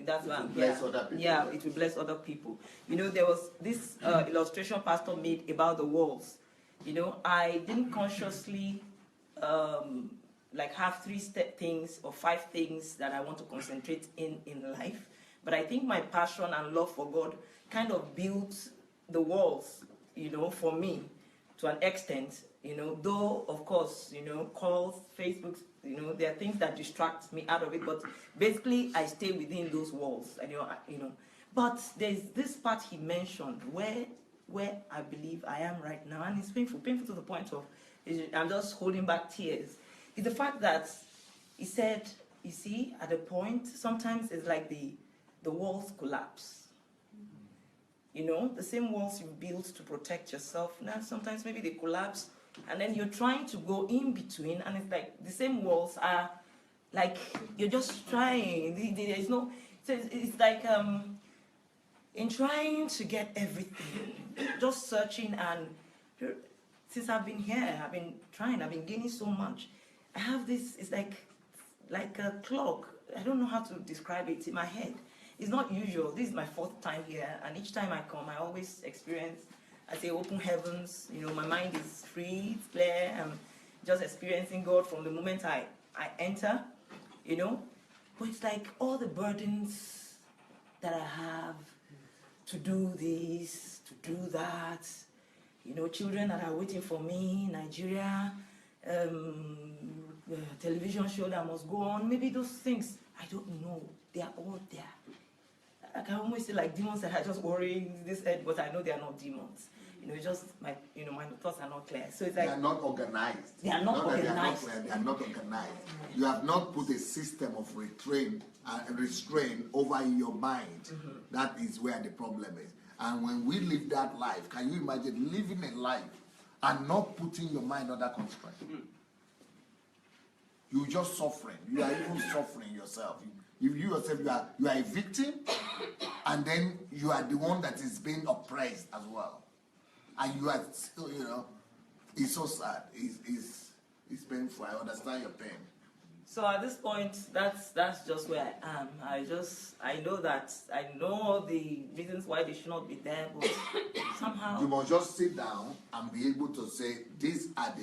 that's why I'm here. Yeah, it will bless other people. There was this illustration Pastor made about the walls. You know, I didn't consciously like have 3 things or 5 things that I want to concentrate in life. But I think my passion and love for God kind of built the walls, you know, for me to an extent, you know, though, of course, you know, calls, Facebook, you know, there are things that distract me out of it, but basically I stay within those walls, you know. But there's this part he mentioned where I believe I am right now, and it's painful to the point of, I'm just holding back tears. It's the fact that he said, you see, at a point, sometimes it's like the walls collapse. You know, the same walls you built to protect yourself, now sometimes maybe they collapse, and then you're trying to go in between, and it's like the same walls are like, you're just trying, there's no, it's like, in trying to get everything, just searching, and since I've been here, I've been trying, I've been gaining so much. I have this, it's like a clock. I don't know how to describe it in my head. It's not usual. This is my 4th time here, and each time I come, I always experience, I say, open heavens. You know, my mind is free, it's clear. I'm just experiencing God from the moment I enter, you know. But it's like all the burdens that I have, to do this, to do that, you know, children that are waiting for me, Nigeria, television show that must go on, maybe those things, I don't know, they are all there. I can almost say like demons that are just worrying this head, but I know they are not demons. You know, it's just my thoughts are not clear. So it's like they are not organized. They are not organized. They are not organized. You have not put a system of restraint over your mind. That is where the problem is. And when we live that life, can you imagine living a life and not putting your mind under constraint? You're just suffering. You are even suffering yourself. You yourself, you are a victim, and then you are the one that is being oppressed as well. And you are still, you know, it's so sad. It's painful. I understand your pain. So at this point, that's just where I am. I know that, I know all the reasons why they should not be there, but somehow you must just sit down and be able to say, these are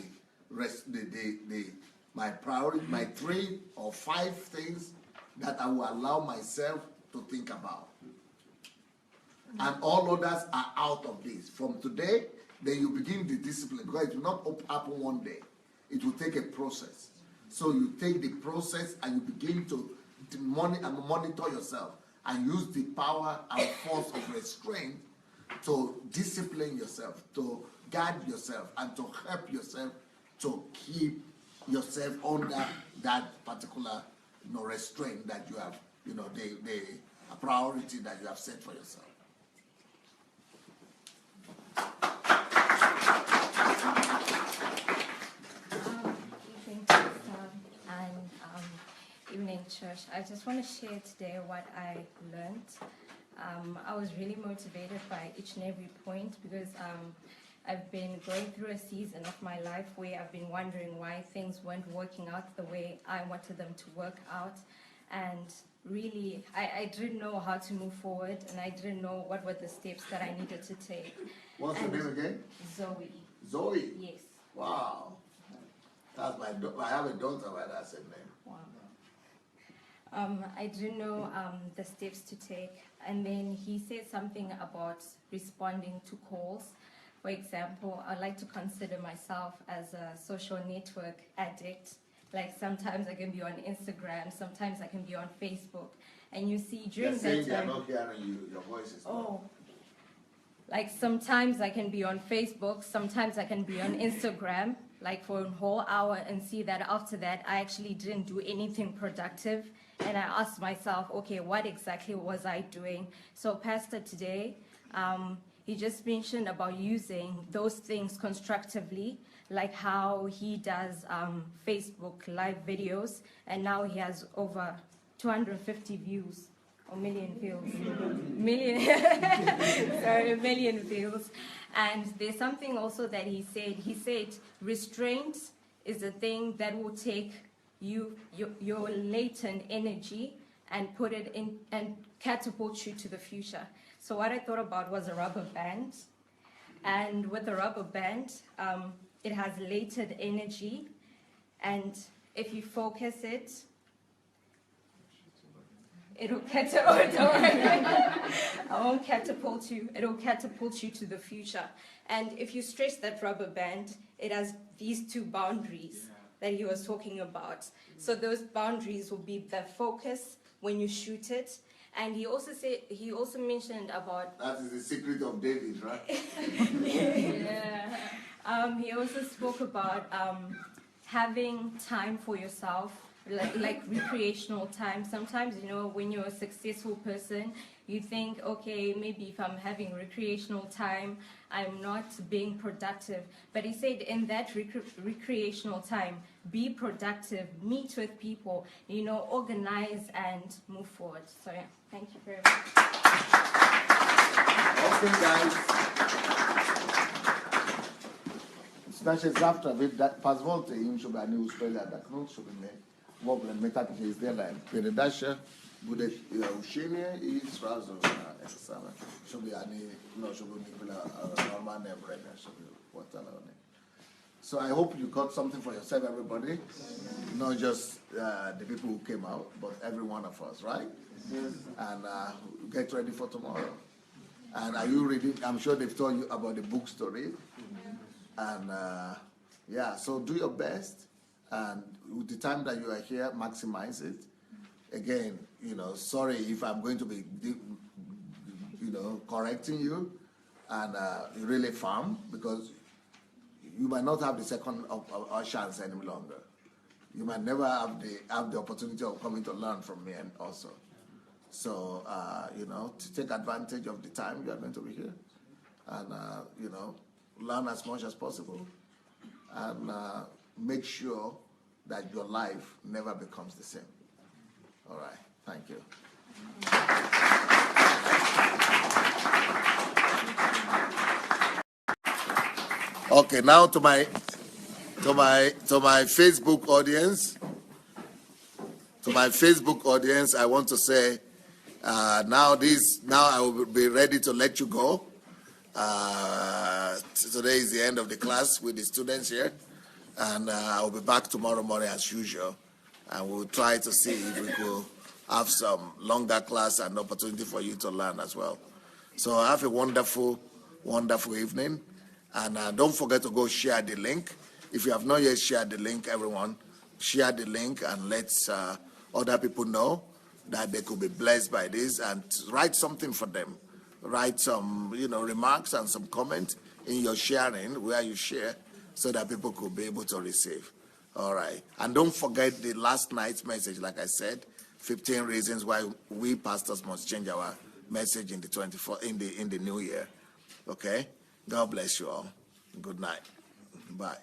my priority, my 3 or 5 things that I will allow myself to think about. And all others are out of this. From today, then you begin the discipline, because it will not happen one day. It will take a process. So you take the process and you begin to monitor yourself and use the power and force of restraint to discipline yourself, to guide yourself, and to help yourself to keep yourself under that particular restraint that you have, the priority that you have set for yourself. Evening church. I just want to share today what I learned. I was really motivated by each and every point, because I've been going through a season of my life where I've been wondering why things weren't working out the way I wanted them to work out. And really, I didn't know how to move forward, and I didn't know what were the steps that I needed to take. What's your name again? Zoe. Zoe? Yes. Wow. That's I have a daughter by that same name. Wow. I didn't know the steps to take. And then he said something about responding to calls. For example, I like to consider myself as a social network addict. Like sometimes I can be on Instagram, sometimes I can be on Facebook. And you see during that time... They're not hearing you, your voice is not. Like sometimes I can be on Facebook, sometimes I can be on Instagram, like for a whole hour, and see that after that I actually didn't do anything productive. And I asked myself, okay, what exactly was I doing? So Pastor today, he just mentioned about using those things constructively, like how he does Facebook live videos, and now he has over 250 views, or million views. A million views. And there's something also that he said restraint is a thing that will take your latent energy and put it in and catapult you to the future. So what I thought about was a rubber band, And with the rubber band, it has latent energy, and if you focus it, it'll catapult. I won't catapult you. It'll catapult you to the future. And if you stretch that rubber band, it has these two boundaries that he was talking about. So those boundaries will be the focus when you shoot it. And he also mentioned about that is the secret of David, right? yeah. He also spoke about having time for yourself, like recreational time. Sometimes, you know, when you're a successful person, you think, okay, maybe if I'm having recreational time, I'm not being productive. But he said in that recreational time, be productive, meet with people, you know, organize and move forward. So yeah, thank you very much. Okay, guys. Значит, завтра вы позвольте им, чтобы они успели отдохнуть, чтобы мы так же сделаем. Передача будет учение и сразу это самое, чтобы они, чтобы у них было нормальное время, чтобы хватало. So I hope you got something for yourself, everybody. Not just the people who came out, but every one of us, right? Yes. And get ready for tomorrow. And are you reading? I'm sure they've told you about the book story. And yeah, so do your best. And with the time that you are here, maximize it. Again, sorry if I'm going to be, correcting you and really firm, because you might not have the second chance any longer. You might never have the opportunity of coming to learn from me and also. So, to take advantage of the time you are going to be here and, learn as much as possible and make sure that your life never becomes the same. All right, thank you. Okay, now to my Facebook audience. To my Facebook audience, I want to say now I will be ready to let you go. Today is the end of the class with the students here, and I will be back tomorrow morning as usual, and we'll try to see if we could have some longer class and opportunity for you to learn as well. So have a wonderful, wonderful evening, and don't forget to go share the link. If you have not yet shared the link, everyone, share the link and let other people know that they could be blessed by this, and write something for them. Write some, remarks and some comments in your sharing where you share so that people could be able to receive. All right. And don't forget the last night's message, like I said, 15 reasons why we pastors must change our message in the new year. Okay? God bless you all. Good night. Bye.